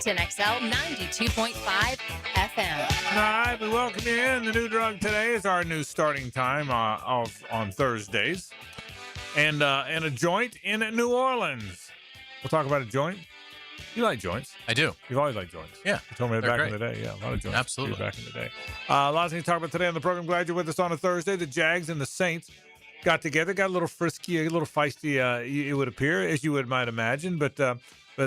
XL 92.5 FM. All right, we welcome you in. The new drug today is our new starting time on Thursdays. And a joint in New Orleans. We'll talk about a joint. You like joints. I do. You've always liked joints. Yeah. You told me that They're back great. in the day. Yeah, a lot of joints. Absolutely. Back in the day. A lot of things to talk about today on the program. Glad you're with us on a Thursday. The Jags and the Saints got together, got a little frisky, a little feisty, it would appear, as you might imagine. But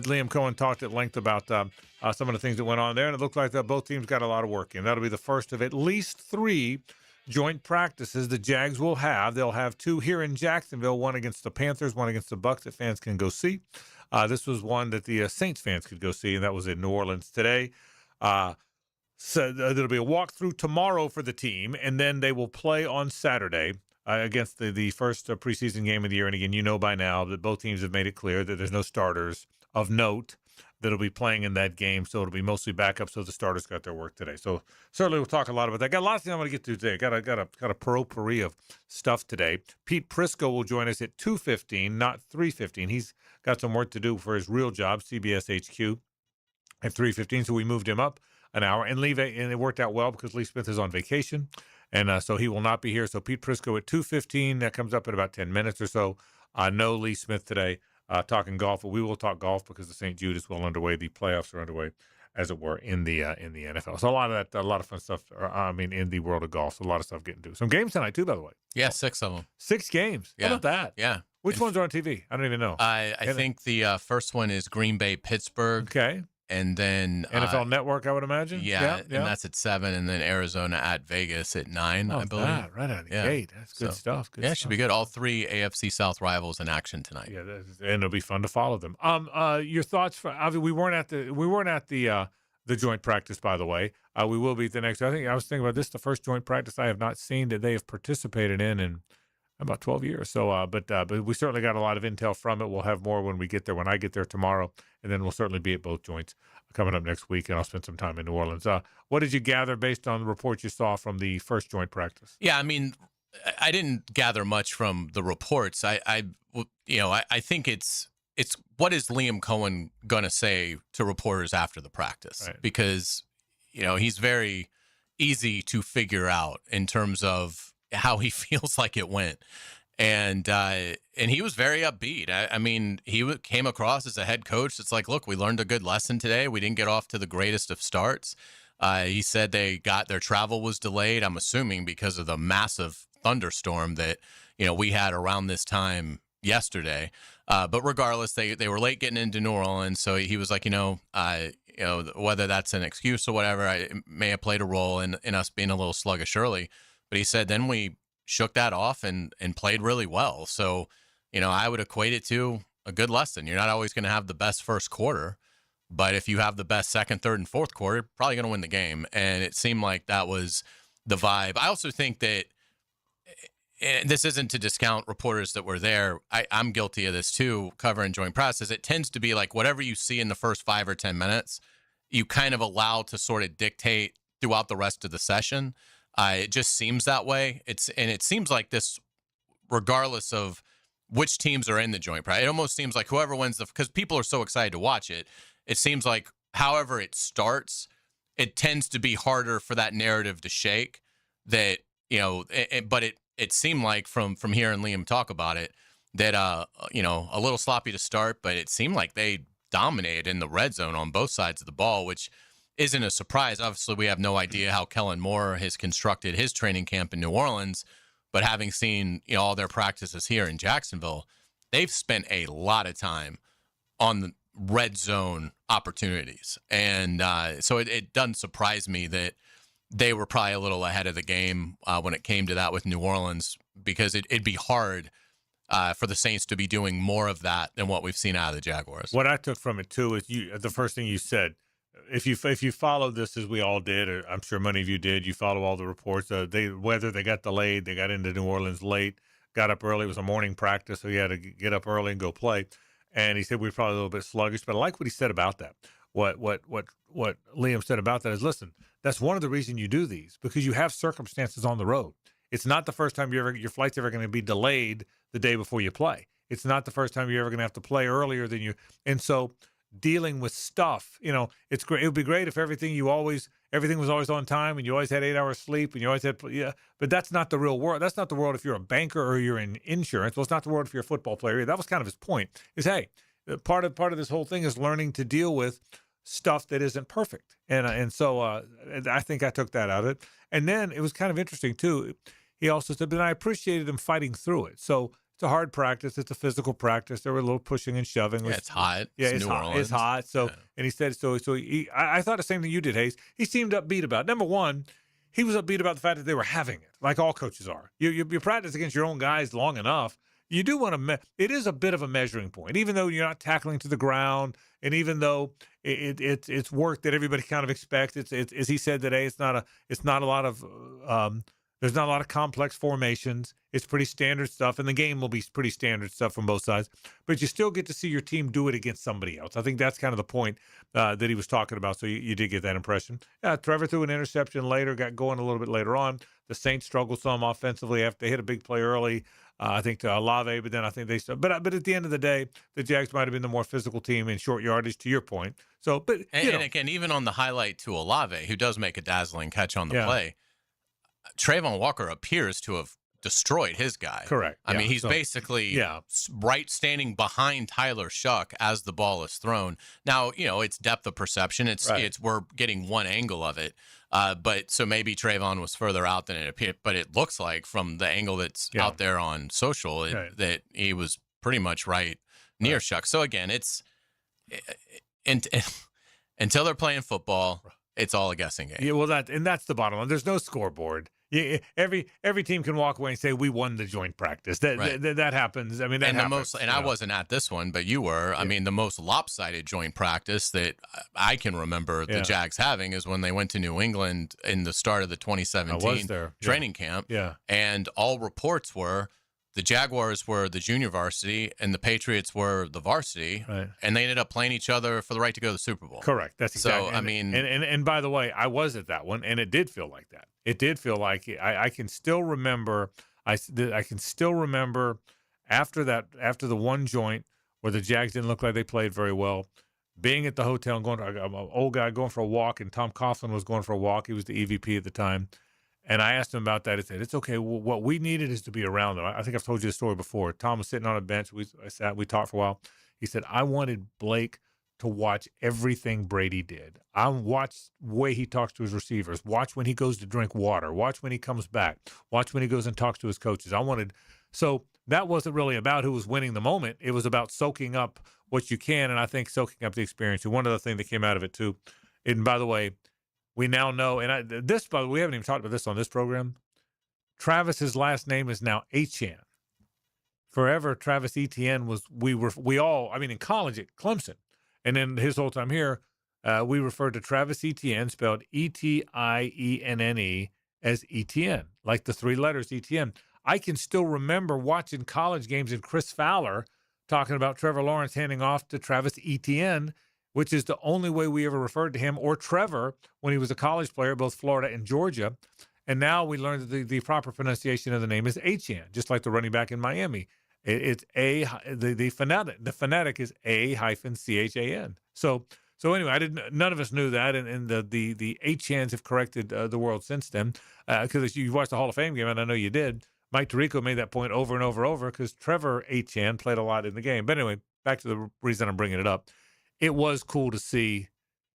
Liam Cohen talked at length about some of the things that went on there, and it looked like that both teams got a lot of work in. That'll be the first of at least 3 joint practices the Jags will have. They'll have 2 here in Jacksonville, one against the Panthers, one against the Bucs that fans can go see. This was one that the Saints fans could go see, and that was in New Orleans today. So there'll be a walkthrough tomorrow for the team, and then they will play on Saturday against the first preseason game of the year. And again, you know by now that both teams have made it clear that there's no starters of note that'll be playing in that game, so it'll be mostly backup. So the starters got their work today. So certainly we'll talk a lot about that. Got a lot of things I'm going to get to today. Got a potpourri of stuff today. Pete Prisco will join us at 2:15, not 3:15. He's got some work to do for his real job, CBS HQ, at 3:15. So we moved him up an hour, and it worked out well because Lee Smith is on vacation, and so he will not be here. So Pete Prisco at 2:15. That comes up in about 10 minutes or so. No Lee Smith today. Talking golf, but we will talk golf because the St. Jude is well underway. The playoffs are underway, as it were, in the NFL. So a lot of fun stuff. In the world of golf, so a lot of stuff getting to. Some games tonight too, by the way. Yeah, 6 of them. 6 games. Yeah. How about that? Yeah. Which ones are on TV? I don't even know. I think the first one is Green Bay, Pittsburgh. Okay. And then NFL Network, I would imagine. Yeah, and that's at 7, and then Arizona at Vegas at 9, I believe. Right out of the gate. That's good stuff. Good stuff. It should be good. All 3 AFC South rivals in action tonight. Yeah, and it'll be fun to follow them. Your thoughts? We weren't at the joint practice, by the way. We will be at the next. I was thinking about this. The first joint practice I have not seen that they have participated in about 12 years. So, but we certainly got a lot of intel from it. We'll have more when I get there tomorrow, and then we'll certainly be at both joints coming up next week, and I'll spend some time in New Orleans. What did you gather based on the reports you saw from the first joint practice? Yeah, I didn't gather much from the reports. I think it's what is Liam Cohen going to say to reporters after the practice? Right. Because, he's very easy to figure out in terms of how he feels like it went. And he was very upbeat. He came across as a head coach. It's like, look, we learned a good lesson today. We didn't get off to the greatest of starts. He said their travel was delayed, I'm assuming because of the massive thunderstorm that, we had around this time yesterday. But regardless, they were late getting into New Orleans. So he was like, whether that's an excuse or whatever, it may have played a role in us being a little sluggish early. But he said then we shook that off and played really well. So, I would equate it to a good lesson. You're not always going to have the best first quarter, but if you have the best second, third, and fourth quarter, you're probably going to win the game. And it seemed like that was the vibe. I also think that, and this isn't to discount reporters that were there. I'm guilty of this too, covering joint practices. It tends to be like whatever you see in the first 5 or 10 minutes, you kind of allow to sort of dictate throughout the rest of the session. It just seems that way. It seems like this, regardless of which teams are in the joint practice. It almost seems like whoever wins because people are so excited to watch it. It seems like however it starts, it tends to be harder for that narrative to shake. That but it seemed like from hearing Liam talk about it that a little sloppy to start, but it seemed like they dominated in the red zone on both sides of the ball, which isn't a surprise. Obviously, we have no idea how Kellen Moore has constructed his training camp in New Orleans, but having seen all their practices here in Jacksonville, they've spent a lot of time on the red zone opportunities. And so it doesn't surprise me that they were probably a little ahead of the game when it came to that with New Orleans, because it'd be hard for the Saints to be doing more of that than what we've seen out of the Jaguars. What I took from it, too, is the first thing you said, if you followed this as we all did, or I'm sure many of you did, you follow all the reports. Whether they got delayed, they got into New Orleans late, got up early. It was a morning practice, so he had to get up early and go play. And he said we were probably a little bit sluggish, but I like what he said about that. What Liam said about that is, listen, that's one of the reasons you do these, because you have circumstances on the road. It's not the first time your flight's ever going to be delayed the day before you play. It's not the first time you're ever going to have to play earlier than you. And so dealing with stuff. It's great. It would be great if everything was always on time and you always had 8 hours sleep and you always had, but that's not the real world. That's not the world if you're a banker or you're in insurance. Well, it's not the world if you're a football player. That was kind of his point is, hey, part of this whole thing is learning to deal with stuff that isn't perfect. And so I think I took that out of it. And then it was kind of interesting too. He also said, but I appreciated him fighting through it. So it's a hard practice. It's a physical practice. There were a little pushing and shoving. Yeah, it's hot. Yeah, it's New New hot. Orleans. It's hot. So, yeah. And he said, I thought the same thing you did, Hayes. He seemed upbeat about it. Number one, he was upbeat about the fact that they were having it, like all coaches are. You practice against your own guys long enough. You do want to. It is a bit of a measuring point, even though you're not tackling to the ground, and even though it's work that everybody kind of expects. It's as he said today. It's not a lot of. There's not a lot of complex formations. It's pretty standard stuff, and the game will be pretty standard stuff from both sides. But you still get to see your team do it against somebody else. I think that's kind of the point that he was talking about. So you did get that impression. Trevor threw an interception later, got going a little bit later on. The Saints struggled some offensively after they hit a big play early. I think to Olave, but then I think they still. But at the end of the day, the Jags might have been the more physical team in short yardage. To your point. So, but and again, even on the highlight to Olave, who does make a dazzling catch on the play. Trayvon Walker appears to have destroyed his guy. Correct. I mean, he's basically right standing behind Tyler Shuck as the ball is thrown. Now, it's depth of perception. It's we're getting one angle of it. But so maybe Trayvon was further out than it appeared. But it looks like from the angle that's out there on social that he was pretty much right near Shuck. So again, it's until they're playing football. It's all a guessing game. Yeah, well, that's the bottom line. There's no scoreboard. Every team can walk away and say we won the joint practice. That happens. I mean, that happens. I wasn't at this one, but you were. I mean, the most lopsided joint practice that I can remember the Jags having is when they went to New England in the start of the 2017 training camp. Yeah, and all reports were the Jaguars were the junior varsity and the Patriots were the varsity, and they ended up playing each other for the right to go to the Super Bowl. Correct. That's exactly. So, I mean, and by the way, I was at that one, and it did feel like that. It did feel like I can still remember. I can still remember after the one joint where the Jags didn't look like they played very well, being at the hotel and I'm an old guy going for a walk, and Tom Coughlin was going for a walk. He was the EVP at the time. And I asked him about that. He said, it's okay. What we needed is to be around them. I think I've told you the story before. Tom was sitting on a bench. We talked for a while. He said, I wanted Blake to watch everything Brady did. I watched the way he talks to his receivers. Watch when he goes to drink water. Watch when he comes back. Watch when he goes and talks to his coaches. So that wasn't really about who was winning the moment. It was about soaking up what you can, and I think soaking up the experience. And one other thing that came out of it, too, and by the way, we now know, and by the way, we haven't even talked about this on this program. Travis's last name is now Etienne. Forever, Travis Etienne in college at Clemson, and then his whole time here, we referred to Travis Etienne, spelled Etienne, as Etienne, like the three letters Etienne. I can still remember watching college games and Chris Fowler talking about Trevor Lawrence handing off to Travis Etienne, which is the only way we ever referred to him, or Trevor when he was a college player, both Florida and Georgia. And now we learned that the proper pronunciation of the name is Etienne, just like the running back in Miami. It's the phonetic is A-CHAN. So anyway, none of us knew that, and the Etiennes have corrected the world since then. Because you watched the Hall of Fame game, and I know you did. Mike Tirico made that point over and over because Trevor Etienne played a lot in the game. But anyway, back to the reason I'm bringing it up. It was cool to see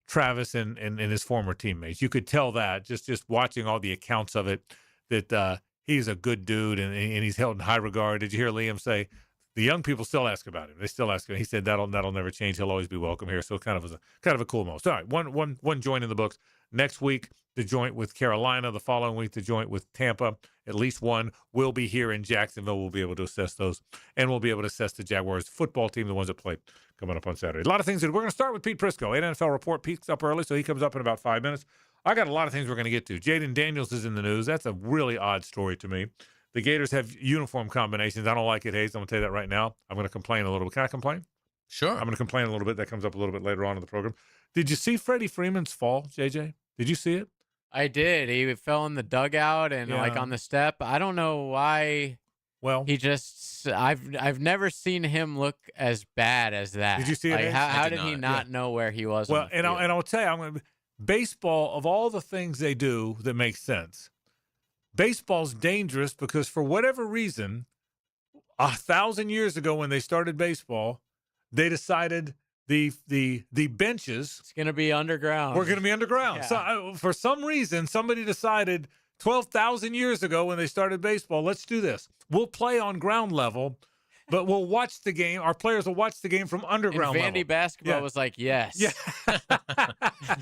Travis and his former teammates. You could tell that just watching all the accounts of it, that he's a good dude and he's held in high regard. Did you hear Liam say the young people still ask about him? They still ask him. He said that'll never change. He'll always be welcome here. So it kind of a cool moment. So, all right, one joint in the books. Next week, the joint with Carolina. The following week, the joint with Tampa. At least one will be here in Jacksonville. We'll be able to assess those, and we'll be able to assess the Jaguars football team, the ones that play coming up on Saturday. A lot of things. We're going to start with Pete Prisco, 8 NFL Report. Pete's up early, so he comes up in about 5 minutes. I got a lot of things we're going to get to. Jaden Daniels is in the news. That's a really odd story to me. The Gators have uniform combinations. I don't like it, Hayes. I'm going to tell you that right now. I'm going to complain a little bit. Can I complain? Sure. I'm going to complain a little bit. That comes up a little bit later on in the program. Did you see Freddie Freeman's fall, JJ? Did you see it? I did. He fell in the dugout and like on the step. I don't know why. Well, he just I've never seen him look as bad as that. Did you see it? Like, how did did he not. not know where he was? well, on the and field? I'll tell you, baseball, of all the things they do that make sense, baseball's dangerous because for whatever reason, 1,000 years ago when they started baseball, they decided the benches It's gonna be underground. were going to be underground. Yeah. So for some reason, somebody decided 12,000 years ago when they started baseball, let's do this. We'll play on ground level, but we'll watch the game. Our players will watch the game from And underground Vandy level. basketball Yeah. was like, yes. Yeah.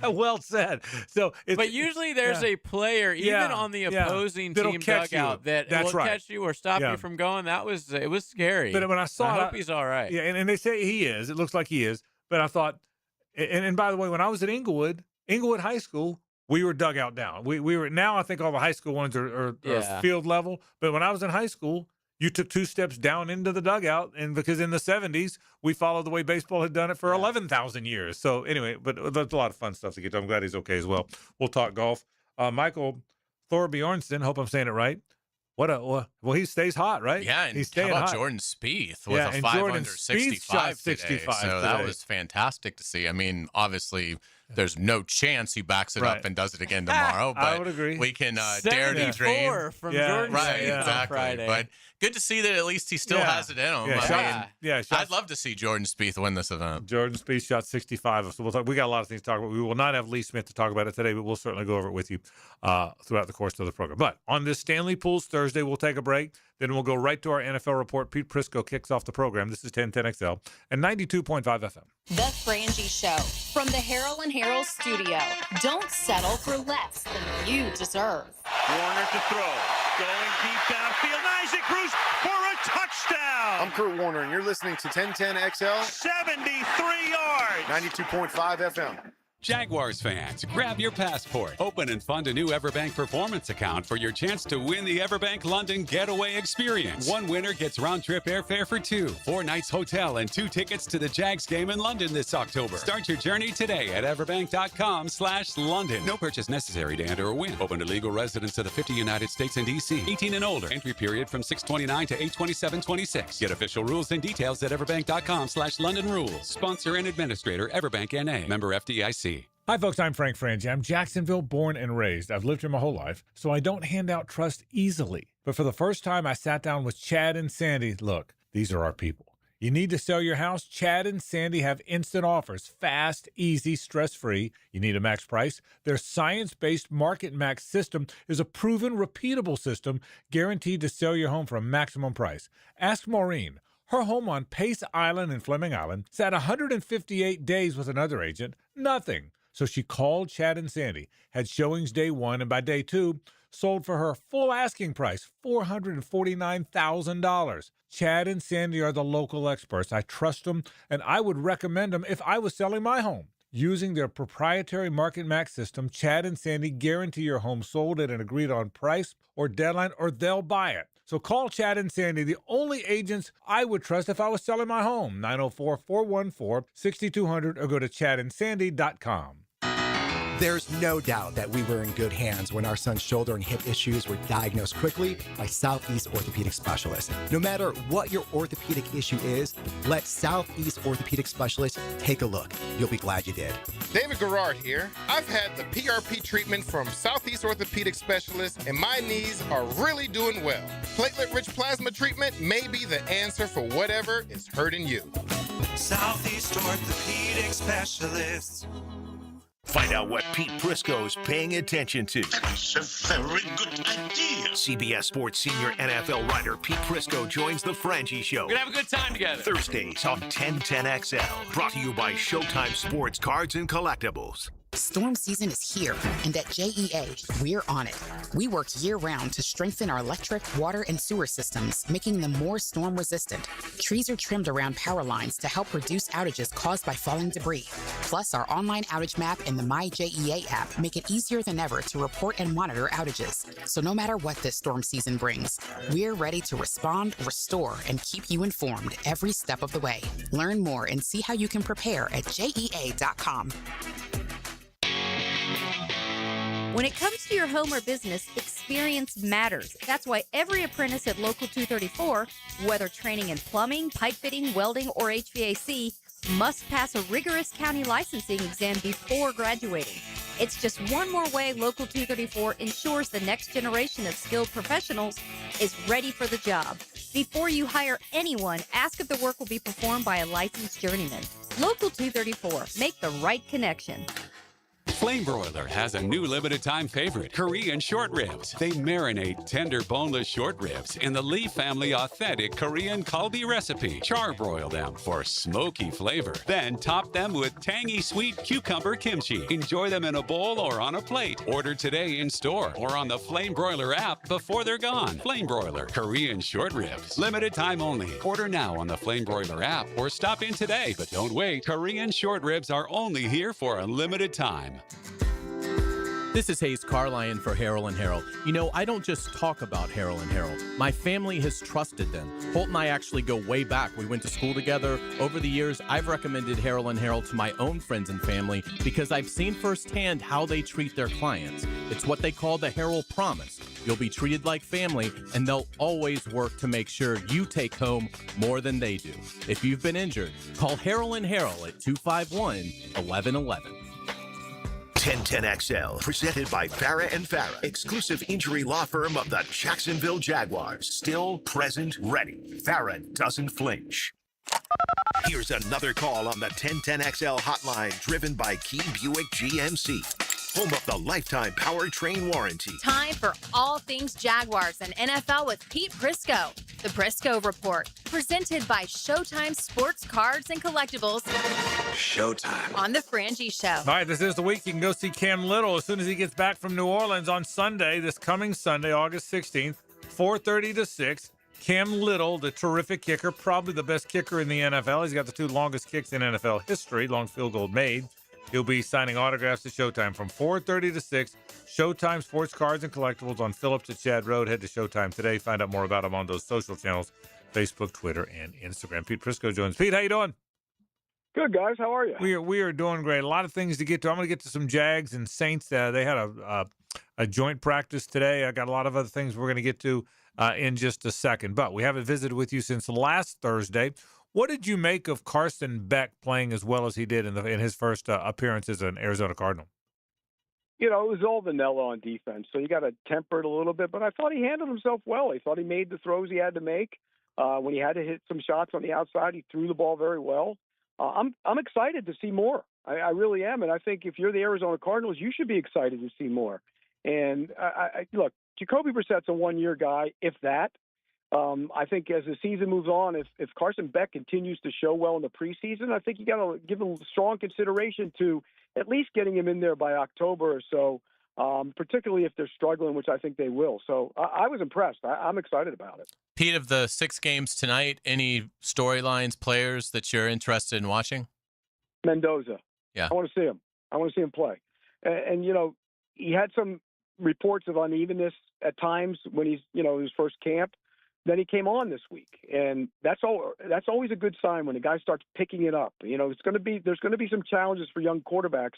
Well said. So, But usually there's a player, even Yeah. on the Yeah. opposing That'll team catch you. dugout, that That's will right. catch you or stop Yeah. you from going. It was scary. But when I saw I it, hope he's all right. Yeah, and they say he is. It looks like he is. But I thought, and by the way, when I was at Inglewood High School, we were dugout down. We were, now I think all the high school ones are Yeah. field level. But when I was in high school, you took 2 steps down into the dugout, and because in the 70s we followed the way baseball had done it for 11,000 years. So anyway, but there's a lot of fun stuff to get to. I'm glad he's okay as well. We'll talk golf. Michael Thorbjornsen, hope I'm saying it right. Well, he stays hot, right? Yeah, and he's how staying about hot. Jordan Spieth with Yeah, a and 5 Jordan under Spieth shot 65 65 today. So today. that was fantastic to see. I mean, obviously, there's no chance he backs it Right. up and does it again tomorrow. But I would agree. we can dare to 74 dream. from Yeah. Jordan Right, Spieth on exactly. Friday. But good to see that at least he still has it in him. Yeah, I shots- mean, yeah, shots- I'd love to see Jordan Spieth win this event. Jordan Spieth shot 65. So we got a lot of things to talk about. We will not have Lee Smith to talk about it today, but we'll certainly go over it with you throughout the course of the program. But on this Stanley Pools Thursday, we'll take a break. Then we'll go right to our NFL report. Pete Prisco kicks off the program. This is 1010XL and 92.5 FM. The Frangie Show from the Harold and Harold studio. Don't settle for less than you deserve. Warner to throw. Going deep downfield. Isaac Bruce for a touchdown. I'm Kurt Warner, and you're listening to 1010XL, 73 yards. 92.5 FM. Jaguars fans, grab your passport. Open and fund a new Everbank Performance account for your chance to win the Everbank London Getaway Experience. One winner gets round-trip airfare for 2, 4 nights hotel, and 2 tickets to the Jags game in London this October. Start your journey today at everbank.com/London. No purchase necessary to enter or win. Open to legal residents of the 50 United States and D.C. 18 and older. Entry period from 6/29 to 8/27/26. Get official rules and details at everbank.com/London Rules. Sponsor and administrator, Everbank N.A. Member FDIC. Hi, folks. I'm Frank Frangie. I'm Jacksonville born and raised. I've lived here my whole life, so I don't hand out trust easily. But for the first time, I sat down with Chad and Sandy. Look, these are our people. You need to sell your house? Chad and Sandy have instant offers. Fast, easy, stress-free. You need a max price? Their science-based Market Max system is a proven, repeatable system guaranteed to sell your home for a maximum price. Ask Maureen. Her home on Pace Island in Fleming Island sat 158 days with another agent. Nothing. So she called Chad and Sandy, had showings day 1, and by day 2, sold for her full asking price, $449,000. Chad and Sandy are the local experts. I trust them, and I would recommend them if I was selling my home. Using their proprietary Market Max system, Chad and Sandy guarantee your home sold at an agreed-on price or deadline, or they'll buy it. So call Chad and Sandy, the only agents I would trust if I was selling my home, 904-414-6200, or go to chadandsandy.com. There's no doubt that we were in good hands when our son's shoulder and hip issues were diagnosed quickly by Southeast Orthopedic Specialists. No matter what your orthopedic issue is, let Southeast Orthopedic Specialists take a look. You'll be glad you did. David Garrard here. I've had the PRP treatment from Southeast Orthopedic Specialists, and my knees are really doing well. Platelet-rich plasma treatment may be the answer for whatever is hurting you. Southeast Orthopedic Specialists. Find out what Pete Prisco's paying attention to. That's a very good idea. CBS Sports senior NFL writer Pete Prisco joins the Frangie Show. We're gonna have a good time together. Thursdays on 1010XL. Brought to you by Showtime Sports Cards and Collectibles. Storm season is here, and at JEA, we're on it. We work year-round to strengthen our electric, water, and sewer systems, making them more storm-resistant. Trees are trimmed around power lines to help reduce outages caused by falling debris. Plus, our online outage map and the MyJEA app make it easier than ever to report and monitor outages. So no matter what this storm season brings, we're ready to respond, restore, and keep you informed every step of the way. Learn more and see how you can prepare at JEA.com. When it comes to your home or business, experience matters. That's why every apprentice at Local 234, whether training in plumbing, pipe fitting, welding, or HVAC, must pass a rigorous county licensing exam before graduating. It's just one more way Local 234 ensures the next generation of skilled professionals is ready for the job. Before you hire anyone, ask if the work will be performed by a licensed journeyman. Local 234, make the right connection. Flame Broiler has a new limited-time favorite, Korean short ribs. They marinate tender, boneless short ribs in the Lee family authentic Korean kalbi recipe. Charbroil them for smoky flavor. Then top them with tangy, sweet cucumber kimchi. Enjoy them in a bowl or on a plate. Order today in store or on the Flame Broiler app before they're gone. Flame Broiler, Korean short ribs. Limited time only. Order now on the Flame Broiler app or stop in today. But don't wait. Korean short ribs are only here for a limited time. This is Hayes Carlyon for Harrell and Harrell. You know, I don't just talk about Harrell and Harrell. My family has trusted them. Holt and I actually go way back. We went to school together. Over the years, I've recommended Harrell and Harrell to my own friends and family because I've seen firsthand how they treat their clients. It's what they call the Harrell Promise. You'll be treated like family, and they'll always work to make sure you take home more than they do. If you've been injured, call Harrell and Harrell at 251-1111. 1010XL, presented by Farah and Farah, exclusive injury law firm of the Jacksonville Jaguars. Still, present, ready. Farah doesn't flinch. Here's another call on the 1010XL hotline, driven by Key Buick GMC, home of the lifetime powertrain warranty. Time for all things Jaguars and NFL with Pete Prisco. The Prisco Report, presented by Showtime Sports Cards and Collectibles. Showtime. On the Frangie Show. All right, this is the week. You can go see Cam Little as soon as he gets back from New Orleans on Sunday, this coming Sunday, August 16th, 4:30 to 6. Cam Little, the terrific kicker, probably the best kicker in the NFL. He's got the 2 longest kicks in NFL history, long field goal made. He'll be signing autographs at Showtime from 4:30 to 6. Showtime Sports Cards and Collectibles on Phillips at Chad Road. Head to Showtime today. Find out more about him on those social channels, Facebook, Twitter, and Instagram. Pete Prisco joins. Pete, how you doing? Good, guys. How are you? We are doing great. A lot of things to get to. I'm going to get to some Jags and Saints. They had a joint practice today. I got a lot of other things we're going to get to in just a second. But we haven't visited with you since last Thursday. What did you make of Carson Beck playing as well as he did in his first appearance as an Arizona Cardinal? You know, it was all vanilla on defense, so you got to temper it a little bit. But I thought he handled himself well. I thought he made the throws he had to make. When he had to hit some shots on the outside, he threw the ball very well. I'm excited to see more. I really am, and I think if you're the Arizona Cardinals, you should be excited to see more. And look, Jacoby Brissett's a one-year guy, if that. I think as the season moves on, if Carson Beck continues to show well in the preseason, I think you got to give him strong consideration to at least getting him in there by October or so, particularly if they're struggling, which I think they will. So I was impressed. I'm excited about it. Pete, of the 6 games tonight, any storylines, players that you're interested in watching? Mendoza. Yeah. I want to see him. I want to see him play. And you know, he had some reports of unevenness at times when he's, his first camp. Then he came on this week, and that's always a good sign when a guy starts picking it up. You know, there's going to be some challenges for young quarterbacks,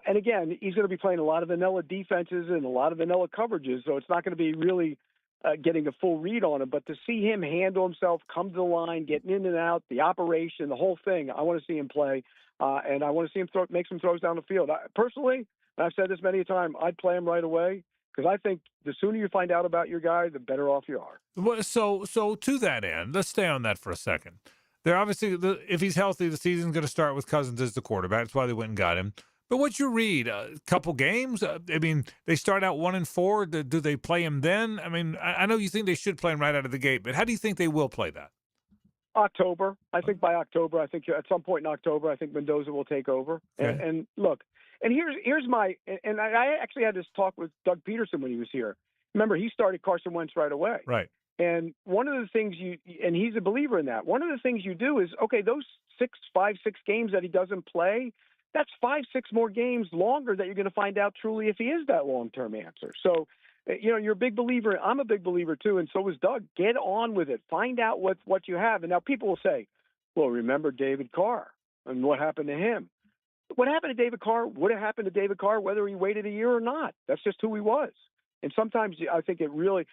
and again, he's going to be playing a lot of vanilla defenses and a lot of vanilla coverages, so it's not going to be really getting a full read on him. But to see him handle himself, come to the line, getting in and out, the operation, the whole thing, I want to see him play, and I want to see him make some throws down the field. Personally, and I've said this many a time, I'd play him right away. Because I think the sooner you find out about your guy, the better off you are. Well, so to that end, let's stay on that for a second. They're obviously, if he's healthy, the season's going to start with Cousins as the quarterback. That's why they went and got him. But what's your read? A couple games? I mean, they start out 1-4. Do they play him then? I mean, I know you think they should play him right out of the gate, but how do you think they will play that? October. I think by October. I think at some point in October, I think Mendoza will take over. Okay. And look. And here's my – and I actually had this talk with Doug Peterson when he was here. Remember, he started Carson Wentz right away. Right. And one of the things and he's a believer in that, one of the things you do is, okay, those 5, 6 games that he doesn't play, that's 5, 6 more games longer that you're going to find out truly if he is that long-term answer. So, you're a big believer. I'm a big believer too, and so is Doug. Get on with it. Find out what you have. And now people will say, well, remember David Carr and what happened to him. what happened to David Carr would have happened to David Carr whether he waited a year or not. That's just who he was. And sometimes I think it really,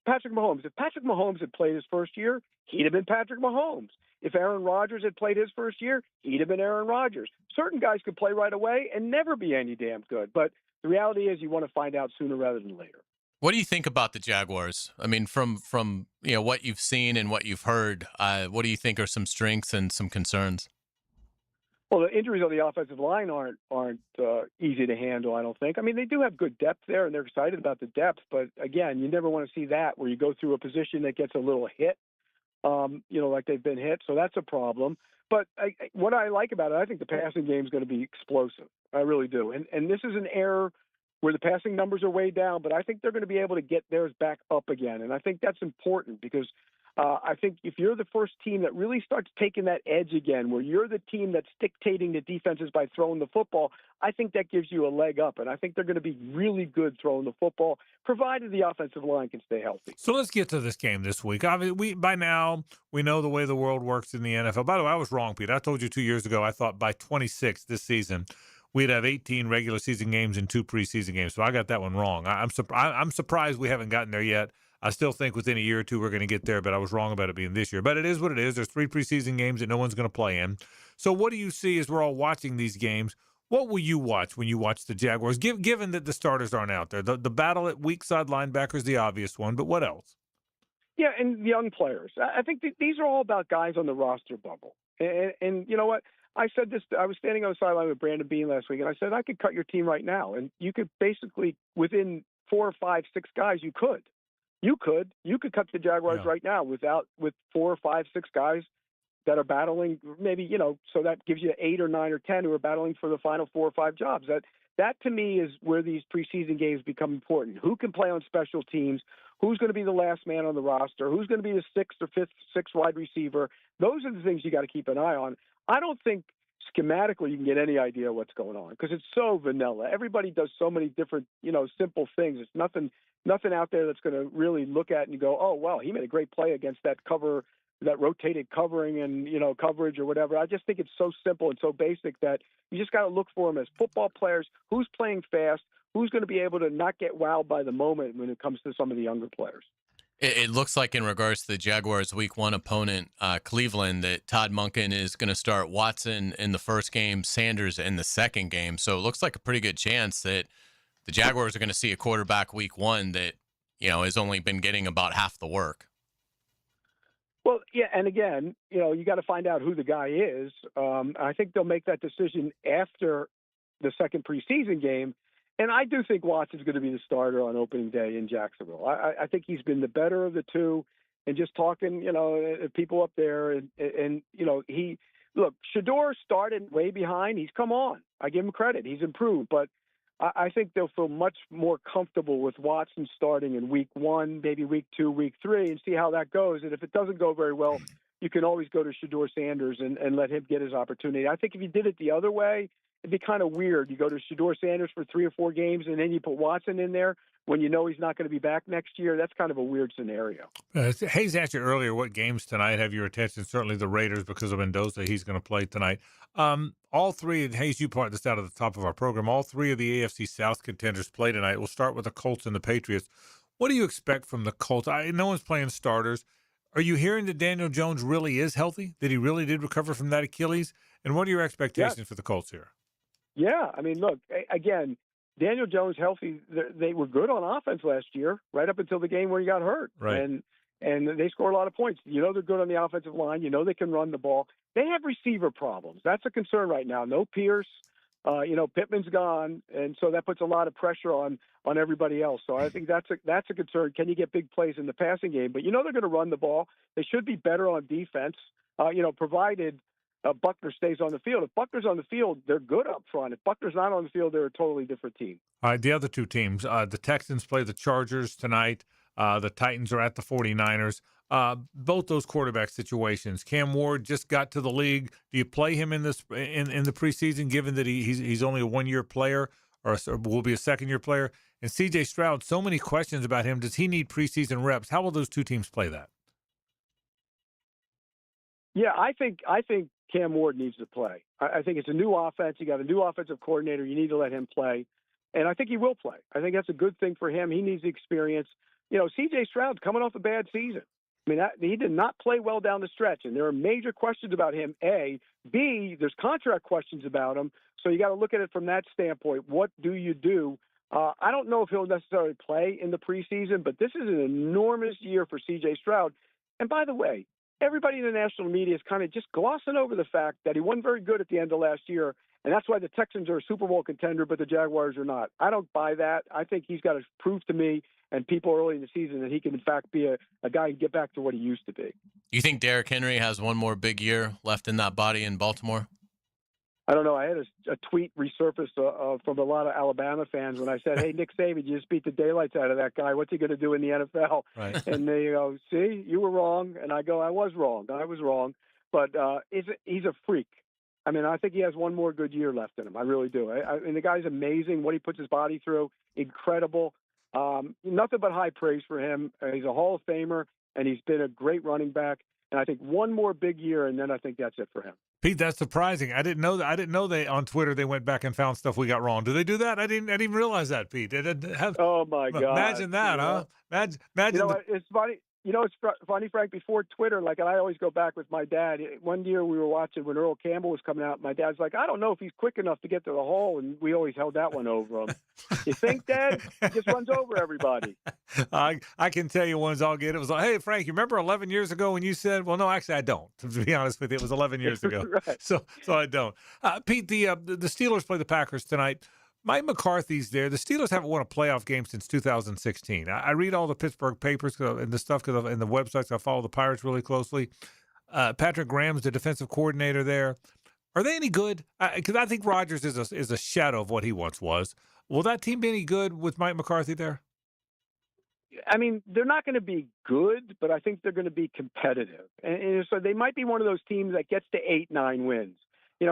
Patrick Mahomes, if Patrick Mahomes had played his first year, he'd have been Patrick Mahomes. If Aaron Rodgers had played his first year, he'd have been Aaron Rodgers. Certain guys could play right away and never be any damn good. But the reality is you want to find out sooner rather than later. What do you think about the Jaguars? I mean, from what you've seen and what you've heard, what do you think are some strengths and some concerns? Well, the injuries on the offensive line aren't easy to handle, I don't think. I mean, they do have good depth there, and they're excited about the depth. But, again, you never want to see that where you go through a position that gets a little hit, like they've been hit. So that's a problem. But what I like about it, I think the passing game is going to be explosive. I really do. And this is an era where the passing numbers are way down, but I think they're going to be able to get theirs back up again. And I think that's important because I think if you're the first team that really starts taking that edge again, where you're the team that's dictating the defenses by throwing the football, I think that gives you a leg up. And I think they're going to be really good throwing the football, provided the offensive line can stay healthy. So let's get to this game this week. I mean, by now, we know the way the world works in the NFL. By the way, I was wrong, Pete. I told you 2 years ago, I thought by 26 this season, we'd have 18 regular season games and 2 preseason games. So I got that one wrong. I'm surprised we haven't gotten there yet. I still think within a year or two we're going to get there, but I was wrong about it being this year. But it is what it is. There's 3 preseason games that no one's going to play in. So what do you see as we're all watching these games? What will you watch when you watch the Jaguars, given that the starters aren't out there? The battle at weak side linebacker is the obvious one, but what else? Yeah, and young players. I think these are all about guys on the roster bubble. And you know what? I said this. I was standing on the sideline with Brandon Beane last week, and I said I could cut your team right now, and you could basically within 4 or 5, 6 guys, you could cut the Jaguars right now with 4 or 5, 6 guys that are battling. Maybe so that gives you 8 or 9 or 10 who are battling for the final 4 or 5 jobs. That to me is where these preseason games become important. Who can play on special teams? Who's going to be the last man on the roster? Who's going to be the 6th or 5th, 6th wide receiver? Those are the things you got to keep an eye on. I don't think schematically you can get any idea what's going on because it's so vanilla. Everybody does so many different, simple things. It's nothing out there that's going to really look at and go, oh, well, he made a great play against that cover, that rotated covering and, coverage or whatever. I just think it's so simple and so basic that you just got to look for them as football players. Who's playing fast? Who's going to be able to not get wowed by the moment when it comes to some of the younger players? It looks like in regards to the Jaguars' Week 1 opponent, Cleveland, that Todd Monken is going to start Watson in the first game, Sanders in the second game. So it looks like a pretty good chance that the Jaguars are going to see a quarterback Week 1 that, has only been getting about half the work. Well, yeah, and again, you got to find out who the guy is. I think they'll make that decision after the second preseason game. And I do think Watson's going to be the starter on opening day in Jacksonville. I think he's been the better of the two. And just talking, people up there, and Shador started way behind. He's come on. I give him credit. He's improved. But I think they'll feel much more comfortable with Watson starting in Week 1, maybe Week 2, Week 3, and see how that goes. And if it doesn't go very well, you can always go to Shador Sanders and let him get his opportunity. I think if you did it the other way, it'd be kind of weird. You go to Shador Sanders for 3 or 4 games, and then you put Watson in there when you know he's not going to be back next year. That's kind of a weird scenario. Hayes asked you earlier what games tonight have your attention. Certainly the Raiders because of Mendoza. He's going to play tonight. All 3, and Hayes, you pointed this out at the top of our program, all 3 of the AFC South contenders play tonight. We'll start with the Colts and the Patriots. What do you expect from the Colts? No one's playing starters. Are you hearing that Daniel Jones really is healthy, that he really did recover from that Achilles? And what are your expectations for the Colts here? Yeah, I mean, look, again, Daniel Jones healthy. They were good on offense last year, right up until the game where he got hurt. Right. And they score a lot of points. They're good on the offensive line. They can run the ball. They have receiver problems. That's a concern right now. No Pierce. Pittman's gone, and so that puts a lot of pressure on everybody else. So I think that's a concern. Can you get big plays in the passing game? But they're going to run the ball. They should be better on defense. Provided Buckner stays on the field. If Buckner's on the field, they're good up front. If Buckner's not on the field, they're a totally different team. All right, the other 2 teams, the Texans play the Chargers tonight. The Titans are at the 49ers. Both those quarterback situations. Cam Ward just got to the league. Do you play him in the preseason, given that he's only a 1-year player or will be a second-year player? And C.J. Stroud, so many questions about him. Does he need preseason reps? How will those 2 teams play that? Yeah, I think Cam Ward needs to play. I think it's a new offense. You got a new offensive coordinator. You need to let him play, and I think he will play. I think that's a good thing for him. He needs the experience. You know, C.J. Stroud's coming off a bad season. I mean, he did not play well down the stretch, and there are major questions about him. A, B, there's contract questions about him. So you got to look at it from that standpoint. What do you do? I don't know if he'll necessarily play in the preseason, but this is an enormous year for C.J. Stroud. And by the way, everybody in the national media is kind of just glossing over the fact that he wasn't very good at the end of last year, and that's why the Texans are a Super Bowl contender, but the Jaguars are not. I don't buy that. I think he's got to prove to me and people early in the season that he can, in fact, be a guy and get back to what he used to be. You think Derrick Henry has one more big year left in that body in Baltimore? I don't know. I had a tweet resurface from a lot of Alabama fans when I said, hey, Nick Saban, you just beat the daylights out of that guy. What's he going to do in the NFL? Right. And they go, see, you were wrong. And I go, I was wrong. But he's a freak. I mean, I think he has one more good year left in him. I really do. And the guy's amazing. What he puts his body through, incredible. Nothing but high praise for him. He's a Hall of Famer, and he's been a great running back. And I think one more big year, and then I think that's it for him. Pete, that's surprising. I didn't know that. I didn't know they on Twitter they went back and found stuff we got wrong. Do they do that? I didn't realize that, Pete. Oh my God! Imagine that, huh? Imagine. It's funny. It's funny, Frank. Before Twitter, and I always go back with my dad. One year we were watching when Earl Campbell was coming out. My dad's like, I don't know if he's quick enough to get to the hole, and we always held that one over him. You think, Dad? He just runs over everybody. I can tell you ones I'll get. It was like, hey, Frank, you remember 11 years ago when you said, well, no, actually I don't. To be honest with you, it was 11 years ago. Right. So I don't. Pete, the Steelers play the Packers tonight. Mike McCarthy's there. The Steelers haven't won a playoff game since 2016. I read all the Pittsburgh papers and the stuff and the websites. I follow the Pirates really closely. Patrick Graham's the defensive coordinator there. Are they any good? Because I think Rodgers is a shadow of what he once was. Will that team be any good with Mike McCarthy there? I mean, they're not going to be good, but I think they're going to be competitive. And so they might be one of those teams that gets to 8-9 wins.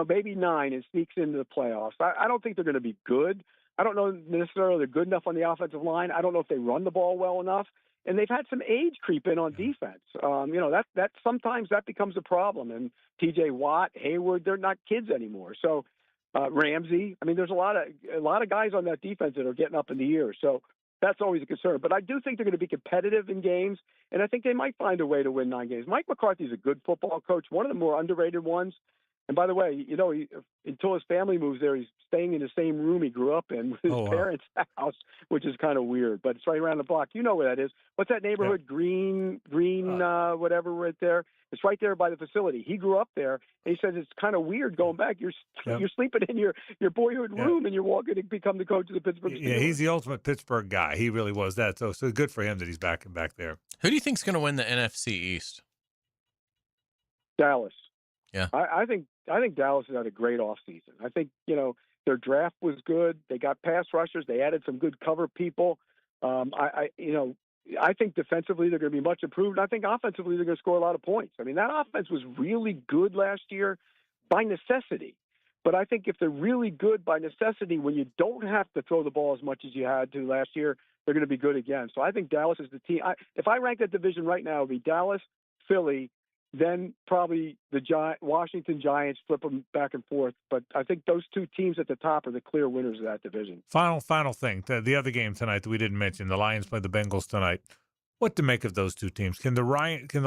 Maybe 9 and sneaks into the playoffs. I don't think they're going to be good. I don't know necessarily they're good enough on the offensive line. I don't know if they run the ball well enough. And they've had some age creep in on defense. That sometimes that becomes a problem. And T.J. Watt, Hayward, they're not kids anymore. So Ramsey, I mean, there's a lot of guys on that defense that are getting up in the year. So that's always a concern. But I do think they're going to be competitive in games, and I think they might find a way to win 9 games. Mike McCarthy's a good football coach, one of the more underrated ones. And by the way, until his family moves there, he's staying in the same room he grew up in with his parents' house, which is kind of weird. But it's right around the block. You know where that is. What's that neighborhood? Yeah. Green, whatever, right there. It's right there by the facility. He grew up there, and he says it's kind of weird going back. You're sleeping in your boyhood room, and you're walking to become the coach of the Pittsburgh Steelers. Yeah, he's the ultimate Pittsburgh guy. He really was that. So good for him that he's back there. Who do you think's going to win the NFC East? Dallas. Yeah, I think Dallas has had a great offseason. I think, their draft was good. They got pass rushers. They added some good cover people. I think defensively they're going to be much improved. I think offensively they're going to score a lot of points. I mean, that offense was really good last year by necessity. But I think if they're really good by necessity, when you don't have to throw the ball as much as you had to last year, they're going to be good again. So I think Dallas is the team. If I rank that division right now, it would be Dallas, Philly, then probably the Washington Giants, flip them back and forth. But I think those 2 teams at the top are the clear winners of that division. Final thing. The other game tonight that we didn't mention, the Lions play the Bengals tonight. What to make of those 2 teams? Can the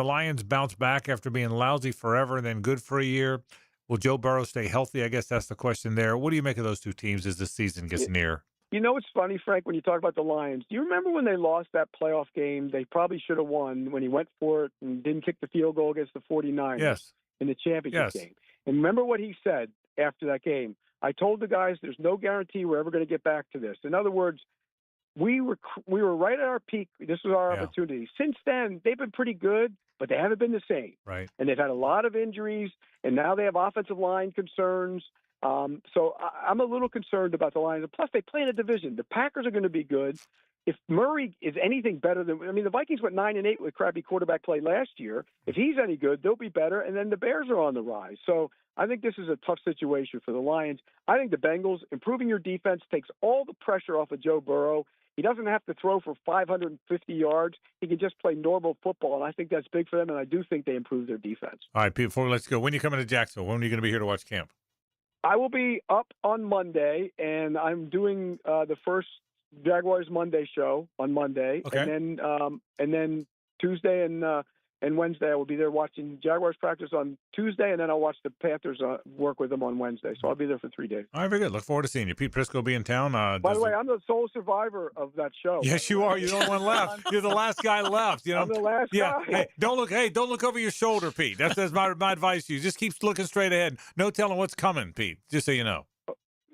Lions bounce back after being lousy forever and then good for a year? Will Joe Burrow stay healthy? I guess that's the question there. What do you make of those 2 teams as the season gets near? You know what's funny, Frank, when you talk about the Lions? Do you remember when they lost that playoff game they probably should have won when he went for it and didn't kick the field goal against the 49ers in the championship game? And remember what he said after that game? I told the guys there's no guarantee we're ever going to get back to this. In other words, we were right at our peak. This was our opportunity. Since then, they've been pretty good, but they haven't been the same. Right. And they've had a lot of injuries, and now they have offensive line concerns. So I'm a little concerned about the Lions. And plus, they play in a division. The Packers are going to be good. If Murray is anything better than – the Vikings went 9-8 with crappy quarterback play last year. If he's any good, they'll be better. And then the Bears are on the rise. So I think this is a tough situation for the Lions. I think the Bengals, improving your defense takes all the pressure off of Joe Burrow. He doesn't have to throw for 550 yards. He can just play normal football, and I think that's big for them, and I do think they improve their defense. All right, Pete, before we let you go, when are you coming to Jacksonville? When are you going to be here to watch camp? I will be up on Monday, and I'm doing the first Jaguars Monday show on Monday, Okay. and then Tuesday and Wednesday I will be there watching Jaguars practice on Tuesday, and then I'll watch the Panthers work with them on Wednesday. So I'll be there for 3 days. All right, very good. Look forward to seeing you. Pete Prisco will be in town. By the way, I'm the sole survivor of that show. Yes, you are. You're the only one left. You're the last guy left. You know, I'm the last guy. Hey, don't look over your shoulder, Pete. That's my advice to you. Just keep looking straight ahead. No telling what's coming, Pete. Just so you know.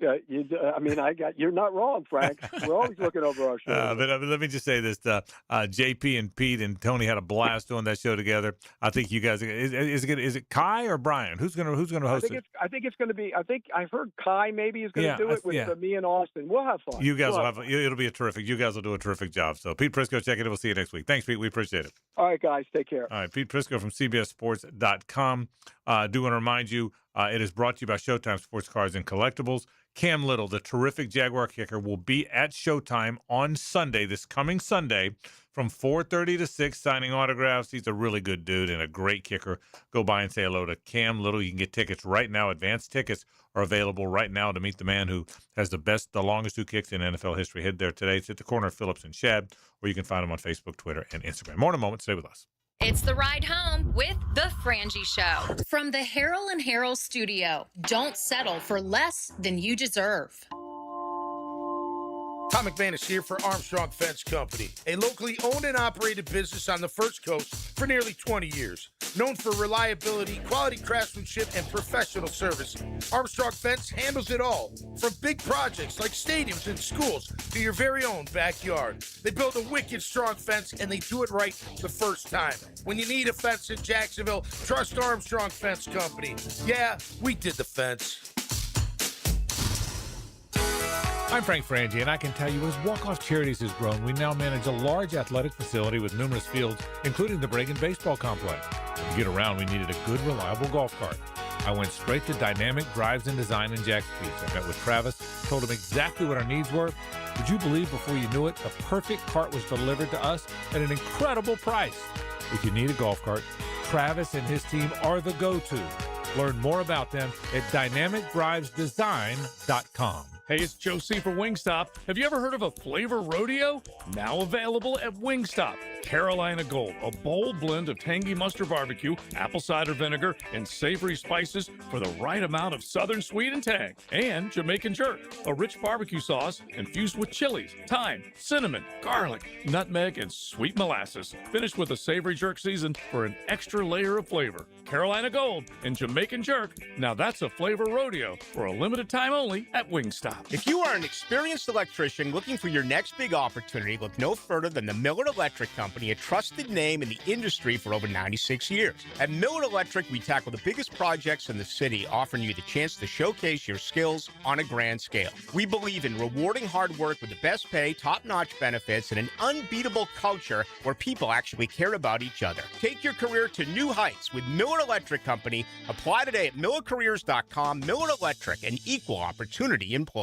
Yeah, you're not wrong, Frank. We're always looking over our shoulder. But let me just say this: JP and Pete and Tony had a blast doing that show together. I think you guys is it Kai or Brian? Who's gonna host it? I think it's going to be. I've heard Kai maybe is going to do it with me and Austin. We'll have fun. You guys will have. It'll be a terrific. You guys will do a terrific job. So Pete Prisco, check it. We'll see you next week. Thanks, Pete. We appreciate it. All right, guys. Take care. All right, Pete Prisco from CBSSports.com. Do want to remind you, it is brought to you by Showtime Sports Cards and Collectibles. Cam Little, the terrific Jaguar kicker, will be at Showtime on Sunday, this coming Sunday, from 4:30 to 6, signing autographs. He's a really good dude and a great kicker. Go by and say hello to Cam Little. You can get tickets right now. Advanced tickets are available right now to meet the man who has the longest two kicks in NFL history. Head there today. It's at the corner of Phillips and Shad, or you can find him on Facebook, Twitter, and Instagram. More in a moment. Stay with us. It's the ride home with The Frangie Show. From the Harrell and Harrell studio, don't settle for less than you deserve. Tom McManus here for Armstrong Fence Company, a locally owned and operated business on the First Coast for nearly 20 years. Known for reliability, quality craftsmanship, and professional service, Armstrong Fence handles it all, from big projects like stadiums and schools to your very own backyard. They build a wicked strong fence, and they do it right the first time. When you need a fence in Jacksonville, trust Armstrong Fence Company. Yeah, we did the fence. I'm Frank Frangie, and I can tell you as Walk-Off Charities has grown, we now manage a large athletic facility with numerous fields, including the Bregan Baseball Complex. To get around, we needed a good, reliable golf cart. I went straight to Dynamic Drives and Design in Jack's Beach. I met with Travis, told him exactly what our needs were. Would you believe before you knew it, the perfect cart was delivered to us at an incredible price? If you need a golf cart, Travis and his team are the go-to. Learn more about them at dynamicdrivesdesign.com. Hey, it's Joe C. for Wingstop. Have you ever heard of a flavor rodeo? Now available at Wingstop. Carolina Gold, a bold blend of tangy mustard barbecue, apple cider vinegar, and savory spices for the right amount of southern sweet and tang. And Jamaican Jerk, a rich barbecue sauce infused with chilies, thyme, cinnamon, garlic, nutmeg, and sweet molasses. Finished with a savory jerk season for an extra layer of flavor. Carolina Gold and Jamaican Jerk. Now that's a flavor rodeo for a limited time only at Wingstop. If you are an experienced electrician looking for your next big opportunity, look no further than the Miller Electric Company, a trusted name in the industry for over 96 years. At Miller Electric, we tackle the biggest projects in the city, offering you the chance to showcase your skills on a grand scale. We believe in rewarding hard work with the best pay, top-notch benefits, and an unbeatable culture where people actually care about each other. Take your career to new heights with Miller Electric Company. Apply today at millercareers.com. Miller Electric, an equal opportunity employer.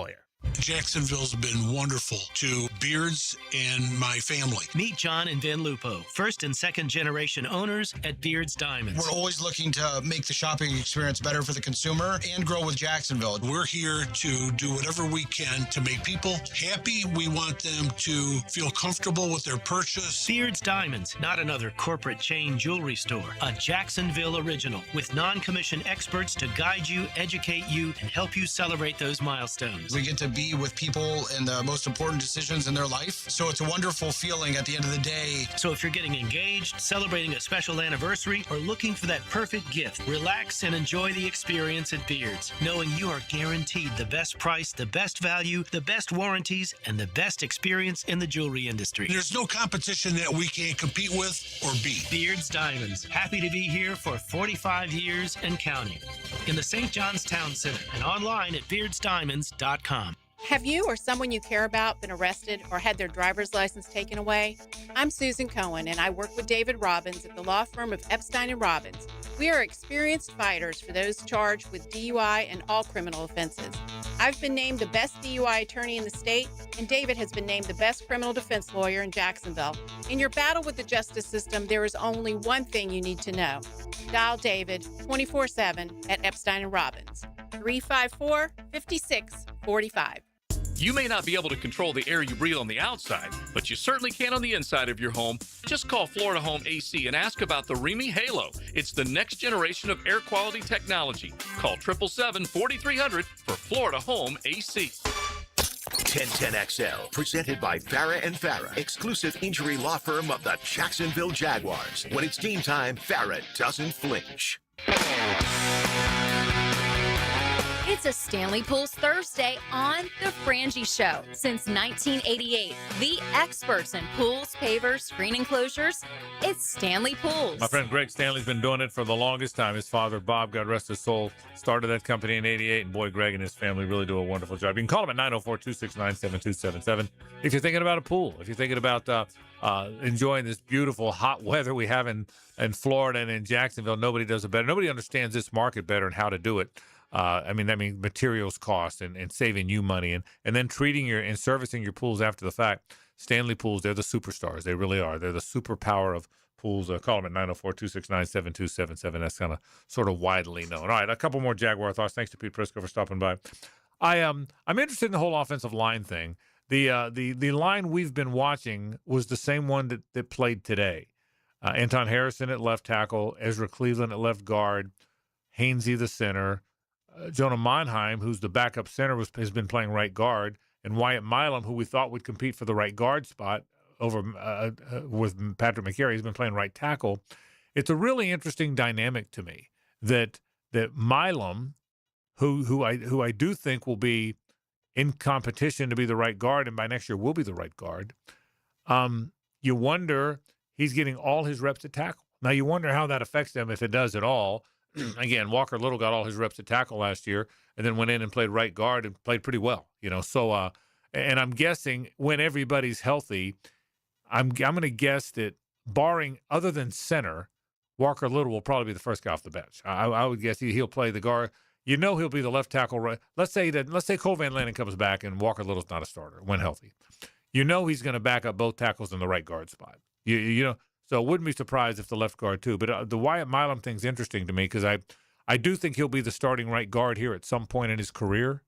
Jacksonville's been wonderful to Beards and my family. Meet John and Ben Lupo, first and second generation owners at Beards Diamonds. We're always looking to make the shopping experience better for the consumer and grow with Jacksonville. We're here to do whatever we can to make people happy. We want them to feel comfortable with their purchase. Beards Diamonds, not another corporate chain jewelry store. A Jacksonville original with non-commissioned experts to guide you, educate you, and help you celebrate those milestones. We get to be with people in the most important decisions in their life. So it's a wonderful feeling at the end of the day. So if you're getting engaged, celebrating a special anniversary, or looking for that perfect gift, relax and enjoy the experience at Beards, knowing you are guaranteed the best price, the best value, the best warranties, and the best experience in the jewelry industry. There's no competition that we can't compete with or beat. Beards Diamonds, happy to be here for 45 years and counting. In the St. John's Town Center and online at beardsdiamonds.com. Have you or someone you care about been arrested or had their driver's license taken away? I'm Susan Cohen, and I work with David Robbins at the law firm of Epstein & Robbins. We are experienced fighters for those charged with DUI and all criminal offenses. I've been named the best DUI attorney in the state, and David has been named the best criminal defense lawyer in Jacksonville. In your battle with the justice system, there is only one thing you need to know. Dial David 24/7 at Epstein & Robbins, 354-5645. You may not be able to control the air you breathe on the outside, but you certainly can on the inside of your home. Just call Florida Home AC and ask about the Remy Halo. It's the next generation of air quality technology. Call 777-4300 for Florida Home AC. 1010XL, presented by Farah and Farah, exclusive injury law firm of the Jacksonville Jaguars. When it's game time, Farah doesn't flinch. It's a Stanley Pools Thursday on The Frangie Show. Since 1988, the experts in pools, pavers, screen enclosures, it's Stanley Pools. My friend Greg Stanley's been doing it for the longest time. His father, Bob, God rest his soul, started that company in 88, and boy, Greg and his family really do a wonderful job. You can call him at 904-269-7277 if you're thinking about a pool, if you're thinking about enjoying this beautiful hot weather we have in Florida and in Jacksonville. Nobody does it better. Nobody understands this market better and how to do it. I mean, materials cost and saving you money and then treating and servicing your pools after the fact. Stanley Pools, they're the superstars. They really are. They're the superpower of pools. Call them at 904-269-7277. That's kind of sort of widely known. All right, a couple more Jaguar thoughts. Thanks to Pete Prisco for stopping by. I'm interested in the whole offensive line thing. The line we've been watching was the same one that played today. Anton Harrison at left tackle, Ezra Cleveland at left guard, Hainsey the center, Jonah Monheim, who's the backup center, has been playing right guard, and Wyatt Milam, who we thought would compete for the right guard spot over with Patrick McCary, has been playing right tackle. It's a really interesting dynamic to me that Milam, who I do think will be in competition to be the right guard, and by next year will be the right guard. You wonder, he's getting all his reps at tackle. Now you wonder how that affects them, if it does at all. Again, Walker Little got all his reps at tackle last year and then went in and played right guard and played pretty well, So, and I'm guessing when everybody's healthy, I'm going to guess that barring other than center, Walker Little will probably be the first guy off the bench. I would guess he'll play the guard. He'll be the left tackle. Right. Let's say Cole Van Lannon comes back and Walker Little's not a starter when healthy. He's going to back up both tackles in the right guard spot. So I wouldn't be surprised if the left guard too. But the Wyatt Milam thing's interesting to me because I do think he'll be the starting right guard here at some point in his career.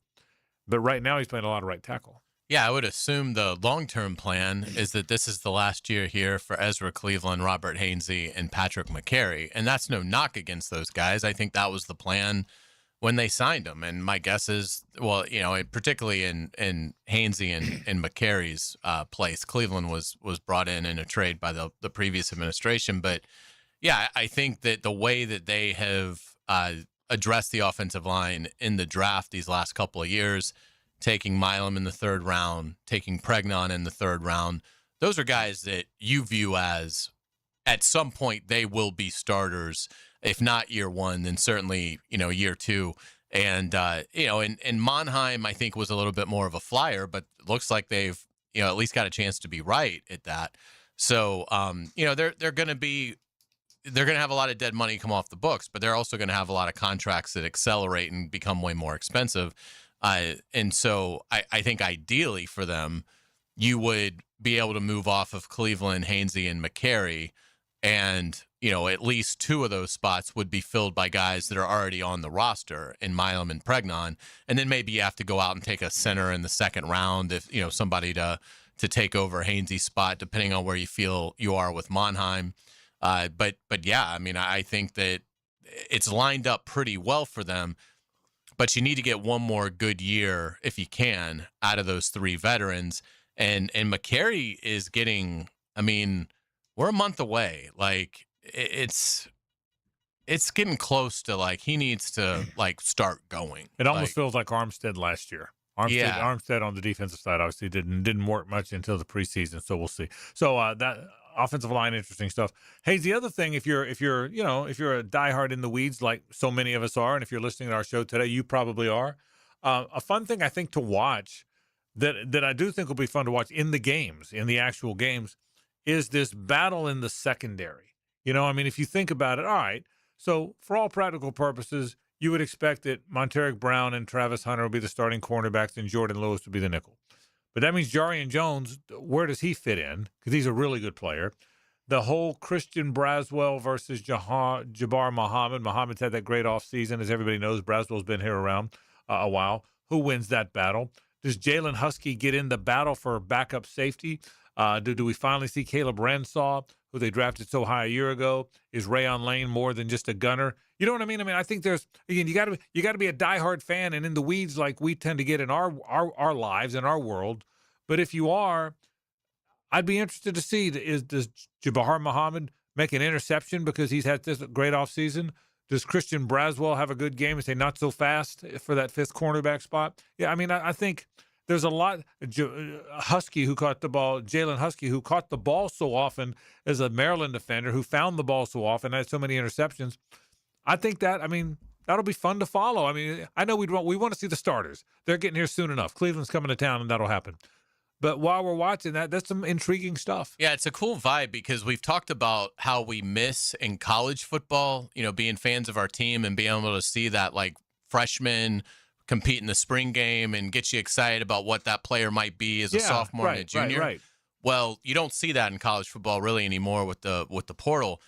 But right now he's playing a lot of right tackle. Yeah, I would assume the long-term plan is that this is the last year here for Ezra Cleveland, Robert Hainsey, and Patrick McCary. And that's no knock against those guys. I think that was the plan when they signed him. And my guess is, particularly in Hainsey and McCary's place, Cleveland was brought in a trade by the previous administration. But, yeah, I think that the way that they have addressed the offensive line in the draft these last couple of years, taking Milam in the third round, taking Pregnon in the third round, those are guys that you view as at some point they will be starters. If not year one, then certainly, year two. And, and Monheim, I think, was a little bit more of a flyer, but it looks like they've, at least got a chance to be right at that. So, they're going to have a lot of dead money come off the books, but they're also going to have a lot of contracts that accelerate and become way more expensive. And so I think ideally for them, you would be able to move off of Cleveland, Hainsey, and McCary, and at least two of those spots would be filled by guys that are already on the roster in Milam and Pregnon. And then maybe you have to go out and take a center in the second round if, somebody to take over Hainsey's spot, depending on where you feel you are with Monheim. But yeah, I mean, I think that it's lined up pretty well for them, but you need to get one more good year, if you can, out of those three veterans. And McCary is getting, we're a month away. Like, it's getting close to, like, he needs to, like, start going. It almost feels like Armstead last year. Armstead on the defensive side obviously didn't work much until the preseason, so we'll see. So that offensive line, interesting stuff. Hey, the other thing, if you're a diehard in the weeds like so many of us are, and if you're listening to our show today, you probably are. A fun thing I think to watch that I do think will be fun to watch in the actual games, is this battle in the secondary. I mean, if you think about it, all right, so for all practical purposes, you would expect that Monteric Brown and Travis Hunter will be the starting cornerbacks and Jordan Lewis would be the nickel. But that means Jarian Jones, where does he fit in? Because he's a really good player. The whole Christian Braswell versus Jabbar Muhammad. Muhammad's had that great offseason. As everybody knows, Braswell's been here around a while. Who wins that battle? Does Jalen Husky get in the battle for backup safety? Do we finally see Caleb Ransaw, who they drafted so high a year ago? Is Rayon Lane more than just a gunner? You know what I mean? I mean, I think there's, again, you got to be a diehard fan and in the weeds like we tend to get in our lives and our world. But if you are, I'd be interested to see, does Jabbar Muhammad make an interception because he's had this great offseason? Does Christian Braswell have a good game and say not so fast for that fifth cornerback spot? Yeah, I mean, I think there's a lot. Husky, who caught the ball, Jalen Husky, who caught the ball so often as a Maryland defender, who found the ball so often, had so many interceptions. I think that'll be fun to follow. I mean, I know we want to see the starters. They're getting here soon enough. Cleveland's coming to town, and that'll happen. But while we're watching that's some intriguing stuff. Yeah, it's a cool vibe because we've talked about how we miss in college football, being fans of our team and being able to see that like freshman compete in the spring game and get you excited about what that player might be as a sophomore and a junior. Right. Well, you don't see that in college football really anymore with the portal.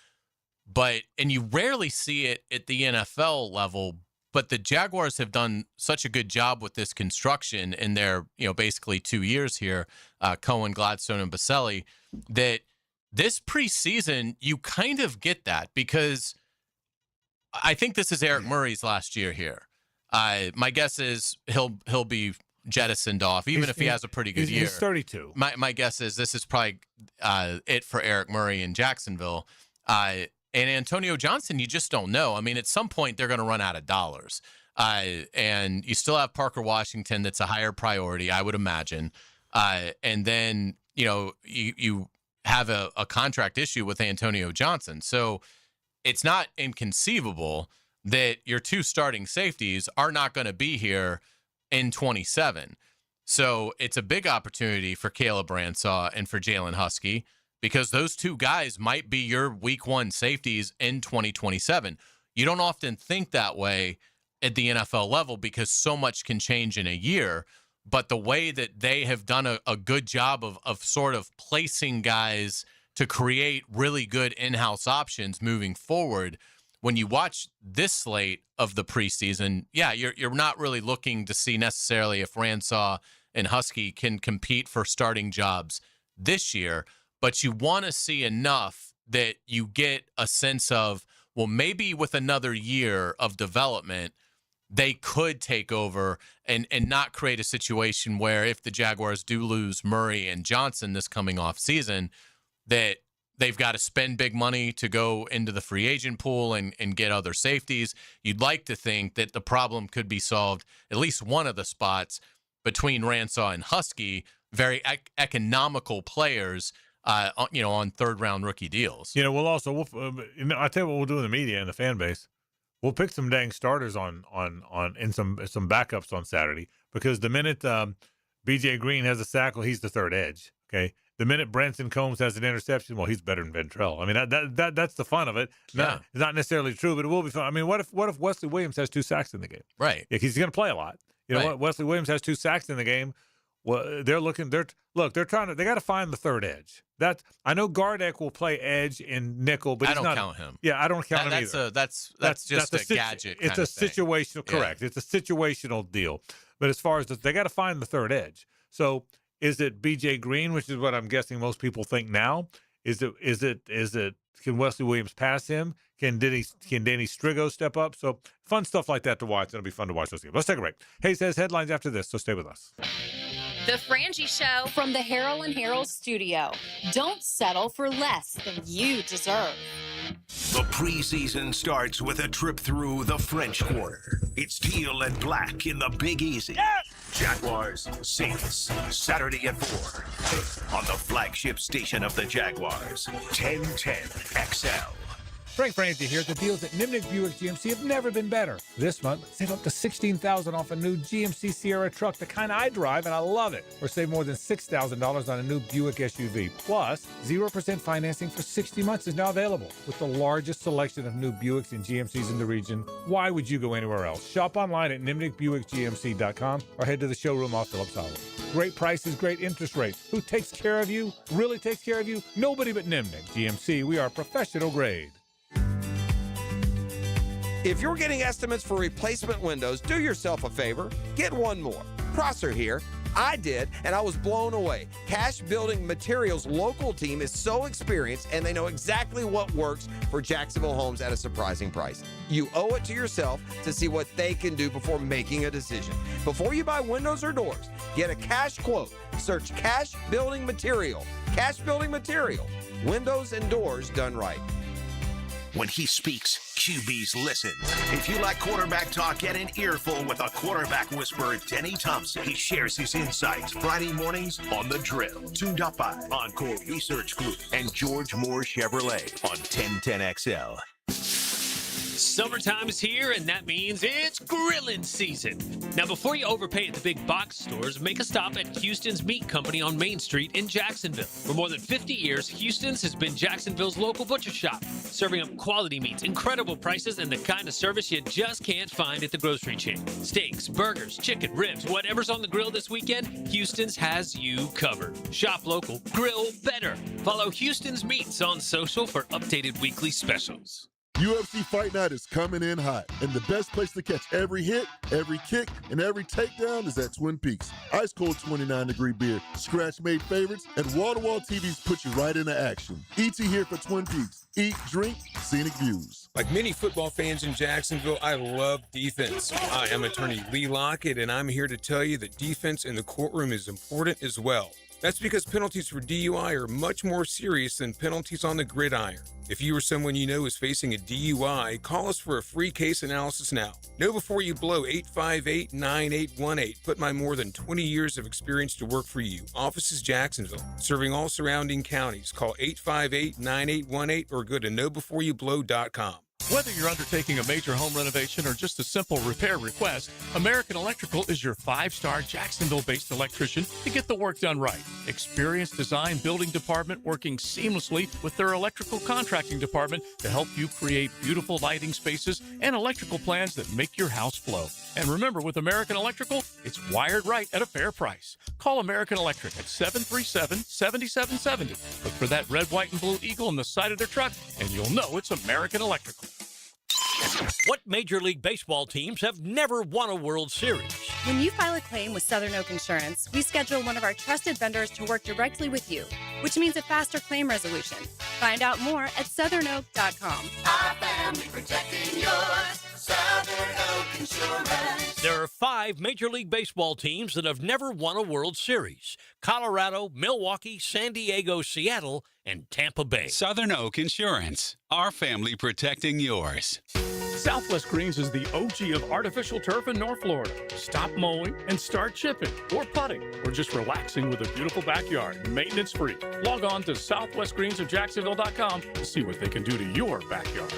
And you rarely see it at the NFL level. But the Jaguars have done such a good job with this construction in their, basically 2 years here, Cohen, Gladstone, and Baselli, that this preseason, you kind of get that because I think this is Eric Murray's last year here. My guess is he'll be jettisoned off, even if he has a pretty good year. He's 32. My guess is this is probably it for Eric Murray in Jacksonville. And Antonio Johnson, you just don't know. I mean, at some point, they're going to run out of dollars. And you still have Parker Washington that's a higher priority, I would imagine. And then, you have a contract issue with Antonio Johnson. So it's not inconceivable that your two starting safeties are not going to be here in 27. So it's a big opportunity for Caleb Ransaw and for Jalen Husky, because those two guys might be your week one safeties in 2027. You don't often think that way at the NFL level because so much can change in a year. But the way that they have done a good job of sort of placing guys to create really good in-house options moving forward, when you watch this slate of the preseason, you're not really looking to see necessarily if Ransaw and Husky can compete for starting jobs this year. But you want to see enough that you get a sense of, well, maybe with another year of development, they could take over and not create a situation where if the Jaguars do lose Murray and Johnson this coming off season, that they've got to spend big money to go into the free agent pool and get other safeties. You'd like to think that the problem could be solved, at least one of the spots between Ransaw and Husky, very economical players, on third-round rookie deals. We'll I tell you what we'll do in the media and the fan base. We'll pick some dang starters and some backups on Saturday, because the minute B.J. Green has a sack, well, he's the third edge. Okay, the minute Branson Combs has an interception, well, he's better than Ventrell. I mean, that's the fun of it. It's not necessarily true, but it will be fun. I mean, what if Wesley Williams has 2 sacks in the game? Right. Yeah, he's going to play a lot. What? Wesley Williams has 2 sacks in the game. Well, they got to find the third edge. I know Gardeck will play edge and nickel, but I don't count him. Yeah, I don't count him either. That's just a gadget. It's a situational, correct. It's a situational deal. But as far as they got to find the third edge. So is it B.J. Green, which is what I'm guessing most people think now? Is it? Can Wesley Williams pass him? Can Danny Strigo step up? So fun stuff like that to watch. It'll be fun to watch those games. Let's take a break. Hayes has headlines after this, so stay with us. The Frangie Show from the Harrell and Harrell studio. Don't settle for less than you deserve. The preseason starts with a trip through the French Quarter. It's teal and black in the Big Easy. Yes! Jaguars, Saints, Saturday at 4 on the flagship station of the Jaguars, 1010 XL. Frank Frangie here. The deals at Nimnik Buick GMC have never been better. This month, save up to $16,000 off a new GMC Sierra truck, the kind I drive, and I love it. Or save more than $6,000 on a new Buick SUV. Plus, 0% financing for 60 months is now available. With the largest selection of new Buicks and GMCs in the region, why would you go anywhere else? Shop online at NimnikBuickGMC.com or head to the showroom off Phillips Highway. Great prices, great interest rates. Who takes care of you? Really takes care of you? Nobody but Nimnik GMC. We are professional grade. If you're getting estimates for replacement windows, do yourself a favor. Get one more. Prosser here. I did, and I was blown away. Cash Building Materials local team is so experienced, and they know exactly what works for Jacksonville homes at a surprising price. You owe it to yourself to see what they can do before making a decision. Before you buy windows or doors, get a cash quote. Search Cash Building Material. Cash Building Material. Windows and doors done right. When he speaks, QBs listen. If you like quarterback talk, get an earful with a quarterback whisperer, Denny Thompson. He shares his insights Friday mornings on The Drill. Tuned up by Encore Research Group and George Moore Chevrolet on 1010XL. Summertime is here, and that means it's grilling season. Now, before you overpay at the big box stores, make a stop at Houston's Meat Company on Main Street in Jacksonville. For more than 50 years, Houston's has been Jacksonville's local butcher shop, serving up quality meats, incredible prices, and the kind of service you just can't find at the grocery chain. Steaks, burgers, chicken, ribs, whatever's on the grill this weekend, Houston's has you covered. Shop local, grill better. Follow Houston's Meats on social for updated weekly specials. UFC Fight Night is coming in hot, and the best place to catch every hit, every kick, and every takedown is at Twin Peaks. Ice cold 29-degree beer, scratch-made favorites, and wall-to-wall TVs put you right into action. ET here for Twin Peaks. Eat, drink, scenic views. Like many football fans in Jacksonville, I love defense. I am attorney Lee Lockett, and I'm here to tell you that defense in the courtroom is important as well. That's because penalties for DUI are much more serious than penalties on the gridiron. If you or someone you know is facing a DUI, call us for a free case analysis now. Know before you blow 858-9818. Put my more than 20 years of experience to work for you. Office is Jacksonville, serving all surrounding counties. Call 858-9818 or go to knowbeforeyouBlow.com. Whether you're undertaking a major home renovation or just a simple repair request, American Electrical is your 5-star Jacksonville-based electrician to get the work done right. Experienced design building department working seamlessly with their electrical contracting department to help you create beautiful lighting spaces and electrical plans that make your house flow. And remember, with American Electrical, it's wired right at a fair price. Call American Electric at 737-7770. Look for that red, white, and blue eagle on the side of their truck, and you'll know it's American Electrical. What Major League Baseball teams have never won a World Series? When you file a claim with Southern Oak Insurance, we schedule one of our trusted vendors to work directly with you, which means a faster claim resolution. Find out more at southernoak.com. Our family protecting yours. Southern Oak Insurance. There are 5 Major League Baseball teams that have never won a World Series: Colorado, Milwaukee, San Diego, Seattle, and Tampa Bay. Southern Oak Insurance. Our family protecting yours. Southwest Greens is the OG of artificial turf in North Florida. Stop mowing and start chipping or putting or just relaxing with a beautiful backyard, maintenance free. Log on to southwestgreensofjacksonville.com to see what they can do to your backyard.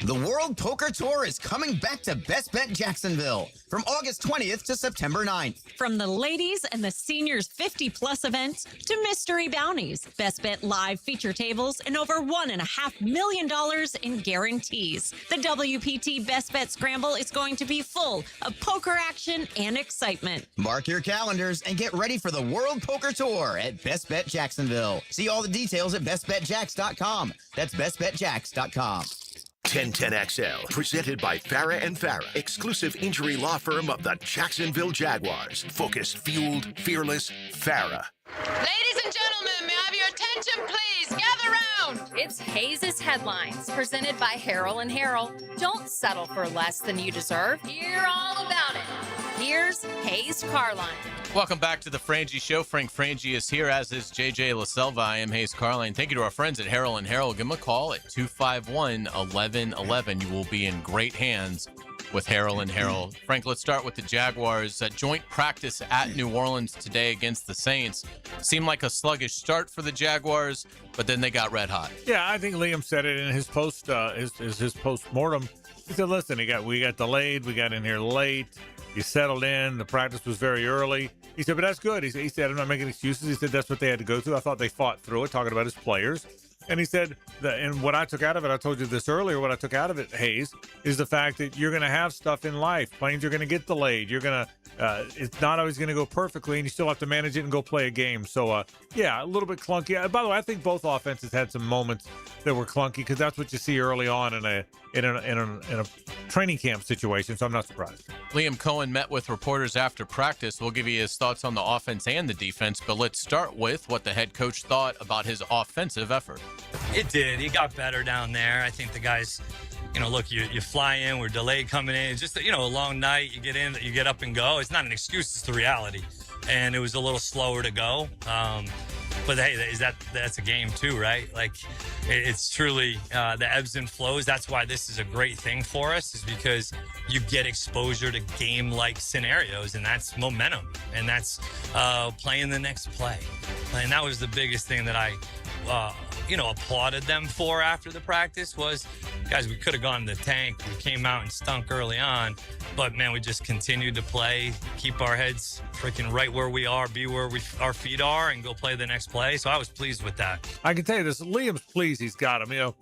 The World Poker Tour is coming back to Best Bet Jacksonville from August 20th to September 9th. From the ladies and the seniors 50-plus events to mystery bounties, Best Bet Live feature tables, and over $1.5 million in guarantees. The WPT Best Bet Scramble is going to be full of poker action and excitement. Mark your calendars and get ready for the World Poker Tour at Best Bet Jacksonville. See all the details at bestbetjacks.com. That's bestbetjacks.com. 1010XL, presented by Farah and Farah, exclusive injury law firm of the Jacksonville Jaguars. Focused, fueled, fearless, Farah. Ladies and gentlemen, may I have your attention, please? Gather round. It's Hayes' Headlines, presented by Harrell and Harrell. Don't settle for less than you deserve. Hear all about it. Here's Hayes Carline. Welcome back to the Frangie Show. Frank Frangie is here, as is JJ LaSelva. I am Hayes Carline. Thank you to our friends at Harrell and Harrell. Give them a call at 251-1111. You will be in great hands with Harrell and Harrell. Frank, let's start with the Jaguars. Joint practice at New Orleans today against the Saints. Seemed like a sluggish start for the Jaguars, but then they got red hot. Yeah, I think Liam said it in his his post-mortem. He said, listen, we got delayed. We got in here late. You settled in. The practice was very early. He said, but that's good. He said, I'm not making excuses. He said, that's what they had to go through. I thought they fought through it, talking about his players. And he said, and what I took out of it, I told you this earlier, what I took out of it, Hayes, is the fact that you're going to have stuff in life. Planes are going to get delayed. You're going to, it's not always going to go perfectly, and you still have to manage it and go play a game. So, yeah, a little bit clunky. By the way, I think both offenses had some moments that were clunky because that's what you see early on in a training camp situation. So I'm not surprised. Liam Cohen met with reporters after practice. We'll give you his thoughts on the offense and the defense, but let's start with what the head coach thought about his offensive effort. It did. He got better down there. I think the guys, look, you fly in, we're delayed coming in. It's just, a long night. You get in, you get up and go. It's not an excuse. It's the reality. And it was a little slower to go. But hey, that's a game too, right? Like it's truly the ebbs and flows. That's why this is a great thing for us, is because you get exposure to game-like scenarios, and that's momentum, and that's playing the next play. And that was the biggest thing that I applauded them for after the practice was, guys, we could have gone to the tank. We came out and stunk early on, but man, we just continued to play, keep our heads freaking right where we are, be where our feet are, and go play the next play. So I was pleased with that. I can tell you this, Liam's pleased he's got him.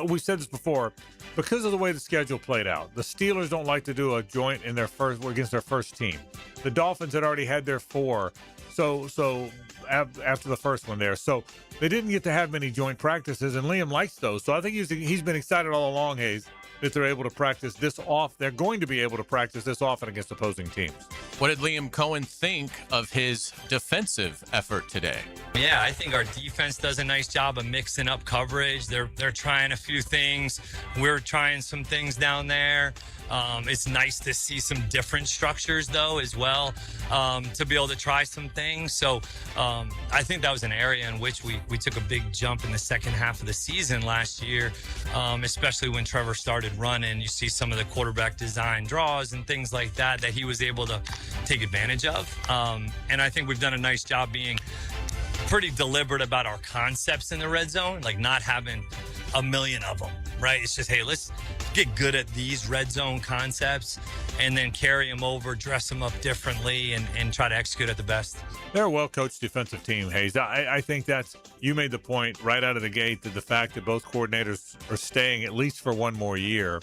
We've said this before, because of the way the schedule played out, the Steelers don't like to do a joint in against their first team. The Dolphins had already had their 4. So after the first one there. So they didn't get to have many joint practices, and Liam likes those. So I think he's been excited all along, Hayes, that they're able to practice this off. They're going to be able to practice this often against opposing teams. What did Liam Cohen think of his defensive effort today? Yeah, I think our defense does a nice job of mixing up coverage. They're trying a few things. We're trying some things down there. It's nice to see some different structures, though, as well, to be able to try some things. So I think that was an area in which we took a big jump in the second half of the season last year, especially when Trevor started running. You see some of the quarterback design draws and things like that he was able to take advantage of. And I think we've done a nice job being pretty deliberate about our concepts in the red zone, like not having a million of them, right? It's just, hey, let's get good at these red zone concepts and then carry them over, dress them up differently, and try to execute at the best. They're a well-coached defensive team, Hayes. I think you made the point right out of the gate that the fact that both coordinators are staying at least for one more year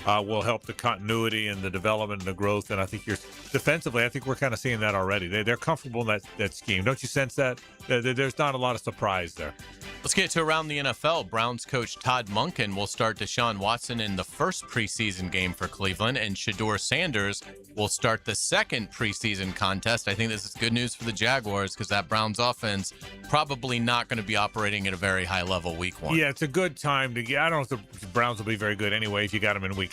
will help the continuity and the development and the growth. And I think defensively, I think we're kind of seeing that already. They're comfortable in that scheme. Don't you sense that? There's not a lot of surprise there. Let's get to around the NFL. Browns coach Todd Monken will start Deshaun Watson in the first preseason game for Cleveland, and Shedeur Sanders will start the second preseason contest. I think this is good news for the Jaguars because that Browns offense probably not going to be operating at a very high level week 1. Yeah, it's a good time to get. I don't know if the Browns will be very good anyway if you got them in week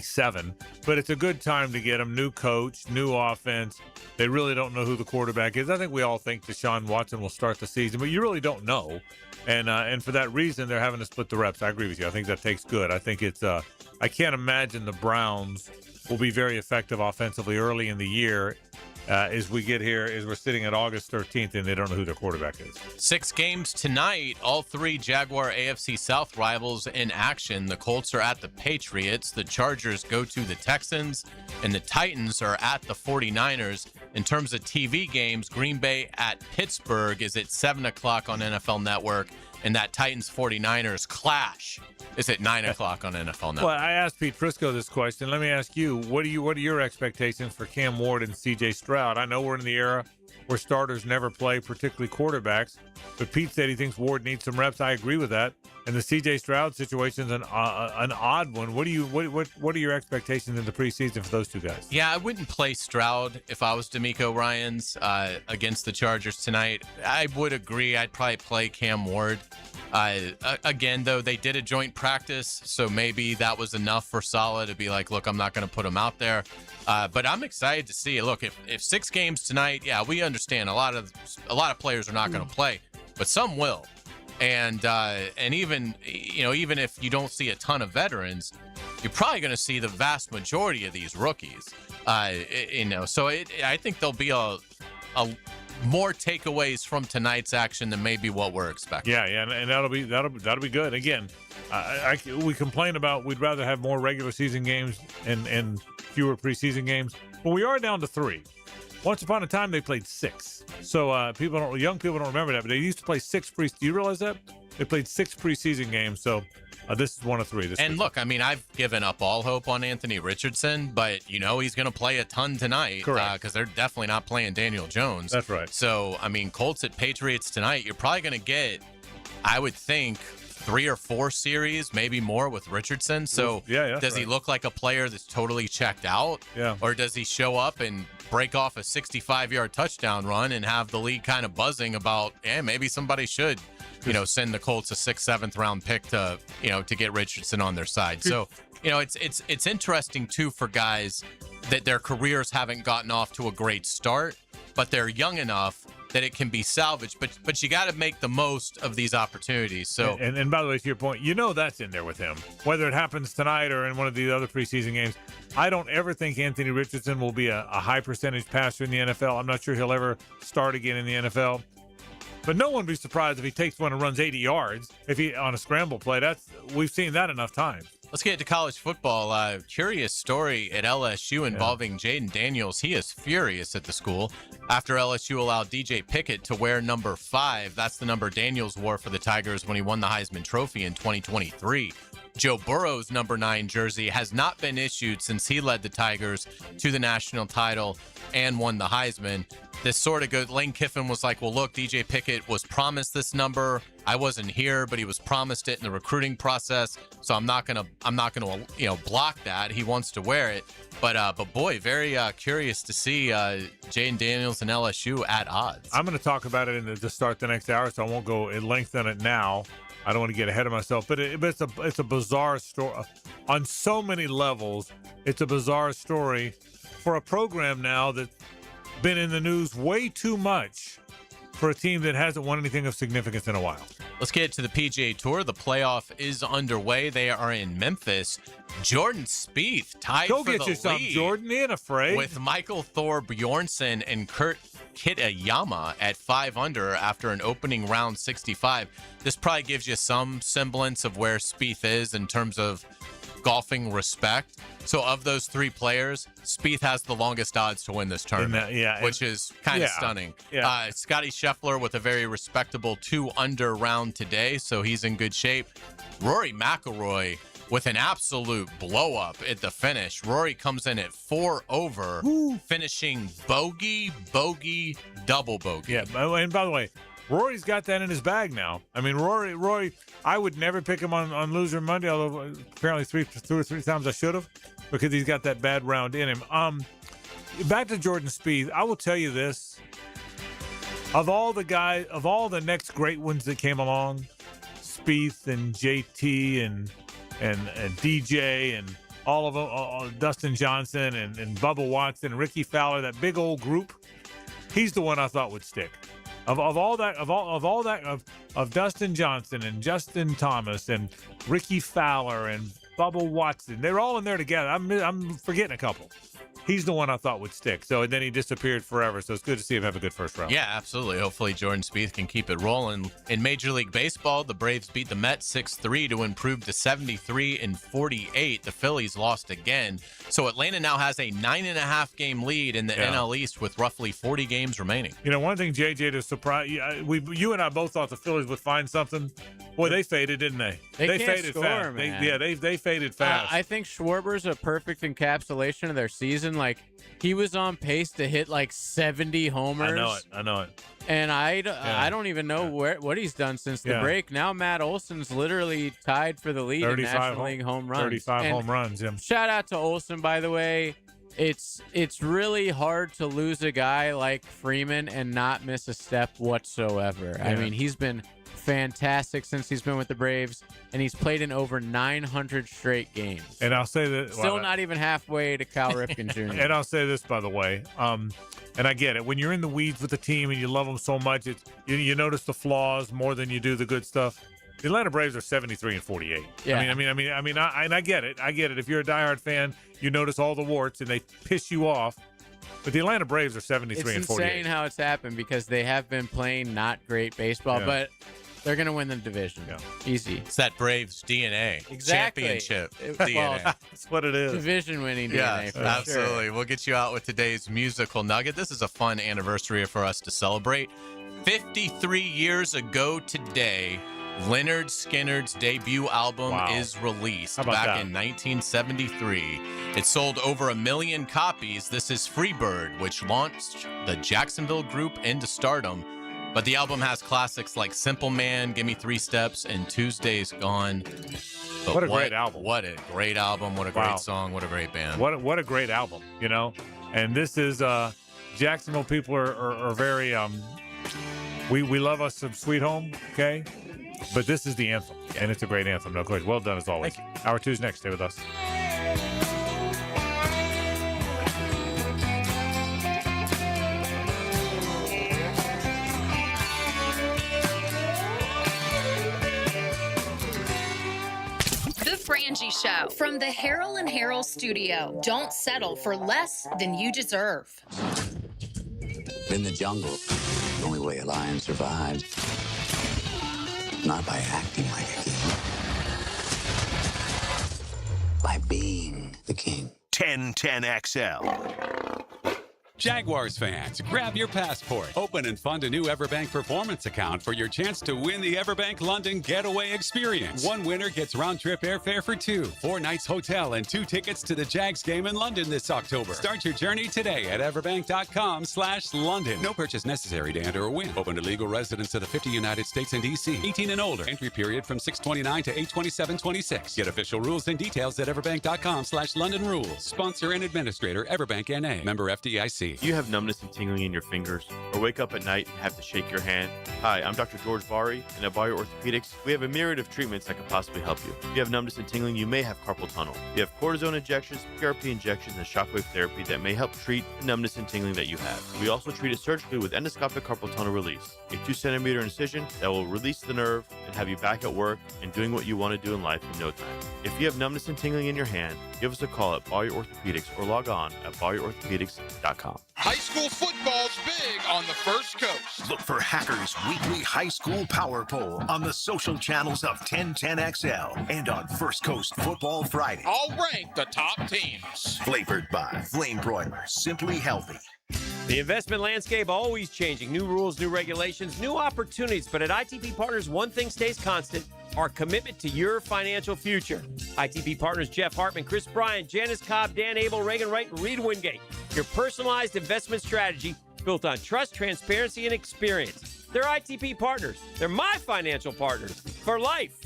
7, but it's a good time to get them. New coach, new offense. They really don't know who the quarterback is. I think we all think Deshaun Watson will start the season, but you really don't know. And for that reason, they're having to split the reps. I agree with you. I think that takes good. I think it's I can't imagine the Browns will be very effective offensively early in the year as we get here, as we're sitting at August 13th, and they don't know who their quarterback is. 6 games tonight, all 3 Jaguar AFC South rivals in action. The Colts are at the Patriots, the Chargers go to the Texans, and the Titans are at the 49ers. In terms of TV games, Green Bay at Pittsburgh is at 7 o'clock on NFL Network, and that Titans-49ers clash is at 9 o'clock on NFL Network. Well, I asked Pete Prisco this question. Let me ask you, what are your expectations for Cam Ward and C.J. Stroud? I know we're in the era where starters never play, particularly quarterbacks, but Pete said he thinks Ward needs some reps. I agree with that. And the C.J. Stroud situation is an odd one. What are your expectations in the preseason for those two guys? Yeah, I wouldn't play Stroud if I was D'Amico Ryans against the Chargers tonight. I would agree. I'd probably play Cam Ward. Again, though, they did a joint practice, so maybe that was enough for Saleh to be like, look, I'm not going to put him out there. But I'm excited to see it. Look, if 6 games tonight, yeah, we understand a lot of players are not going to play, but some will. And even if you don't see a ton of veterans, you're probably going to see the vast majority of these rookies. So I think there'll be a more takeaways from tonight's action than maybe what we're expecting. Yeah, and that'll be good. Again, we complain about we'd rather have more regular season games and fewer preseason games, but we are down to 3. Once upon a time, they played 6. So young people don't remember that, but they used to play 6 do you realize that? They played 6 preseason games, so this is 1 of 3. And look, I mean, I've given up all hope on Anthony Richardson, but he's going to play a ton tonight because they're definitely not playing Daniel Jones. That's right. So, I mean, Colts at Patriots tonight, you're probably going to get, I would think, 3 or 4 series, maybe more with Richardson. So does he look like a player that's totally checked out? Yeah. Or does he show up and break off a 65-yard touchdown run and have the league kind of buzzing about, maybe somebody should, send the Colts a 6th, 7th round pick to get Richardson on their side. So, it's interesting too for guys that their careers haven't gotten off to a great start, but they're young enough that it can be salvaged, but you got to make the most of these opportunities. So, and by the way, to your point, that's in there with him, whether it happens tonight or in one of the other preseason games. I don't ever think Anthony Richardson will be a high percentage passer in the NFL. I'm not sure he'll ever start again in the NFL, but no one would be surprised if he takes one and runs 80 yards on a scramble play. We've seen that enough times. Let's get to college football. Curious story at LSU involving Jaden Daniels. He is furious at the school after LSU allowed DJ Pickett to wear number 5. That's the number Daniels wore for the Tigers when he won the Heisman Trophy in 2023. Joe Burrow's number 9 jersey has not been issued since he led the Tigers to the national title and won the Heisman. This sort of goes, Lane Kiffin was like, well, look, DJ Pickett was promised this number. I wasn't here, but he was promised it in the recruiting process. So I'm not gonna block that. He wants to wear it. But boy, very curious to see Jaden Daniels and LSU at odds. I'm going to talk about it to start the next hour, so I won't go in length on it now. I don't want to get ahead of myself, but it's a bizarre story on so many levels. It's a bizarre story for a program now that's been in the news way too much for a team that hasn't won anything of significance in a while. Let's get to the PGA Tour. The playoff is underway. They are in Memphis. Jordan Spieth tied for the lead. Go get you some, Jordan. He ain't afraid. With Michael Thor Bjornsson and Kurt Kitayama at 5 under after an opening round 65. This probably gives you some semblance of where Spieth is in terms of golfing respect. So of those 3 players, Spieth has the longest odds to win this tournament, which is kind of stunning. Yeah. Scotty Scheffler with a very respectable 2 under round today, so he's in good shape. Rory McIlroy with an absolute blow up at the finish. Rory comes in at 4 over, finishing bogey, double bogey. Yeah, and by the way, Rory's got that in his bag now. I mean, Rory, I would never pick him on Loser Monday, although apparently 2 or 3 times I should have, because he's got that bad round in him. Back to Jordan Spieth, I will tell you this. Of all the next great ones that came along, Spieth and JT and DJ and all of them, Dustin Johnson and Bubba Watson and Ricky Fowler, that big old group, he's the one I thought would stick. Of Dustin Johnson and Justin Thomas and Ricky Fowler and Bubba Watson, they're all in there together. I'm forgetting a couple. He's the one I thought would stick. So then he disappeared forever. So it's good to see him have a good first round. Yeah, absolutely. Hopefully Jordan Spieth can keep it rolling. In Major League Baseball, the Braves beat the Mets 6-3 to improve to 73-48. The Phillies lost again. So Atlanta now has a 9.5 game lead in the NL East with roughly 40 games remaining. One thing, JJ, to surprise you and I both thought the Phillies would find something. Boy, they faded, didn't they? They faded score, fast. man. They faded fast. I think Schwarber's a perfect encapsulation of their season. Like, he was on pace to hit like 70 homers. I know it. And I don't even know what he's done since the break. Now Matt Olson's literally tied for the lead in National League home runs. 35 home runs. Yeah. Shout out to Olson, by the way. It's really hard to lose a guy like Freeman and not miss a step whatsoever. Yeah. I mean, he's been fantastic since he's been with the Braves, and he's played in over 900 straight games. And I'll say that still not even halfway to Cal Ripken Jr. And I'll say this, by the way, and I get it. When you're in the weeds with the team and you love them so much, you notice the flaws more than you do the good stuff. The Atlanta Braves are 73-48. Yeah. I get it. I get it. If you're a diehard fan, you notice all the warts and they piss you off. But the Atlanta Braves are 73-48. It's insane how it's happened because they have been playing not great baseball, but they're going to win the division. Yeah. Easy. It's that Braves DNA. Exactly. Championship Well, DNA. That's what it is. Division-winning Yeah, DNA, for absolutely. sure. We'll get you out with today's musical nugget. This is a fun anniversary for us to celebrate. 53 years ago today, Lynyrd Skynyrd's debut album is released back in 1973. It sold over 1 million copies. This is Freebird, which launched the Jacksonville group into stardom. But the album has classics like Simple Man, Gimme 3 Steps, and Tuesday's Gone. But what a great album. What a great album. What a great song. What a great band. What a great album, you know? And this is, Jacksonville people are very, we love us some Sweet Home, okay? But this is the anthem, and it's a great anthem, no question. Well done, as always. Hour 2's next. Stay with us. The Frangie Show from the Harold and Harold studio. Don't settle for less than you deserve. In the jungle, the only way a lion survives, not by acting like a king, by being the king. 1010XL. Jaguars fans, grab your passport. Open and fund a new Everbank Performance account for your chance to win the Everbank London Getaway Experience. One winner gets round-trip airfare for 2, 4 nights hotel, and 2 tickets to the Jags game in London this October. Start your journey today at everbank.com/London. No purchase necessary to enter or win. Open to legal residents of the 50 United States and D.C. 18 and older. Entry period from 6/29 to 8/27/26. Get official rules and details at everbank.com/London Rules. Sponsor and administrator, Everbank N.A. Member FDIC. Do you have numbness and tingling in your fingers, or wake up at night and have to shake your hand? Hi, I'm Dr. George Bari, and at Bari Orthopedics, we have a myriad of treatments that could possibly help you. If you have numbness and tingling, you may have carpal tunnel. You have cortisone injections, PRP injections, and shockwave therapy that may help treat the numbness and tingling that you have. We also treat it surgically with endoscopic carpal tunnel release, a 2-centimeter incision that will release the nerve and have you back at work and doing what you want to do in life in no time. If you have numbness and tingling in your hand, give us a call at Bari Orthopedics or log on at bariorthopedics.com. High school football's big on the First Coast. Look for Hackers' weekly high school power poll on the social channels of 1010XL and on First Coast Football Friday. I'll rank the top teams. Flavored by Flame Broiler, Simply Healthy. The investment landscape always changing. New rules, new regulations, new opportunities. But at ITP Partners, one thing stays constant: our commitment to your financial future. ITP Partners Jeff Hartman, Chris Bryant, Janice Cobb, Dan Abel, Reagan Wright, and Reed Wingate. Your personalized investment strategy built on trust, transparency, and experience. They're ITP Partners. They're my financial partners for life.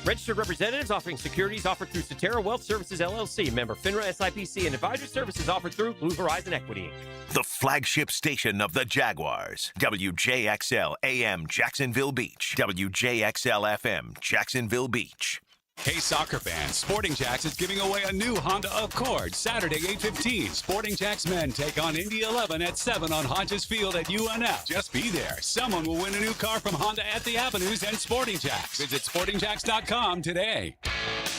Registered representatives offering securities offered through Cetera Wealth Services, LLC, member FINRA SIPC, and advisory services offered through Blue Horizon Equity, Inc. The flagship station of the Jaguars. WJXL AM Jacksonville Beach. WJXL FM Jacksonville Beach. Hey, soccer fans, Sporting Jacks is giving away a new Honda Accord Saturday, 8:15. Sporting Jacks men take on Indy 11 at 7 on Hodges Field at UNF. Just be there. Someone will win a new car from Honda at the Avenues and Sporting Jacks. Visit sportingjacks.com today.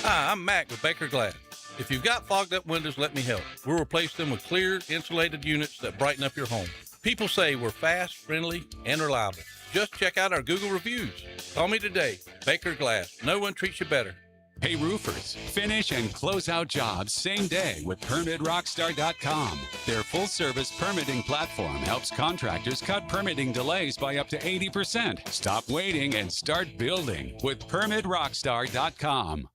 Hi, I'm Mac with Baker Glass. If you've got fogged up windows, let me help. We'll replace them with clear, insulated units that brighten up your home. People say we're fast, friendly, and reliable. Just check out our Google reviews. Call me today. Baker Glass. No one treats you better. Hey, roofers, finish and close out jobs same day with PermitRockstar.com. Their full-service permitting platform helps contractors cut permitting delays by up to 80%. Stop waiting and start building with PermitRockstar.com.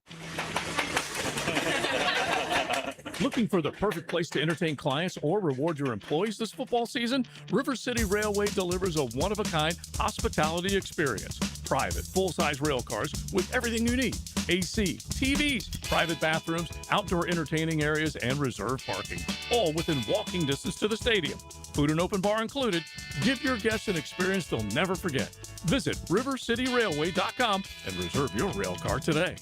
Looking for the perfect place to entertain clients or reward your employees this football season? River City Railway delivers a one-of-a-kind hospitality experience. Private, full-size rail cars with everything you need. AC, TVs, private bathrooms, outdoor entertaining areas, and reserved parking. All within walking distance to the stadium. Food and open bar included. Give your guests an experience they'll never forget. Visit rivercityrailway.com and reserve your rail car today.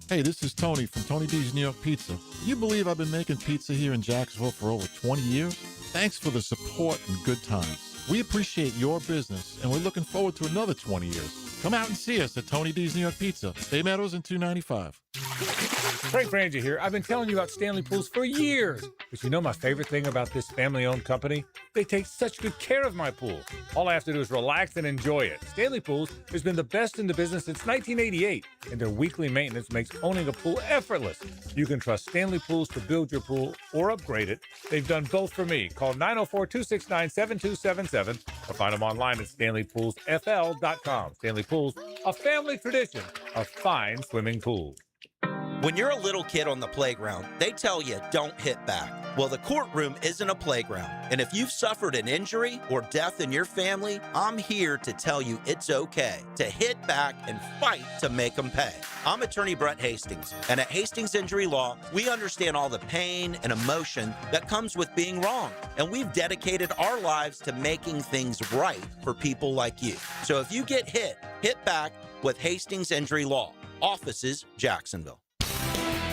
Hey, this is Tony from Tony D's New York Pizza. You believe I've been making pizza here in Jacksonville for over 20 years? Thanks for the support and good times. We appreciate your business, and we're looking forward to another 20 years. Come out and see us at Tony D's New York Pizza, Bay Meadows and 295. Frank Frangie here. I've been telling you about Stanley Pools for years. But you know my favorite thing about this family-owned company? They take such good care of my pool. All I have to do is relax and enjoy it. Stanley Pools has been the best in the business since 1988, and their weekly maintenance makes owning a pool effortless. You can trust Stanley Pools to build your pool or upgrade it. They've done both for me. Call 904-269-7277 or find them online at StanleyPoolsFL.com. Stanley Pools, a family tradition of fine swimming pools. When you're a little kid on the playground, they tell you don't hit back. Well, the courtroom isn't a playground. And if you've suffered an injury or death in your family, I'm here to tell you it's okay to hit back and fight to make them pay. I'm attorney Brett Hastings, and at Hastings Injury Law, we understand all the pain and emotion that comes with being wrong. And we've dedicated our lives to making things right for people like you. So if you get hit back with Hastings Injury Law. Offices, Jacksonville.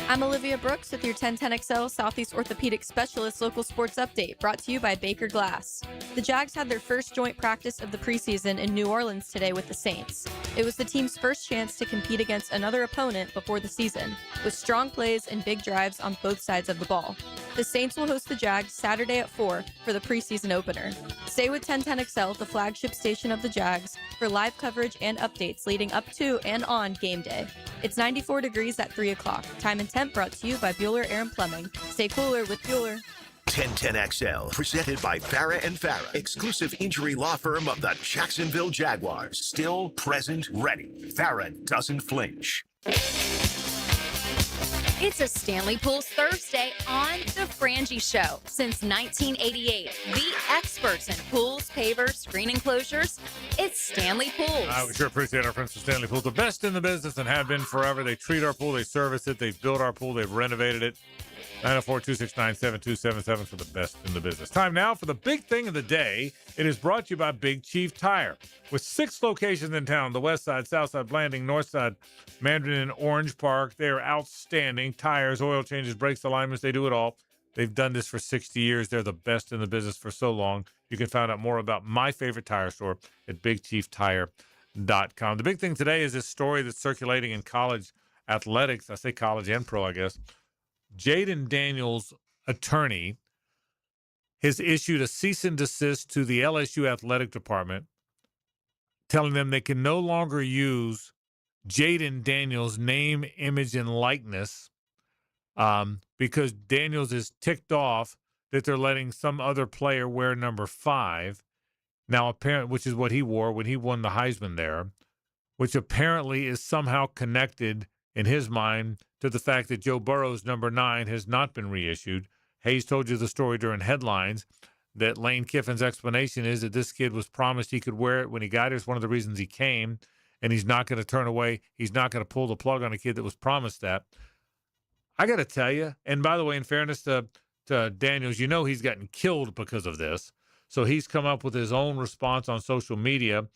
I'm Olivia Brooks with your 1010XL Southeast Orthopedic Specialist Local Sports Update, brought to you by Baker Glass. The Jags had their first joint practice of the preseason in New Orleans today with the Saints. It was the team's first chance to compete against another opponent before the season, with strong plays and big drives on both sides of the ball. The Saints will host the Jags Saturday at 4 for the preseason opener. Stay with 1010XL, the flagship station of the Jags, for live coverage and updates leading up to and on game day. It's 94 degrees at 3 o'clock. Time and temp brought to you by Bueller Air and Plumbing. Stay cooler with Bueller. 1010XL, presented by Farah and Farah, exclusive injury law firm of the Jacksonville Jaguars. Still present, ready. Farah doesn't flinch. It's a Stanley Pools Thursday on The Frangie Show. Since 1988, the experts in pools, pavers, screen enclosures, it's Stanley Pools. We sure appreciate our friends at Stanley Pools, the best in the business and have been forever. They treat our pool, they service it, they've built our pool, they've renovated it. 904-269-7277 for the best in the business. Time now for the big thing of the day. It is brought to you by Big Chief Tire. With 6 locations in town, the west side, south side, Blanding, north side, Mandarin, and Orange Park. They are outstanding. Tires, oil changes, brakes, alignments, they do it all. They've done this for 60 years. They're the best in the business for so long. You can find out more about my favorite tire store at BigChiefTire.com. The big thing today is this story that's circulating in college athletics. I say college and pro, I guess. Jaden Daniels' attorney has issued a cease and desist to the LSU athletic department, telling them they can no longer use Jaden Daniels' name, image, and likeness because Daniels is ticked off that they're letting some other player wear number 5, now apparently, which is what he wore when he won the Heisman there, which apparently is somehow connected in his mind to the fact that Joe Burrow's number 9 has not been reissued. Hayes told you the story during headlines that Lane Kiffin's explanation is that this kid was promised he could wear it when he got here. It's one of the reasons he came, and he's not going to turn away. He's not going to pull the plug on a kid that was promised that. I got to tell you, and by the way, in fairness to Daniels, you know he's gotten killed because of this. So he's come up with his own response on social media,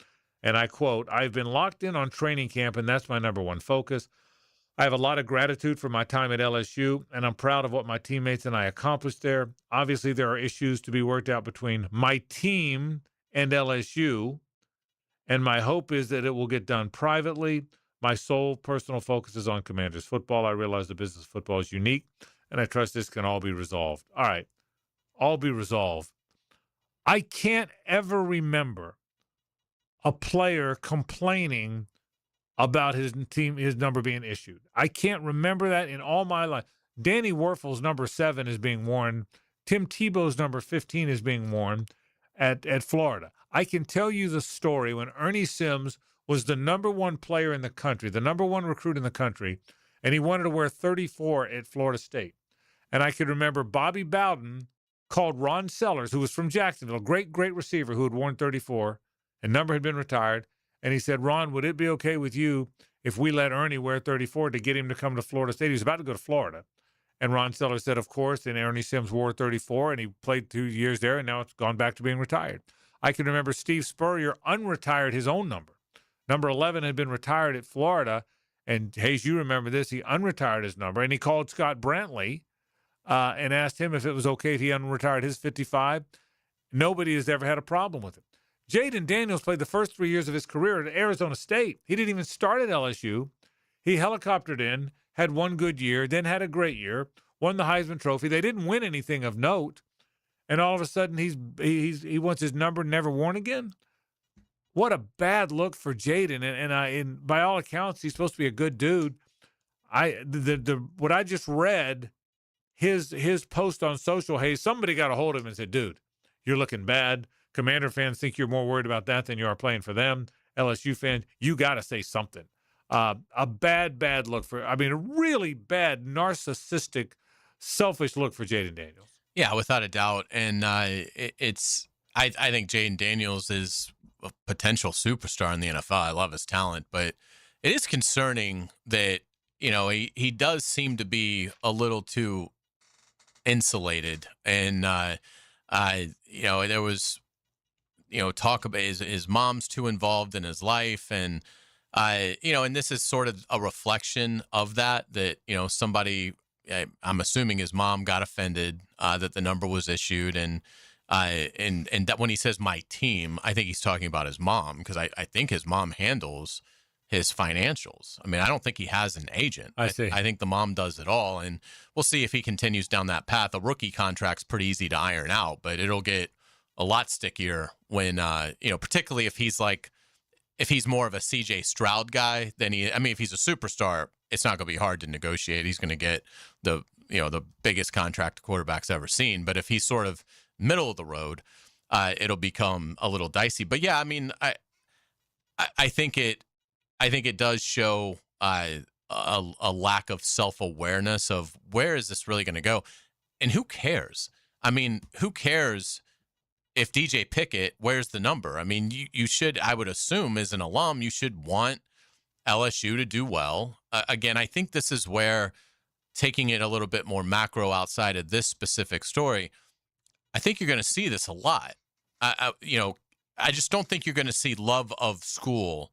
and I quote, "I've been locked in on training camp, and that's my number one focus. I have a lot of gratitude for my time at LSU, and I'm proud of what my teammates and I accomplished there. Obviously, there are issues to be worked out between my team and LSU, and my hope is that it will get done privately. My sole personal focus is on Commanders football. I realize the business of football is unique, and I trust this can all be resolved." All right, all be resolved. I can't ever remember a player complaining about his team, his number being issued. I can't remember that in all my life. Danny Werfel's number 7 is being worn. Tim Tebow's number 15 is being worn at Florida. I can tell you the story when Ernie Sims was the number 1 player in the country, the number 1 recruit in the country, and he wanted to wear 34 at Florida State. And I could remember Bobby Bowden called Ron Sellers, who was from Jacksonville, a great, great receiver who had worn 34, and number had been retired. And he said, "Ron, would it be okay with you if we let Ernie wear 34 to get him to come to Florida State?" He was about to go to Florida. And Ron Sellers said, "Of course." And Ernie Sims wore 34, and he played 2 years there, and now it's gone back to being retired. I can remember Steve Spurrier unretired his own number. Number 11 had been retired at Florida. And, Hayes, you remember this. He unretired his number, and he called Scott Brantley and asked him if it was okay if he unretired his 55. Nobody has ever had a problem with it. Jaden Daniels played the first 3 years of his career at Arizona State. He didn't even start at LSU. He helicoptered in, had one good year, then had a great year, won the Heisman Trophy. They didn't win anything of note, and all of a sudden he wants his number never worn again. What a bad look for Jaden, and by all accounts, he's supposed to be a good dude. What I just read, his post on social, hey, somebody got a hold of him and said, dude, you're looking bad. Commander fans think you're more worried about that than you are playing for them. LSU fans, you got to say something. A bad look a really bad, narcissistic, selfish look for Jaden Daniels. Yeah, without a doubt. And I think Jaden Daniels is a potential superstar in the NFL. I love his talent, but it is concerning that, he does seem to be a little too insulated. And, there was, talk about his mom's too involved in his life. And, and this is sort of a reflection of that, somebody, I'm assuming his mom got offended that the number was issued. And that when he says my team, I think he's talking about his mom, because I think his mom handles his financials. I don't think he has an agent. I see. I think the mom does it all, and we'll see if he continues down that path. A rookie contract's pretty easy to iron out, but it'll get a lot stickier when, particularly if he's more of a CJ Stroud guy than if he's a superstar, it's not going to be hard to negotiate. He's going to get the biggest contract the quarterback's ever seen. But if he's sort of middle of the road, it'll become a little dicey. But yeah, I think it does show a lack of self-awareness of where is this really going to go, and who cares? Who cares if DJ Pickett wears the number? You should, I would assume, as an alum, you should want LSU to do well. Again, I think this is where, taking it a little bit more macro outside of this specific story, I think you're going to see this a lot. I just don't think you're going to see love of school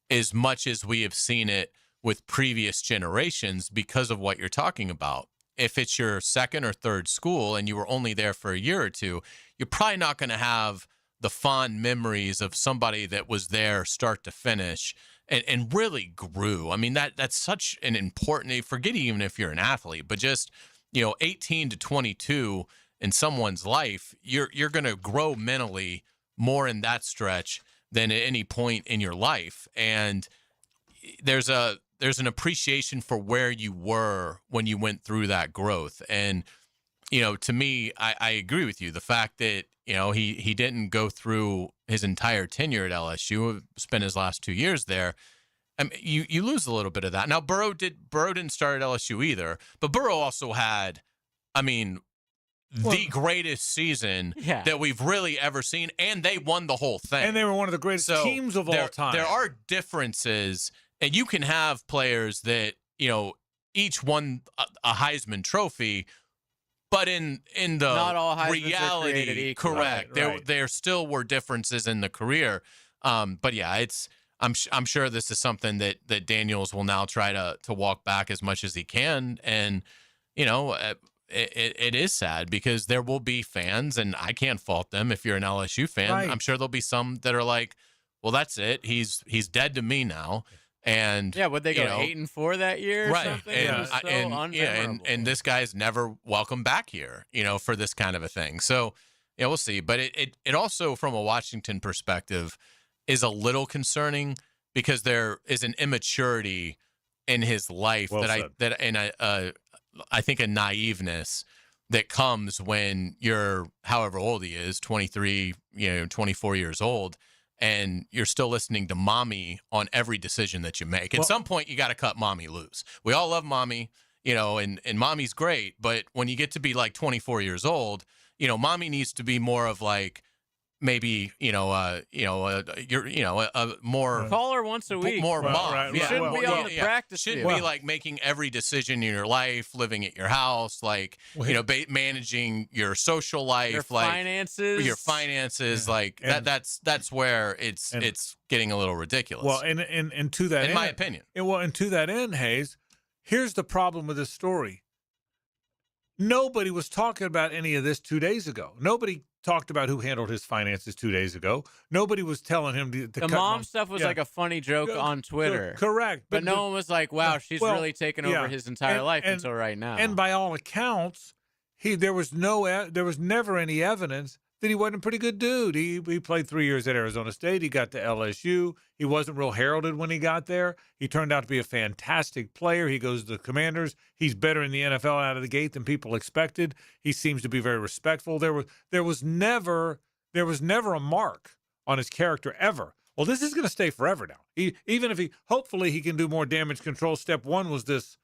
as much as we have seen it with previous generations because of what you're talking about. If it's your second or third school and you were only there for a year or two, you're probably not going to have the fond memories of somebody that was there start to finish and really grew. That's such an important, forget even if you're an athlete, but just, 18 to 22 in someone's life, you're going to grow mentally more in that stretch than at any point in your life. And there's an appreciation for where you were when you went through that growth. And, to me, I agree with you. The fact that, he didn't go through his entire tenure at LSU, spent his last 2 years there. You lose a little bit of that. Now, Burrow didn't start at LSU either, but Burrow also had, the greatest season that we've really ever seen, and they won the whole thing. And they were one of the greatest teams of all time. There are differences, and you can have players that, each won a Heisman Trophy, but in the not all Heismans reality, correct. Right. There still were differences in the career. But yeah, I'm sure this is something that Daniels will now try to walk back as much as he can, and It is sad because there will be fans, and I can't fault them if you're an LSU fan. Right. I'm sure there'll be some that are like, well, that's it. He's dead to me now. And yeah, would they go 8-4 that year? Or right. something? And this guy's never welcome back here, for this kind of a thing. So, we'll see. But it also, from a Washington perspective, is a little concerning because there is an immaturity in his life I think a naiveness that comes when you're however old he is, 23, 24 years old, and you're still listening to mommy on every decision that you make. At some point, you got to cut mommy loose. We all love mommy, and mommy's great, but when you get to be like 24 years old, mommy needs to be more of like, maybe a more call her once a week, more mom. Right. You shouldn't be on the practice shouldn't field. be like making every decision in your life, living at your house, like managing your social life, your finances, like that's where it's getting a little ridiculous. Well, and to that in my opinion. And to that end, Hayes, here's the problem with this story. Nobody was talking about any of this 2 days ago. Nobody talked about who handled his finances 2 days ago. Nobody was telling him to The cut mom stuff was like a funny joke on Twitter. Correct. But no one was like, wow, she's really taken over his entire life until right now. And by all accounts, there was never any evidence that he wasn't a pretty good dude. He played 3 years at Arizona State. He got to LSU. He wasn't real heralded when he got there. He turned out to be a fantastic player. He goes to the Commanders. He's better in the NFL out of the gate than people expected. He seems to be very respectful. There was never a mark on his character ever. Well, this is going to stay forever now. Even if hopefully he can do more damage control. Step one was this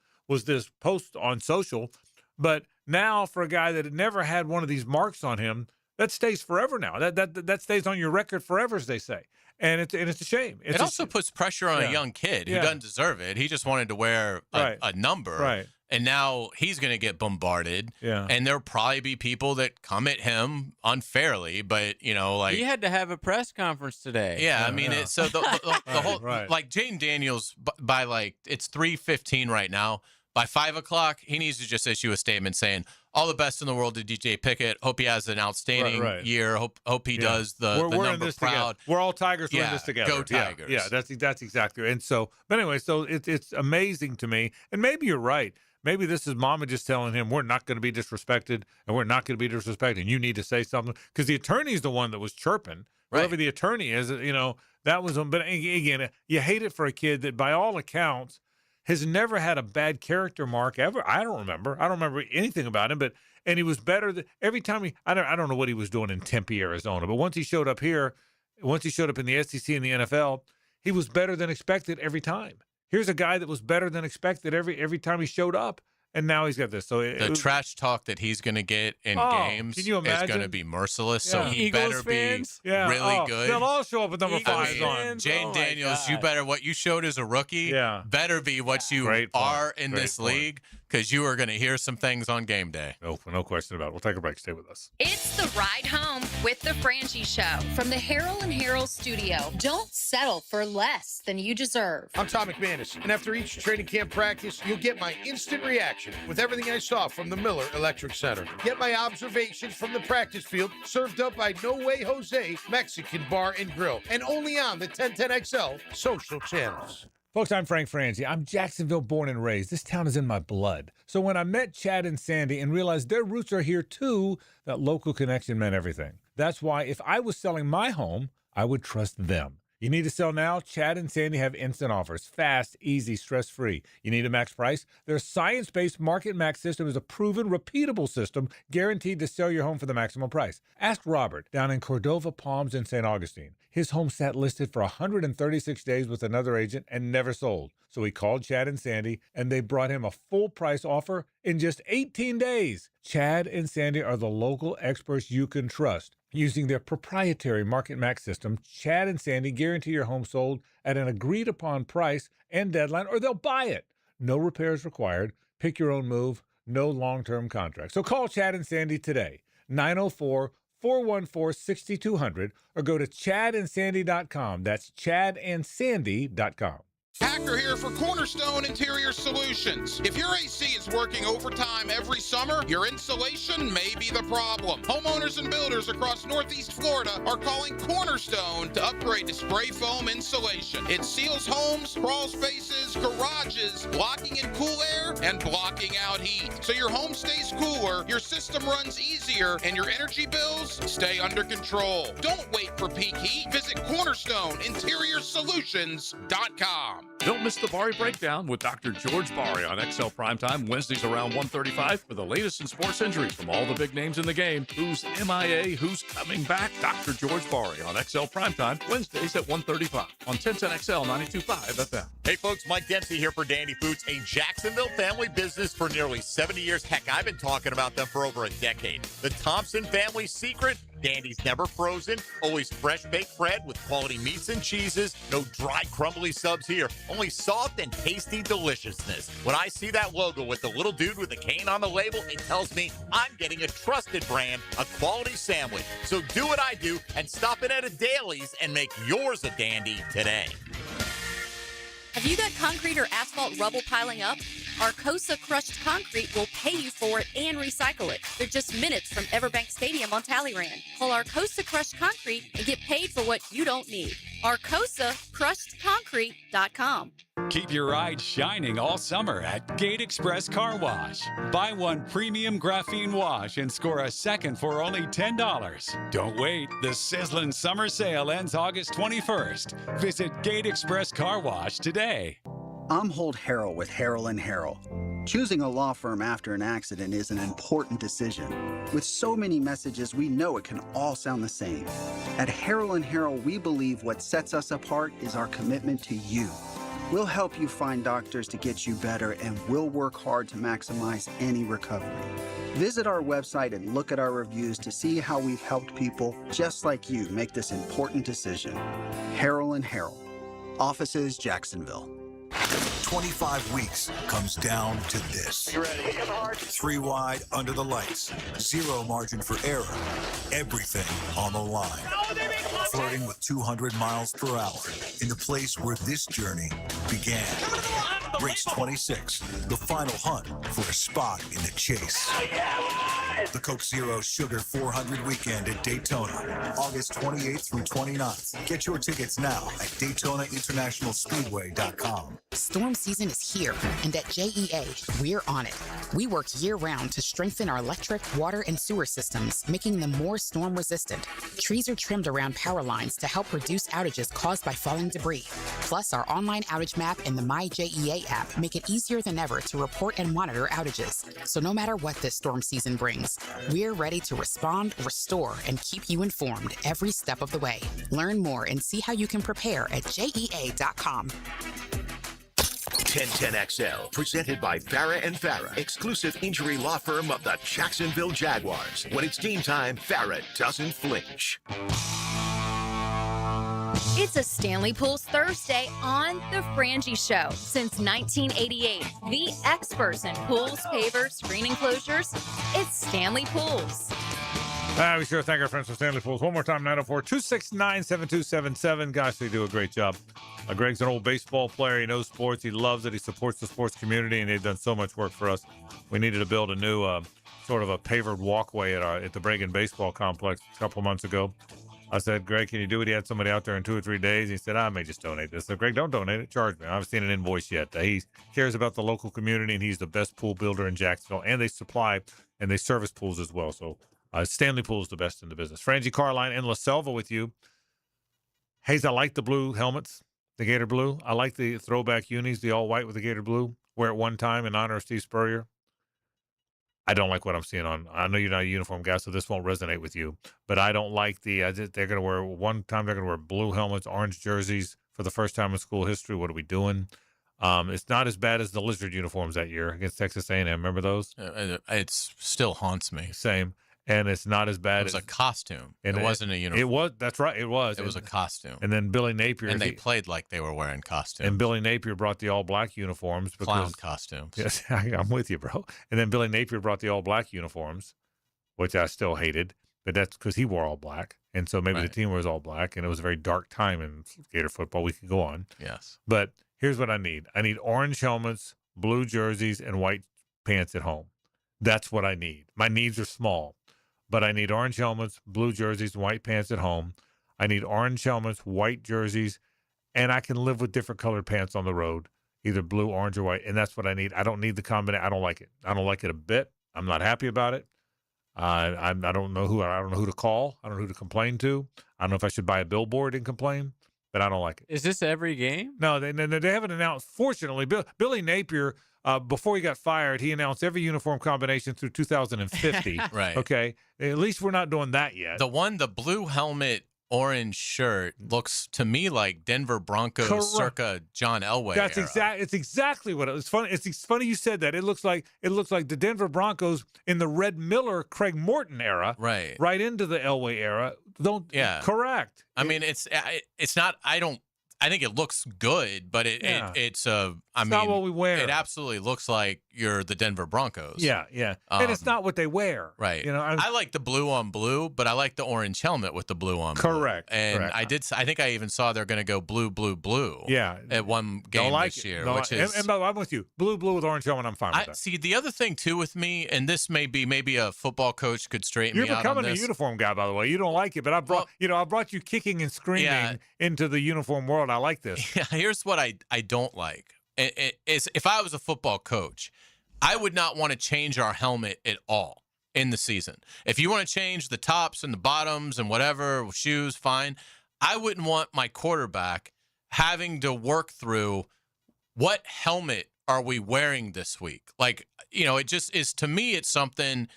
post on social, but now for a guy that had never had one of these marks on him, that stays forever now. That stays on your record forever, as they say. And it's a shame. It also puts pressure on a young kid who doesn't deserve it. He just wanted to wear a number. Right. And now he's going to get bombarded. Yeah. And there'll probably be people that come at him unfairly, but, he had to have a press conference today. Yeah, I mean, so the whole, like Jane Daniels, by it's 3:15 right now. By 5 o'clock, he needs to just issue a statement saying, all the best in the world to DJ Pickett. Hope he has an outstanding year. Hope he does the number proud. Together. We're all Tigers. We're in this together. Go Tigers. Yeah, that's exactly right. And so, but anyway, so it's amazing to me. And maybe you're right. Maybe this is Mama just telling him we're not going to be disrespected and we're not going to be disrespected. And you need to say something because the attorney's the one that was chirping. Whoever the attorney is, that was him. But again, you hate it for a kid that, by all accounts, has never had a bad character mark ever. I don't remember anything about him, and he was better every time I don't know what he was doing in Tempe, Arizona, but once he showed up here, once he showed up in the SEC and the NFL, he was better than expected every time. Here's a guy that was better than expected every time he showed up. And now he's got this. So the trash talk that he's going to get in games is going to be merciless. So he Eagles better be really good. They'll all show up with number 5 on. Jane Daniels, what you showed as a rookie better be what you are in this league, because you are going to hear some things on game day. No question about it. We'll take a break. Stay with us. It's the ride home with the Frangie Show from the Harrell and Harrell studio. Don't settle for less than you deserve. I'm Tom McManus, and after each training camp practice, you'll get my instant reaction with everything I saw from the Miller Electric Center. Get my observations from the practice field served up by No Way Jose Mexican Bar and Grill, and only on the 1010XL social channels. Folks, I'm Frank Frangie. I'm Jacksonville born and raised. This town is in my blood. So when I met Chad and Sandy and realized their roots are here too, that local connection meant everything. That's why if I was selling my home, I would trust them. You need to sell now? Chad and Sandy have instant offers. Fast, easy, stress-free. You need a max price? Their science-based Market Max system is a proven, repeatable system guaranteed to sell your home for the maximum price. Ask Robert down in Cordova Palms in St. Augustine. His home sat listed for 136 days with another agent and never sold. So he called Chad and Sandy, and they brought him a full-price offer in just 18 days. Chad and Sandy are the local experts you can trust. Using their proprietary Market Max system, Chad and Sandy guarantee your home sold at an agreed-upon price and deadline, or they'll buy it. No repairs required. Pick your own move. No long-term contract. So call Chad and Sandy today, 904-414-6200, or go to chadandsandy.com. That's chadandsandy.com. Hacker here for Cornerstone Interior Solutions. If your AC is working overtime every summer, your insulation may be the problem. Homeowners and builders across Northeast Florida are calling Cornerstone to upgrade to spray foam insulation. It seals homes, crawl spaces, garages, blocking in cool air and blocking out heat. So your home stays cooler, your system runs easier, and your energy bills stay under control. Don't wait for peak heat. Visit CornerstoneInteriorSolutions.com. Don't miss the Bari Breakdown with Dr. George Bari on XL Primetime, Wednesdays around 1:35 for the latest in sports injuries from all the big names in the game. Who's MIA, who's coming back? Dr. George Bari on XL Primetime, Wednesdays at 1:35 on 1010XL 92.5 FM. Hey folks, Mike Dempsey here for Dandy Foods, a Jacksonville family business for nearly 70 years. Heck, I've been talking about them for over a decade. The Thompson family secret: Dandy's never frozen, always fresh baked bread with quality meats and cheeses. No dry, crumbly subs here, only soft and tasty deliciousness. When I see that logo with the little dude with the cane on the label, it tells me I'm getting a trusted brand, a quality sandwich. So do what I do and stop in at a Daly's and make yours a dandy today. Have you got concrete or asphalt rubble piling up? Arcosa Crushed Concrete will pay you for it and recycle it. They're just minutes from Everbank Stadium on Talleyrand. Call Arcosa Crushed Concrete and get paid for what you don't need. ArcosaCrushedConcrete.com. Keep your ride shining all summer at Gate Express Car Wash. Buy one premium graphene wash and score a second for only $10. Don't wait. The sizzling summer sale ends August 21st. Visit Gate Express Car Wash today. I'm Holt Harrell with Harrell & Harrell. Choosing a law firm after an accident is an important decision. With so many messages, we know it can all sound the same. At Harrell & Harrell, we believe what sets us apart is our commitment to you. We'll help you find doctors to get you better, and we'll work hard to maximize any recovery. Visit our website and look at our reviews to see how we've helped people just like you make this important decision. Harrell & Harrell. Offices, Jacksonville. 25 weeks comes down to this. 3 wide under the lights. 0 margin for error. Everything on the line. Flirting with 200 miles per hour in the place where this journey began. Race 26, the final hunt for a spot in the chase. The Coke Zero Sugar 400 weekend at Daytona, August 28th through 29th. Get your tickets now at DaytonaInternationalSpeedway.com. Storm season is here, and at JEA, we're on it. We work year-round to strengthen our electric, water, and sewer systems, making them more storm-resistant. Trees are trimmed around power lines to help reduce outages caused by falling debris. Plus, our online outage map and the MyJEA app make it easier than ever to report and monitor outages. So no matter what this storm season brings, we're ready to respond, restore, and keep you informed every step of the way. Learn more and see how you can prepare at JEA.com. 1010XL, presented by Farah and Farah, exclusive injury law firm of the Jacksonville Jaguars. When it's game time, Farah doesn't flinch. It's a Stanley Pools Thursday on The Frangie Show. Since 1988, the experts in pools, pavers, screen enclosures, it's Stanley Pools. We sure thank our friends from Stanley Pools. One more time, 904-269-7277. Gosh, they do a great job. Greg's an old baseball player. He knows sports. He loves it. He supports the sports community, and they've done so much work for us. We needed to build a new sort of a pavered walkway at the Bregan Baseball Complex a couple months ago. I said, Greg, can you do it? He had somebody out there in 2 or 3 days. He said, I may just donate this. So, Greg, don't donate it. Charge me. I haven't seen an invoice yet. He cares about the local community, and he's the best pool builder in Jacksonville. And they supply and they service pools as well. So, Stanley Pool is the best in the business. Frangie, Carline, and La Selva with you. Hayes, I like the blue helmets, the Gator blue. I like the throwback unis, the all white with the Gator blue. Wear it one time in honor of Steve Spurrier. I don't like what I'm seeing on. I know you're not a uniform guy, so this won't resonate with you. But I don't like they're going to wear one time. They're going to wear blue helmets, orange jerseys for the first time in school history. What are we doing? It's not as bad as the Lizard uniforms that year against Texas A&M. Remember those? It still haunts me. Same. And it's not as bad. It was a costume. It wasn't a uniform. It was. That's right. It was. It was a costume. And then Billy Napier. And they played like they were wearing costumes. And Billy Napier brought the all-black uniforms. Clown costumes. Yes, I'm with you, bro. And then Billy Napier brought the all-black uniforms, which I still hated. But that's because he wore all black. And so maybe the team was all black. And it was a very dark time in Gator football. We could go on. Yes. But here's what I need. I need orange helmets, blue jerseys, and white pants at home. That's what I need. My needs are small. But I need orange helmets, blue jerseys, and white pants at home. I need orange helmets, white jerseys, and I can live with different colored pants on the road, either blue, orange, or white. And that's what I need. I don't need the combination. I don't like it. I don't like it a bit. I'm not happy about it. I don't know who to call. I don't know who to complain to. I don't know if I should buy a billboard and complain, but I don't like it. Is this every game? No, they haven't announced. Fortunately, Billy Napier. Before he got fired, he announced every uniform combination through 2050. Right. Okay. At least we're not doing that yet. The blue helmet, orange shirt looks to me like Denver Broncos circa John Elway. That's it's exactly what it was. Funny. It's funny you said that. It looks like the Denver Broncos in the Red Miller, Craig Morton era. Right. Right into the Elway era. Correct. I mean, it's not. I think it looks good, but it's not what we wear. It absolutely looks like you're the Denver Broncos. Yeah, and it's not what they wear. Right. You know, I like the blue on blue, but I like the orange helmet with the blue on blue. Correct. And I think I even saw they're going to go blue, blue, blue. Yeah. At one game this year, which is. And by the way, I'm with you. Blue with orange helmet. I'm fine with that. See, the other thing too with me, and this maybe a football coach could straighten You're me out on becoming this. a uniform guy, by the way. You don't like it, but I brought you kicking and screaming into the uniform world. I like this. Yeah, here's what I don't like. Is if I was a football coach, I would not want to change our helmet at all in the season. If you want to change the tops and the bottoms and whatever, shoes, fine. I wouldn't want my quarterback having to work through what helmet are we wearing this week. Like, it just is, to me, it's something,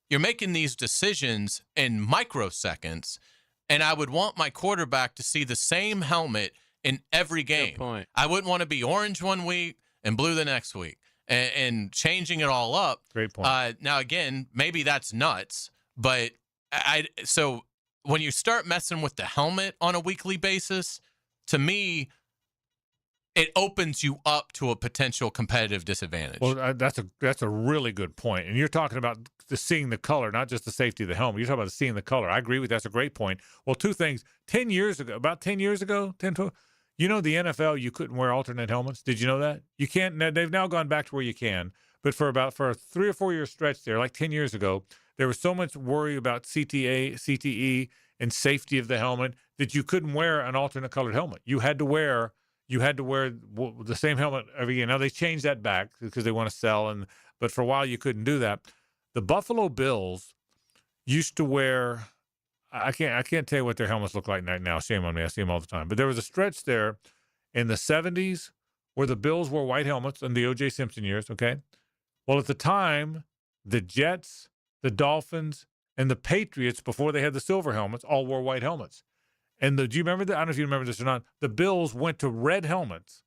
you're making these decisions in microseconds, and I would want my quarterback to see the same helmet in every game. Good point. I wouldn't want to be orange one week and blue the next week and changing it all up. Great point. Now, again, maybe that's nuts, but so when you start messing with the helmet on a weekly basis, to me, it opens you up to a potential competitive disadvantage. Well, that's a really good point. And you're talking about seeing the color, not just the safety of the helmet. You're talking about seeing the color. I agree with you. That's a great point. Well, two things. About 10 years ago, 12, the NFL, you couldn't wear alternate helmets. Did you know that? You can't. They've now gone back to where you can. But for a 3 or 4 year stretch there, like 10 years ago, there was so much worry about CTE, and safety of the helmet that you couldn't wear an alternate colored helmet. You had to wear the same helmet every year. Now they changed that back because they want to sell, but for a while you couldn't do that. The Buffalo Bills used to wear. I can't tell you what their helmets look like right now. Shame on me. I see them all the time. But there was a stretch there in the 70s where the Bills wore white helmets in the O.J. Simpson years. Okay, well at the time, the Jets, the Dolphins, and the Patriots, before they had the silver helmets, all wore white helmets. And do you remember that? I don't know if you remember this or not. The Bills went to red helmets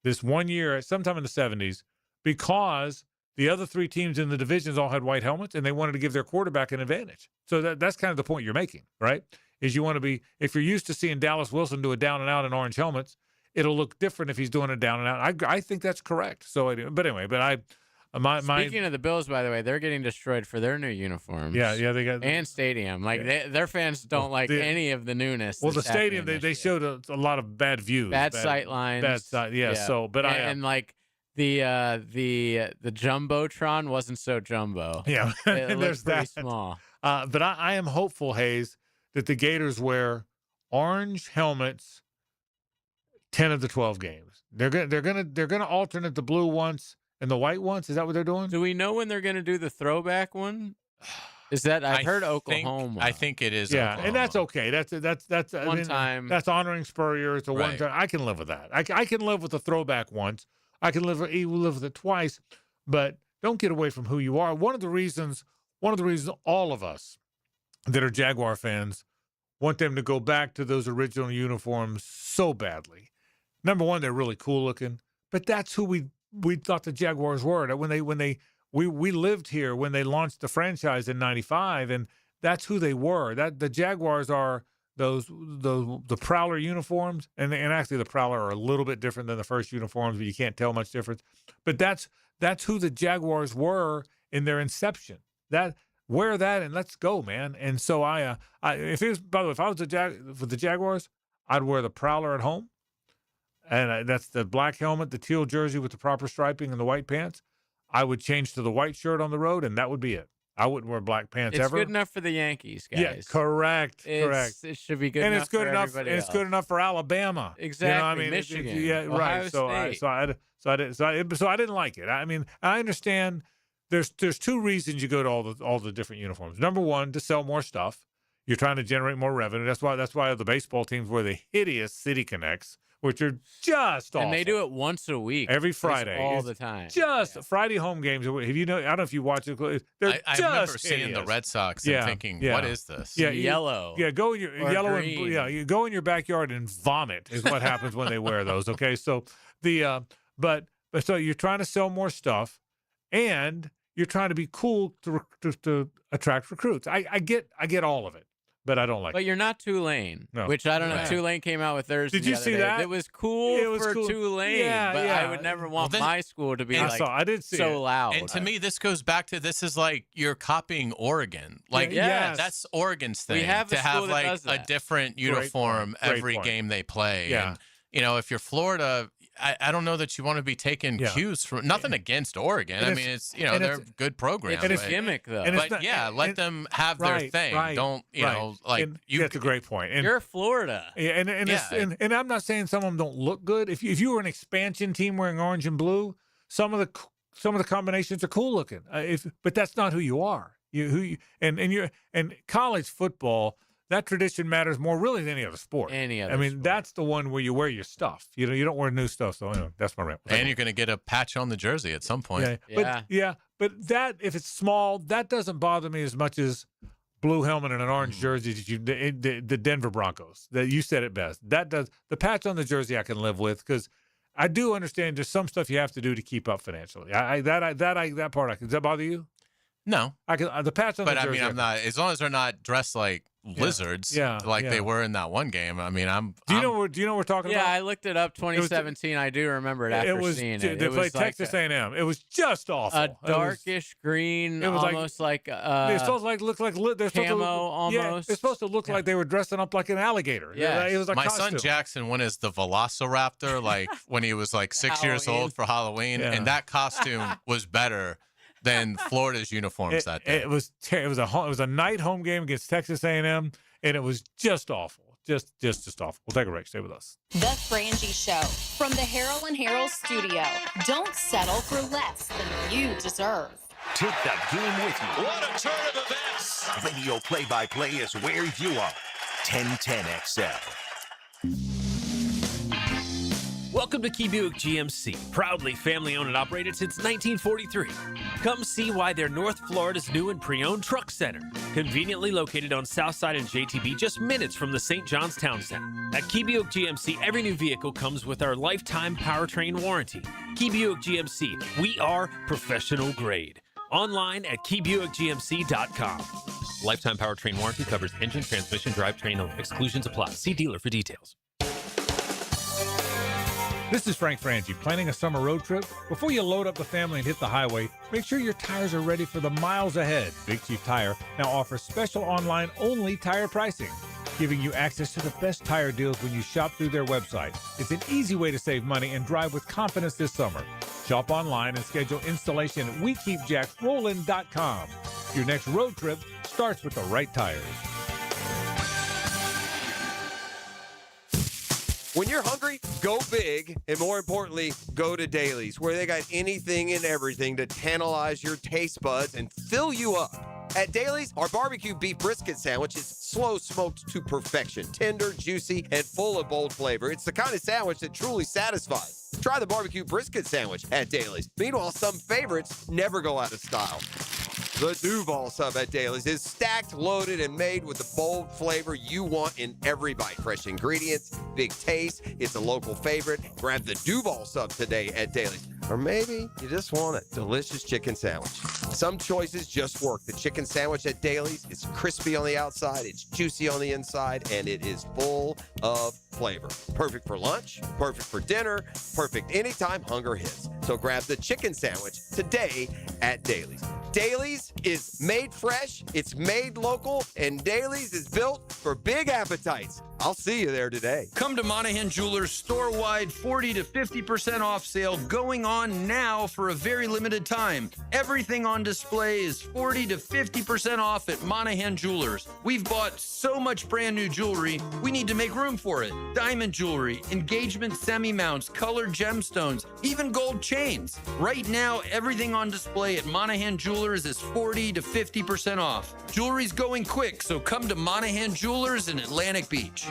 this one year, sometime in the 70s, because the other three teams in the divisions all had white helmets, and they wanted to give their quarterback an advantage. So that's kind of the point you're making, right? Is you want to be, if you're used to seeing Dallas Wilson do a down and out in orange helmets, it'll look different if he's doing a down and out. I think that's correct. So, but anyway, Speaking of the Bills, by the way, they're getting destroyed for their new uniforms. Yeah, they got and stadium. Like their fans don't like any of the newness. Well, the stadium they showed a lot of bad views, bad sight lines, bad sight. Yeah. So, but and like the jumbotron wasn't so jumbo. Yeah, it there's pretty that. small. But I am hopeful, Hayes, that the Gators wear orange helmets 10 of the 12 games. They're gonna alternate the blue once and the white ones. Is that what they're doing? Do we know when they're going to do the throwback one? Is that I've heard Oklahoma? I think it is. Yeah, Oklahoma. And that's okay. That's one time. That's honoring Spurrier. It's a one time. I can live with that. I can live with the throwback once. I can live with it twice. But don't get away from who you are. One of the reasons all of us that are Jaguar fans want them to go back to those original uniforms so badly. Number one, they're really cool looking, but that's who we thought the Jaguars were. We lived here when they launched the franchise in '95, and that's who they were. That the Jaguars are the Prowler uniforms, and actually the Prowler are a little bit different than the first uniforms, but you can't tell much difference. But that's who the Jaguars were in their inception. Wear that and let's go, man. And so if I was for the Jaguars, I'd wear the Prowler at home. And that's the black helmet, the teal jersey with the proper striping, and the white pants. I would change to the white shirt on the road, and that would be it. I wouldn't wear black pants ever. It's good enough for the Yankees, guys. Yeah, correct. It should be good enough for everybody else. It's good enough for Alabama. Exactly. Michigan. Right. Ohio State. So I didn't like it. I mean, I understand. There's two reasons you go to all the different uniforms. Number one, to sell more stuff. You're trying to generate more revenue. That's why the baseball teams wear the hideous City Connects, which are just awful. And they do it once a week. Every Friday. All the time. Just Friday home games. Have I don't know if you watch it. I remember seeing the Red Sox and thinking, what is this? Yeah, yellow. Yeah, go in your yellow green. and you go in your backyard and vomit is what happens when they wear those. Okay. So but so you're trying to sell more stuff, and you're trying to be cool to attract recruits. I get all of it. but I don't like it. But you're not Tulane, No. which I don't know. Right. Tulane came out with theirs. Did the you other see day. that? It was cool It was for cool. Tulane, Yeah, but yeah. I would never want then- my school to be I like saw. I did see so it. loud. And to me, this goes back to this is like you're copying Oregon. Like yes. that's Oregon's thing We have a to school have that like does a that. different Great uniform point. Great every point. game they play. Yeah. And, if you're Florida, I don't know that you want to be taking Yeah. cues from nothing against Oregon. And I it's- mean, it's and they're it's- good programs. It's a but- gimmick, though. and it's But not- let and- them have their Right, thing. right, Don't right. like And you. that's a great point. And You're Florida. yeah, and I'm not saying some of them don't look good. If you were an expansion team wearing orange and blue, some of the combinations are cool looking. But that's not who you are. And college football, that tradition matters more really than any other sport. I mean, that's the one where you wear your stuff. You don't wear new stuff. So anyway, that's my rant. And you're going to get a patch on the jersey at some point. But that if it's small, that doesn't bother me as much as blue helmet and an orange jersey that the Denver Broncos. That you said it best. That does the patch on the jersey I can live with because I do understand there's some stuff you have to do to keep up financially. That part does that bother you? No, I can the patch on but the I jersey. mean, I'm not as long as they're not dressed like lizards, like they were in that one game. I mean, Do you know what we're talking Yeah, about? I looked it up. 2017. I do remember it after seeing it. They It played was like Texas A&M. It was just awful. a darkish green, it was almost like they're supposed to look like they're supposed camo to, almost. Yeah, they're supposed to look like they were dressing up like an alligator. Yes. It was a My costume. son Jackson went as the Velociraptor, like when he was like 6 years Halloween. old for Halloween, Yeah. and that costume was better than Florida's uniforms that day. It was a night home game against Texas A&M, and it was just awful, just awful. We'll take a break. Stay with us. The Frangie Show from the Harold and Harold studio. Don't settle for less than you deserve. Take the game with you. What a turn of events! Radio play-by-play is where you are. 1010 XL. Welcome to Key Buick GMC, proudly family-owned and operated since 1943. Come see why they're North Florida's new and pre-owned truck center, conveniently located on Southside and JTB, just minutes from the St. John's Town Center. At Key Buick GMC, every new vehicle comes with our lifetime powertrain warranty. Key Buick GMC, we are professional grade. Online at keybuickgmc.com. Lifetime powertrain warranty covers engine, transmission, drivetrain only. Exclusions apply. See dealer for details. This is Frank Frangie. Planning a summer road trip? Before you load up the family and hit the highway, make sure your tires are ready for the miles ahead. Big Chief Tire now offers special online-only tire pricing, giving you access to the best tire deals when you shop through their website. It's an easy way to save money and drive with confidence this summer. Shop online and schedule installation at WeKeepJacksRollin.com. Your next road trip starts with the right tires. When you're hungry, go big, and more importantly, go to Daly's, where they got anything and everything to tantalize your taste buds and fill you up. At Daly's, our barbecue beef brisket sandwich is slow smoked to perfection, tender, juicy, and full of bold flavor. It's the kind of sandwich that truly satisfies. Try the barbecue brisket sandwich at Daly's. Meanwhile, some favorites never go out of style. The Duval sub at Daly's is stacked, loaded, and made with the bold flavor you want in every bite. Fresh ingredients, big taste. It's a local favorite. Grab the Duval sub today at Daly's. Or maybe you just want a delicious chicken sandwich. Some choices just work. The chicken sandwich at Daly's is crispy on the outside, it's juicy on the inside, and it is full of flavor. Perfect for lunch, perfect for dinner, perfect anytime hunger hits. So grab the chicken sandwich today at Daly's. Daly's is made fresh, it's made local, and Daly's is built for big appetites. I'll see you there today. Come to Monahan Jewelers store-wide 40 to 50% off sale going on now for a very limited time. Everything on display is 40 to 50% off at Monahan Jewelers. We've bought so much brand new jewelry, we need to make room for it. Diamond jewelry, engagement semi-mounts, colored gemstones, even gold chains. Right now, everything on display at Monahan Jewelers is 40 to 50% off. Jewelry's going quick, so come to Monahan Jewelers in Atlantic Beach.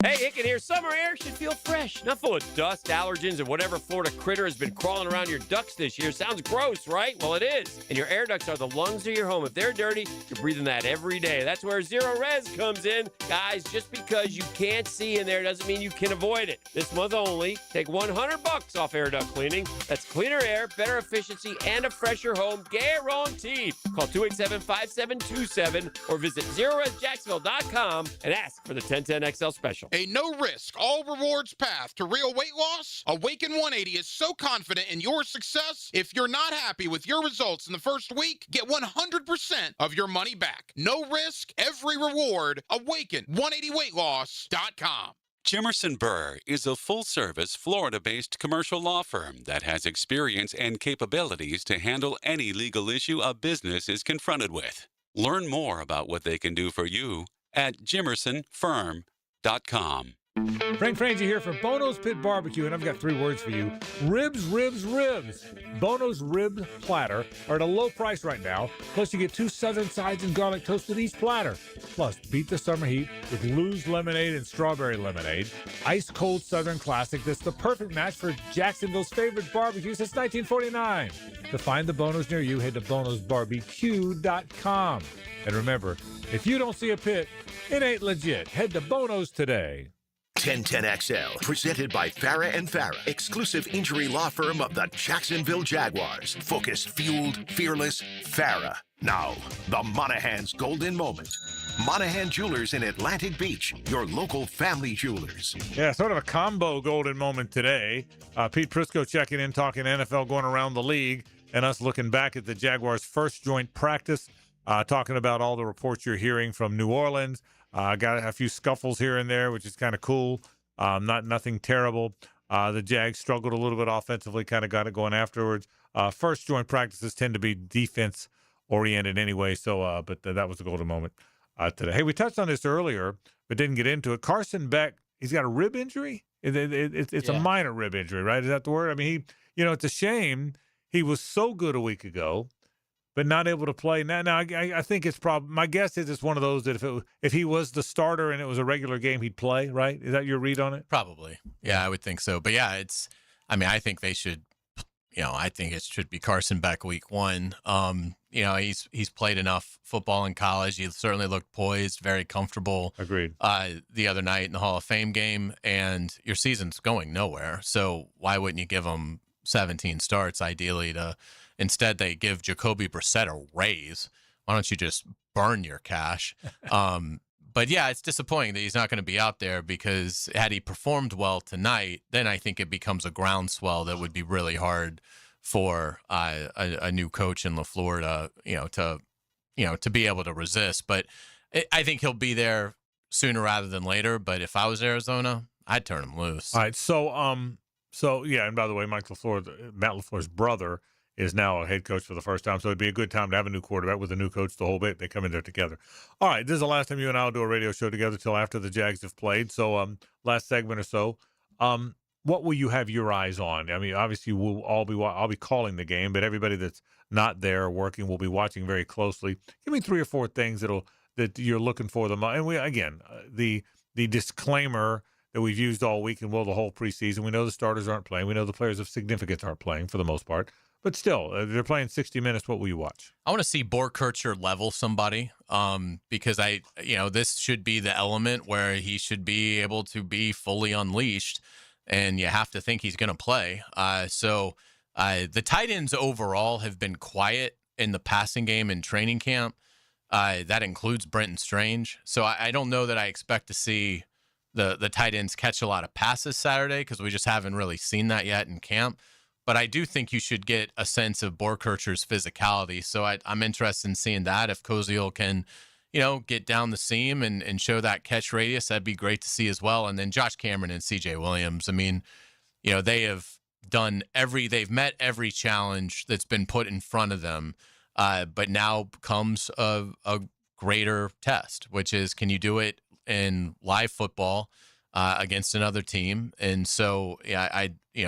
Hey, Hicken here. Summer air should feel fresh, not full of dust, allergens, and whatever Florida critter has been crawling around your ducts this year. Sounds gross, right? Well, it is. And your air ducts are the lungs of your home. If they're dirty, you're breathing that every day. That's where Zero Res comes in. Guys, just because you can't see in there doesn't mean you can avoid it. This month only, take $100 off air duct cleaning. That's cleaner air, better efficiency, and a fresher home guaranteed. Call 287-5727 or visit ZeroResJacksonville.com and ask for the 1010XL special. A no-risk, all-rewards path to real weight loss? Awaken 180 is so confident in your success, if you're not happy with your results in the first week, get 100% of your money back. No risk, every reward. Awaken180weightloss.com. Jimerson Burr is a full-service, Florida-based commercial law firm that has experience and capabilities to handle any legal issue a business is confronted with. Learn more about what they can do for you at jimersonfirm.com. Frangie here for Bono's Pit Barbecue, and I've got 3 words for you. Ribs, ribs, ribs. Bono's Rib Platter are at a low price right now. Plus, you get 2 southern sides and garlic toast with each platter. Plus, beat the summer heat with Lou's Lemonade and Strawberry Lemonade. Ice-cold Southern Classic that's the perfect match for Jacksonville's favorite barbecue since 1949. To find the Bono's near you, head to bonosbarbecue.com. And remember, if you don't see a pit, it ain't legit. Head to Bono's today. 1010XL, presented by Farah and Farah, exclusive injury law firm of the Jacksonville Jaguars. Focused, fueled, fearless, Farah. Now, the Monahan's golden moment. Monahan Jewelers in Atlantic Beach, your local family jewelers. Yeah, sort of a combo golden moment today. Pete Prisco checking in, talking NFL going around the league, and us looking back at the Jaguars' first joint practice, talking about all the reports you're hearing from New Orleans. Got a few scuffles here and there, which is kind of cool. Nothing terrible. The Jags struggled a little bit offensively, kind of got it going afterwards. First joint practices tend to be defense-oriented anyway, so but that was the golden moment today. Hey, we touched on this earlier, but didn't get into it. Carson Beck, he's got a rib injury? It's a minor rib injury, right? Is that the word? I mean, it's a shame. He was so good a week ago, but not able to play. Now I think it's probably, my guess is it's one of those that if he was the starter and it was a regular game, he'd play, right? Is that your read on it? Probably. Yeah, I would think so. But yeah, I think they should, I think it should be Carson Beck week 1. He's played enough football in college. He certainly looked poised, very comfortable. Agreed. The other night in the Hall of Fame game, and your season's going nowhere. So why wouldn't you give him 17 starts ideally to – instead, they give Jacoby Brissett a raise. Why don't you just burn your cash? But yeah, it's disappointing that he's not going to be out there, because had he performed well tonight, then I think it becomes a groundswell that would be really hard for a new coach in LaFleur to be able to resist. But I think he'll be there sooner rather than later. But if I was Arizona, I'd turn him loose. All right. So yeah, and by the way, Matt LaFleur's brother is now a head coach for the first time, so it'd be a good time to have a new quarterback with a new coach the whole bit. They come in there together. All right, this is the last time you and I will do a radio show together till after the Jags have played. So last segment or so, what will you have your eyes on? I mean, obviously I'll be calling the game, but everybody that's not there working will be watching very closely. Give me 3 or 4 things that you're looking for them. And the disclaimer that we've used all week and the whole preseason. We know the starters aren't playing. We know the players of significance aren't playing for the most part. But still, they're playing 60 minutes. What will you watch? I want to see Borkircher level somebody, because this should be the element where he should be able to be fully unleashed, and you have to think he's going to play. So the tight ends overall have been quiet in the passing game in training camp. That includes Brenton Strange. So I don't know that I expect to see the tight ends catch a lot of passes Saturday, because we just haven't really seen that yet in camp. But I do think you should get a sense of Borkircher's physicality. So I'm interested in seeing that. If Koziel can, get down the seam and show that catch radius, that'd be great to see as well. And then Josh Cameron and CJ Williams. I mean, they have they've met every challenge that's been put in front of them. But now comes a greater test, which is, can you do it in live football against another team? And so,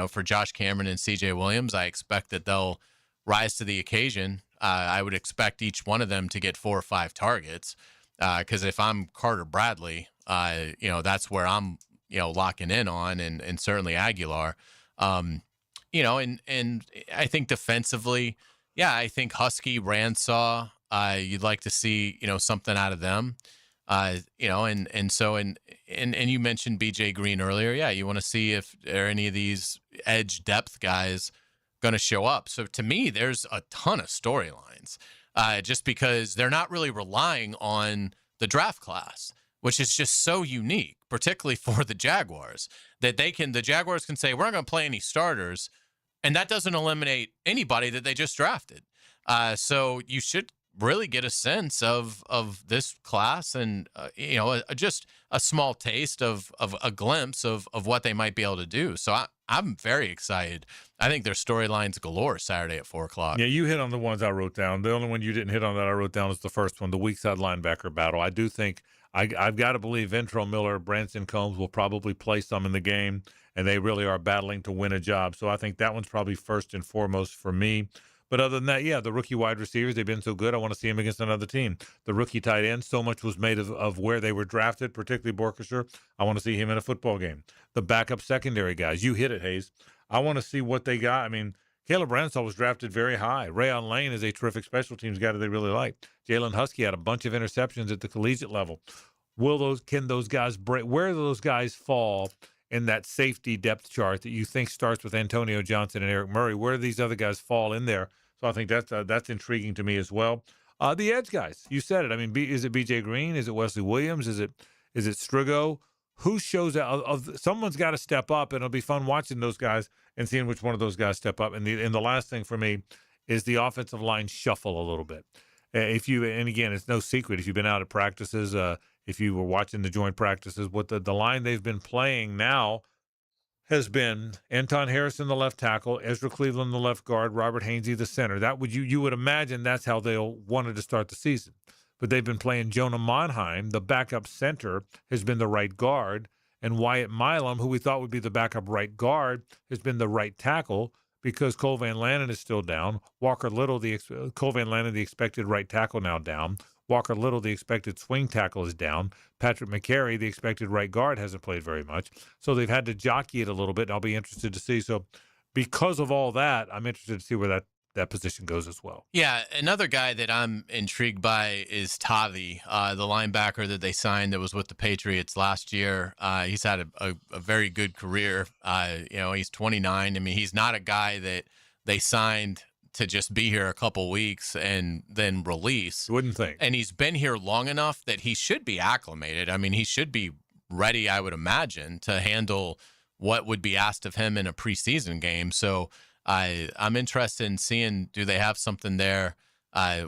for Josh Cameron and CJ Williams, I expect that they'll rise to the occasion. I would expect each one of them to get 4 or 5 targets, because if I'm Carter Bradley, That's where I'm, locking in on, and certainly Aguilar. And I think defensively, I think Husky, Ransaw, you'd like to see, something out of them. And you mentioned BJ Green earlier. Yeah, you want to see if there are any of these edge depth guys going to show up. So to me, there's a ton of storylines, just because they're not really relying on the draft class, which is just so unique, particularly for the Jaguars, that the Jaguars can say, we're not going to play any starters, and that doesn't eliminate anybody that they just drafted. So you should really get a sense of this class, and just a small taste of a glimpse of what they might be able to do. So I'm very excited. I think there's storylines galore Saturday at 4:00. Yeah, you hit on the ones I wrote down. The only one you didn't hit on that I wrote down is the first one, the weak side linebacker battle. I do think I've got to believe Ventrell Miller, Branson Combs will probably play some in the game, and they really are battling to win a job. So I think that one's probably first and foremost for me. But other than that, the rookie wide receivers, they've been so good. I want to see them against another team. The rookie tight end, so much was made of where they were drafted, particularly Borkesher. I want to see him in a football game. The backup secondary guys, you hit it, Hayes. I want to see what they got. I mean, Caleb Ransaw was drafted very high. Rayon Lane is a terrific special teams guy that they really like. Jalen Husky had a bunch of interceptions at the collegiate level. Can those guys break? Where do those guys fall in that safety depth chart that you think starts with Antonio Johnson and Eric Murray? Where do these other guys fall in there? So I think that's intriguing to me as well. The edge guys, you said it. I mean, is it BJ Green? Is it Wesley Williams? Is it Strigo? Who shows out? Someone's got to step up, and it'll be fun watching those guys and seeing which one of those guys step up. And the last thing for me is the offensive line shuffle a little bit. And again, it's no secret if you've been out at practices, if you were watching the joint practices, what the line they've been playing now has been Anton Harrison, the left tackle, Ezra Cleveland, the left guard, Robert Hainsey, the center. That you would imagine that's how they'll wanted to start the season. But they've been playing Jonah Monheim, the backup center, has been the right guard, and Wyatt Milam, who we thought would be the backup right guard, has been the right tackle because Cole Van Lanen is still down. Walker Little, Cole Van Lanen, the expected right tackle, now down. Walker Little, the expected swing tackle, is down. Patrick McCary, the expected right guard, hasn't played very much. So they've had to jockey it a little bit, and I'll be interested to see. So because of all that, I'm interested to see where that position goes as well. Yeah, another guy that I'm intrigued by is Tavi, the linebacker that they signed that was with the Patriots last year. He's had a very good career. He's 29. I mean, he's not a guy that they signed to just be here a couple weeks and then release. Wouldn't think. And he's been here long enough that he should be acclimated. I mean, he should be ready, I would imagine, to handle what would be asked of him in a preseason game. So I'm interested in seeing, do they have something there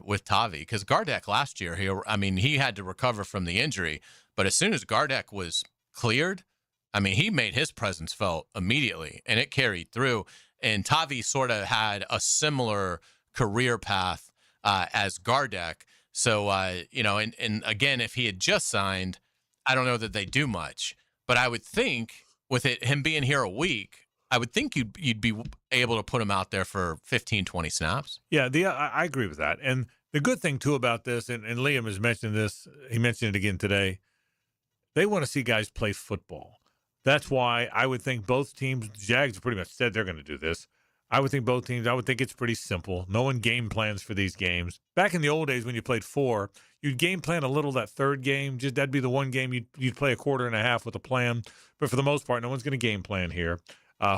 with Tavi? Because Gardeck last year, he had to recover from the injury. But as soon as Gardeck was cleared, he made his presence felt immediately, and it carried through. And Tavi sort of had a similar career path as Gardeck. So, and again, if he had just signed, I don't know that they do much. But I would think with him being here a week, I would think you'd be able to put him out there for 15, 20 snaps. Yeah, I agree with that. And the good thing, too, about this, and Liam has mentioned this, he mentioned it again today, they want to see guys play football. That's why I would think both teams, Jags have pretty much said they're going to do this. I would think both teams, I would think it's pretty simple. No one game plans for these games. Back in the old days when you played 4, you'd game plan a little that third game. Just that'd be the one game you'd play a quarter and a half with a plan. But for the most part, no one's going to game plan here.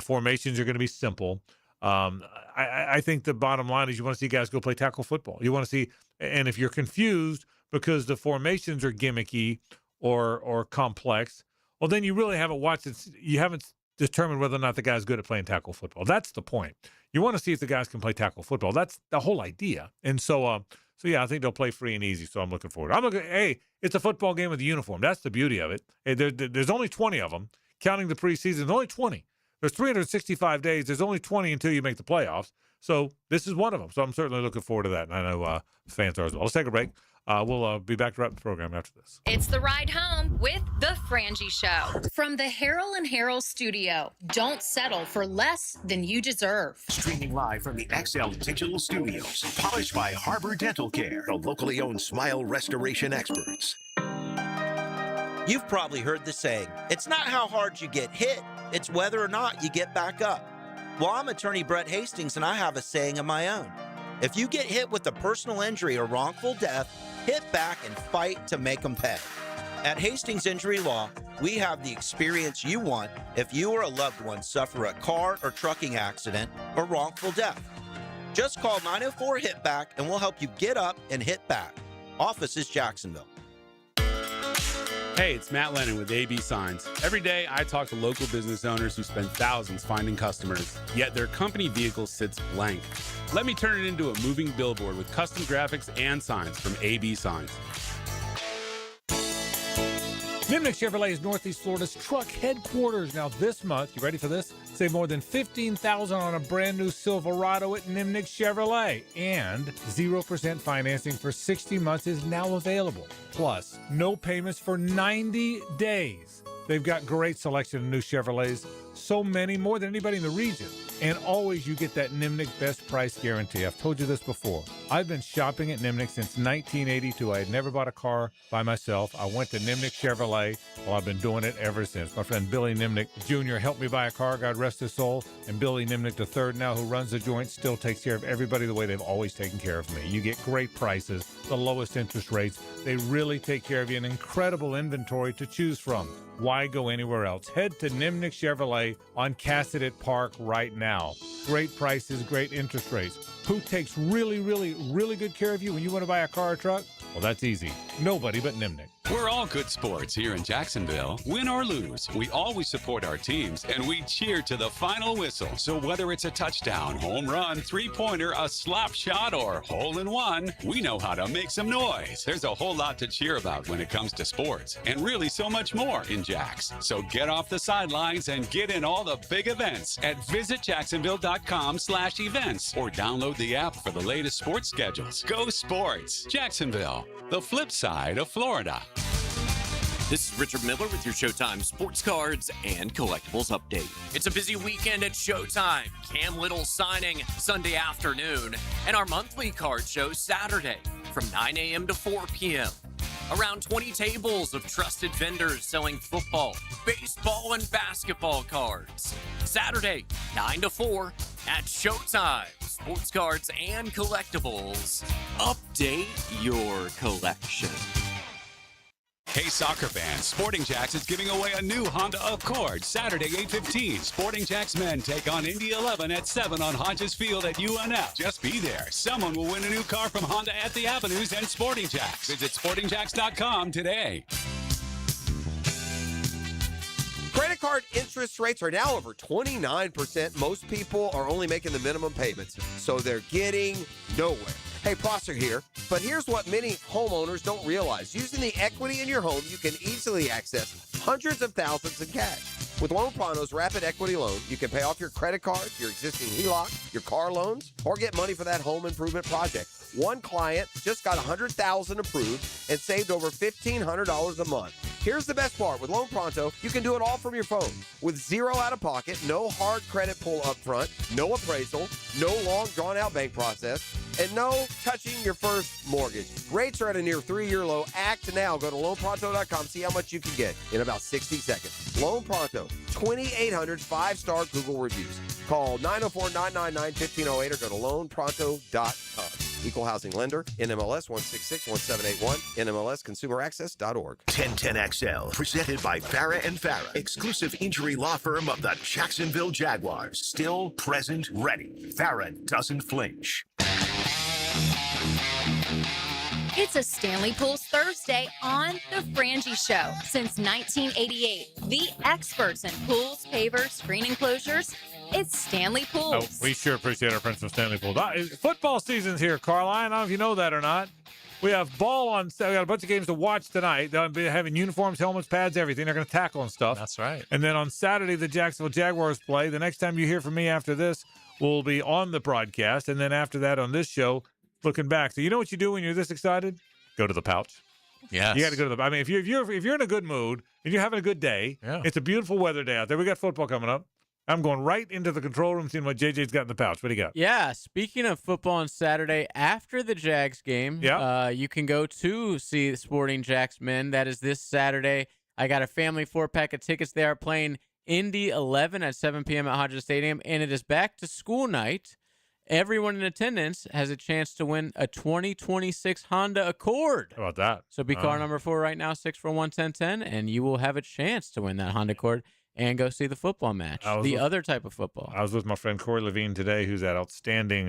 Formations are going to be simple. I think the bottom line is you want to see guys go play tackle football. You want to see, and if you're confused because the formations are gimmicky or complex, well, then you really haven't watched it. You haven't determined whether or not the guy's good at playing tackle football. That's the point. You want to see if the guys can play tackle football. That's the whole idea. And so yeah, I think they'll play free and easy. So I'm looking forward. Hey, it's a football game with a uniform. That's the beauty of it. Hey, there's only 20 of them, counting the preseason. There's only 20. There's 365 days. There's only 20 until you make the playoffs. So this is one of them. So I'm certainly looking forward to that. And I know fans are as well. Let's take a break. We'll be back to wrap the program after this. It's the ride home with the Frangie Show. From the Harrell and Harrell studio. Don't settle for less than you deserve. Streaming live from the XL Digital Studios. Polished by Harbor Dental Care, the locally owned smile restoration experts. You've probably heard the saying, it's not how hard you get hit, it's whether or not you get back up. Well, I'm attorney Brett Hastings, and I have a saying of my own. If you get hit with a personal injury or wrongful death, hit back and fight to make them pay. At Hastings Injury Law, we have the experience you want if you or a loved one suffer a car or trucking accident or wrongful death. Just call 904-HIT-BACK and we'll help you get up and hit back. Office is Jacksonville. Hey, it's Matt Lennon with AB Signs. Every day, I talk to local business owners who spend thousands finding customers, yet their company vehicle sits blank. Let me turn it into a moving billboard with custom graphics and signs from AB Signs. Nimnick Chevrolet is Northeast Florida's truck headquarters. Now this month, you ready for this? Save more than $15,000 on a brand new Silverado at Nimnick Chevrolet. And 0% financing for 60 months is now available. Plus, no payments for 90 days. They've got great selection of new Chevrolets. So many, more than anybody in the region. And always you get that Nimnick best price guarantee. I've told you this before. I've been shopping at Nimnick since 1982. I had never bought a car by myself. I went to Nimnick Chevrolet. Well, I've been doing it ever since. My friend Billy Nimnick Jr. helped me buy a car, God rest his soul. And Billy Nimnick III now, who runs the joint, still takes care of everybody the way they've always taken care of me. You get great prices, the lowest interest rates. They really take care of you, an incredible inventory to choose from. Why go anywhere else? Head to Nimnick Chevrolet on Cassadet Park right now. Great prices, great interest rates. Who takes really, really, really good care of you when you want to buy a car or truck? Well, that's easy. Nobody but Nimnick. We're all good sports here in Jacksonville. Win or lose, we always support our teams and we cheer to the final whistle. So whether it's a touchdown, home run, three-pointer, a slap shot, or hole-in-one, we know how to make some noise. There's a whole lot to cheer about when it comes to sports, and really so much more in Jax. So get off the sidelines and get in all the big events at visitjacksonville.com/events or download the app for the latest sports schedules. Go sports! Jacksonville, the flip side of Florida. This is Richard Miller with your Showtime Sports Cards and Collectibles Update. It's a busy weekend at Showtime. Cam Little signing Sunday afternoon, and our monthly card show Saturday from 9 a.m. to 4 p.m. Around 20 tables of trusted vendors selling football, baseball, and basketball cards. Saturday, 9 to 4 at Showtime. Sports Cards and Collectibles. Update your collection. Hey, soccer fans, Sporting Jacks is giving away a new Honda Accord Saturday, 8:15. Sporting Jacks men take on Indy 11 at 7 on Hodges Field at UNF. Just be there. Someone will win a new car from Honda at the Avenues and Sporting Jacks. Visit sportingjacks.com today. Credit card interest rates are now over 29%. Most people are only making the minimum payments, so they're getting nowhere. Hey, Prosser here, but here's what many homeowners don't realize. Using the equity in your home, you can easily access hundreds of thousands in cash. With Loan Pronto's Rapid Equity Loan, you can pay off your credit card, your existing HELOC, your car loans, or get money for that home improvement project. One client just got $100,000 approved and saved over $1,500 a month. Here's the best part. With Loan Pronto, you can do it all from your phone. With zero out-of-pocket, no hard credit pull up front, no appraisal, no long drawn-out bank process, and no touching your first mortgage. Rates are at a near 3-year low. Act now. Go to loanpronto.com. See how much you can get in about 60 seconds. Loan Pronto, 2,800 5-star Google reviews. Call 904-999-1508 or go to loanpronto.com. Equal housing lender, NMLS 1661781, NMLSconsumeraccess.org. 1010XL, presented by Farah & Farah, exclusive injury law firm of the Jacksonville Jaguars. Still, present, ready. Farah doesn't flinch. It's a Stanley Pools Thursday on The Frangie Show. Since 1988, the experts in pools, pavers, screen enclosures, it's Stanley Pools. Oh, we sure appreciate our friends from Stanley Pools. Football season's here, Carl. I don't know if you know that or not. We have ball on. We got a bunch of games to watch tonight. They'll be having uniforms, helmets, pads, everything. They're going to tackle and stuff. That's right. And then on Saturday, the Jacksonville Jaguars play. The next time you hear from me after this, we'll be on the broadcast. And then after that, on this show, looking back. So you know what you do when you're this excited? Go to the pouch. Yes. You got to go to the. I mean, if you're in a good mood and you're having a good day, it's a beautiful weather day out there. We got football coming up. I'm going right into the control room, seeing what JJ's got in the pouch. What do you got? Yeah, speaking of football on Saturday, after the Jags game, you can go to see the Sporting Jacks men. That is this Saturday I got a family 4-pack of tickets. They are playing Indy 11 at 7 p.m. at Hodges Stadium, and it is back to school night. Everyone in attendance has a chance to win a 2026 Honda Accord. How about that? So be car number 4 right now, 641-1010, and you will have a chance to win that Honda Accord and go see the football match, other type of football. I was with my friend Corey Levine today, who's that outstanding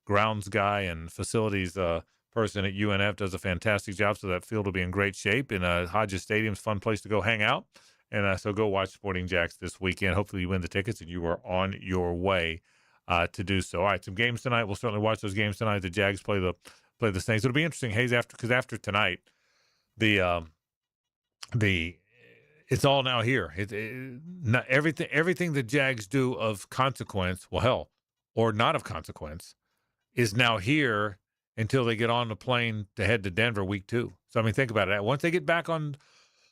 grounds guy and facilities person at UNF, does a fantastic job, so that field will be in great shape. And Hodges Stadium's a fun place to go hang out. And so go watch Sporting Jacks this weekend. Hopefully you win the tickets and you are on your way to do so. All right, some games tonight. We'll certainly watch those games tonight. The Jags play the Saints. It'll be interesting, Hayes, after tonight, it's all now here. Not everything the Jags do of consequence, well, hell, or not of consequence, is now here until they get on the plane to head to Denver week 2. So, I mean, think about it. Once they get back on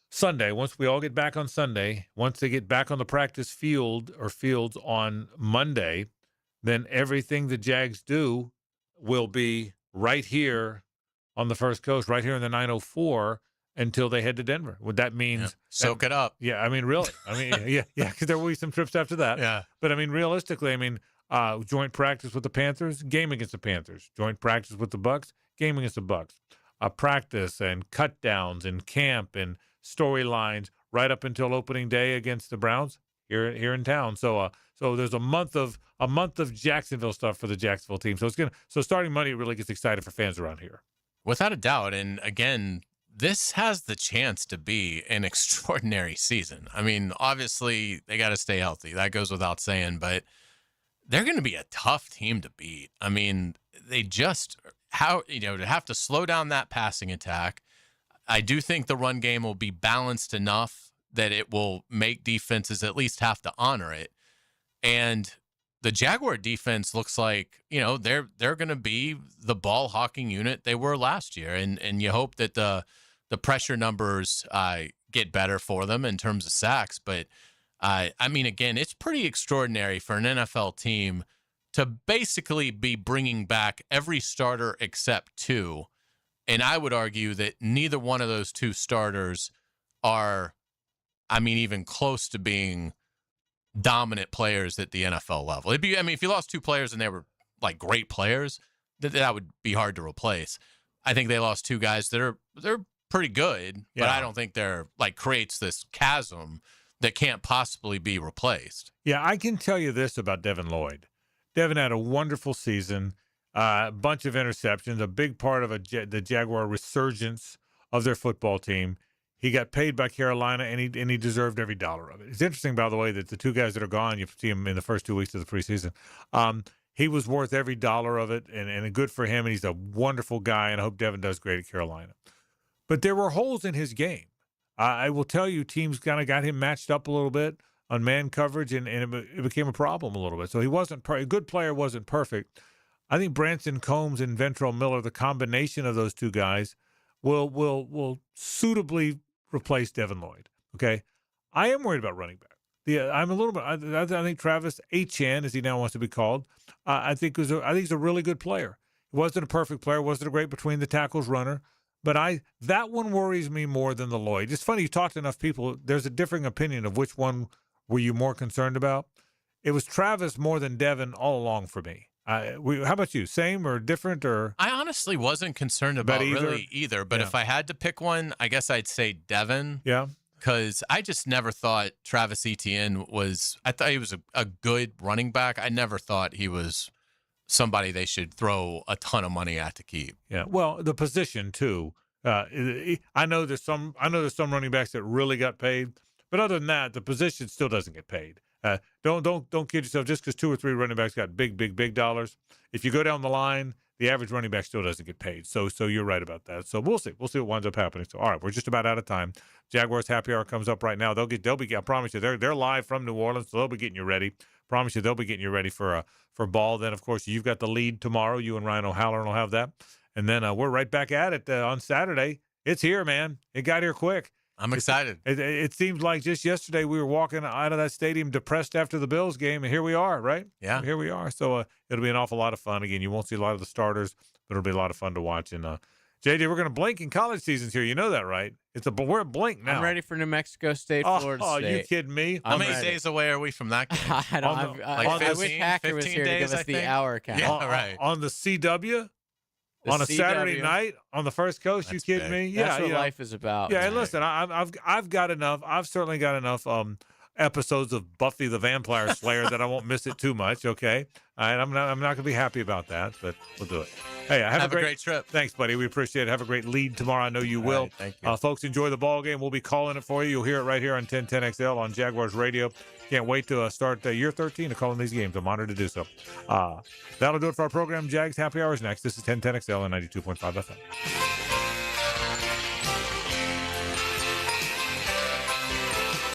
Sunday, once we all get back on Sunday, once they get back on the practice field or fields on Monday, then everything the Jags do will be right here on the First Coast, right here in the 904 until they head to Denver. What that means. Soak it up. Yeah, I mean, really. I mean, yeah, because there will be some trips after that. Yeah. But, I mean, realistically, I mean, joint practice with the Panthers, game against the Panthers. Joint practice with the Bucs, game against the Bucs. Practice and cut downs and camp and storylines right up until opening day against the Browns here in town. So there's a month of Jacksonville stuff for the Jacksonville team. So starting Monday, it really gets excited for fans around here. Without a doubt. And again, this has the chance to be an extraordinary season. I mean, obviously they got to stay healthy. That goes without saying, but they're going to be a tough team to beat. I mean, they just to have to slow down that passing attack. I do think the run game will be balanced enough that it will make defenses at least have to honor it. And the Jaguar defense looks like, they're going to be the ball hawking unit they were last year. And you hope that the pressure numbers get better for them in terms of sacks. But I mean, again, it's pretty extraordinary for an NFL team to basically be bringing back every starter except 2. And I would argue that neither one of those 2 starters are, even close to being dominant players at the NFL level. If you lost 2 players and they were like great players, that would be hard to replace. I think they lost 2 guys they're pretty good, but I don't think they're creates this chasm that can't possibly be replaced. Yeah, I can tell you this about Devin Lloyd. Devin had a wonderful season, a bunch of interceptions, a big part of the Jaguar resurgence of their football team. He got paid by Carolina, and he deserved every dollar of it. It's interesting, by the way, that the 2 guys that are gone, you see him in the first 2 weeks of the preseason. He was worth every dollar of it, and good for him, and he's a wonderful guy, and I hope Devin does great at Carolina. But there were holes in his game. I will tell you, teams kind of got him matched up a little bit on man coverage, and it became a problem a little bit. So he wasn't a good player, wasn't perfect. I think Branson Combs and Ventrell Miller, the combination of those 2 guys, will suitably replace Devin Lloyd. Okay, I am worried about running back. I'm a little bit. I think Travis Etienne, as he now wants to be called, I think he's a really good player. He wasn't a perfect player, wasn't a great between the tackles runner, but that one worries me more than the Lloyd. It's funny, you talk to enough people. There's a differing opinion of which one were you more concerned about. It was Travis more than Devin all along for me. How about you? Same or different? Or I honestly wasn't concerned about really either. But if I had to pick one, I guess I'd say Devin. Yeah. Because I just never thought Travis Etienne was. I thought he was a good running back. I never thought he was somebody they should throw a ton of money at to keep. Yeah. Well, the position too. I know there's some running backs that really got paid, but other than that, the position still doesn't get paid. Don't kid yourself. Just because 2 or 3 running backs got big dollars, if you go down the line, the average running back still doesn't get paid. So you're right about that. So we'll see what winds up happening. So all right, we're just about out of time. Jaguars happy hour comes up right now. They'll be. I promise you, they're live from New Orleans, so they'll be getting you ready. Promise you, they'll be getting you ready for ball. Then of course you've got the lead tomorrow. You and Ryan O'Halloran will have that, and then we're right back at it on Saturday. It's here, man. It got here quick. I'm excited. It seems like just yesterday we were walking out of that stadium depressed after the Bills game, and here we are, right? Yeah. Here we are. So it'll be an awful lot of fun. Again, you won't see a lot of the starters, but it'll be a lot of fun to watch. And JD, we're going to blink in college seasons here. You know that, right? We're a blink now. I'm ready for New Mexico State, Florida State. Oh, you kidding me? How many days away are we from that game? I don't. I wish Hacker was here to give us the hour count. Yeah, right. On the CW? On a Saturday night on the First Coast? You kidding me? Yeah, that's what life is about. Yeah, and listen, I've got enough. I've certainly got enough episodes of Buffy the Vampire Slayer that I won't miss it too much. Okay, all right, I'm not going to be happy about that, but we'll do it. Hey, have a great trip. Thanks, buddy. We appreciate it. Have a great lead tomorrow. I know you will. Right, thank you. Folks, enjoy the ball game. We'll be calling it for you. You'll hear it right here on 1010XL on Jaguars Radio. Can't wait to start year 13 of calling these games. I'm honored to do so. That'll do it for our program. Jags Happy Hours next. This is 1010XL and 92.5 FM.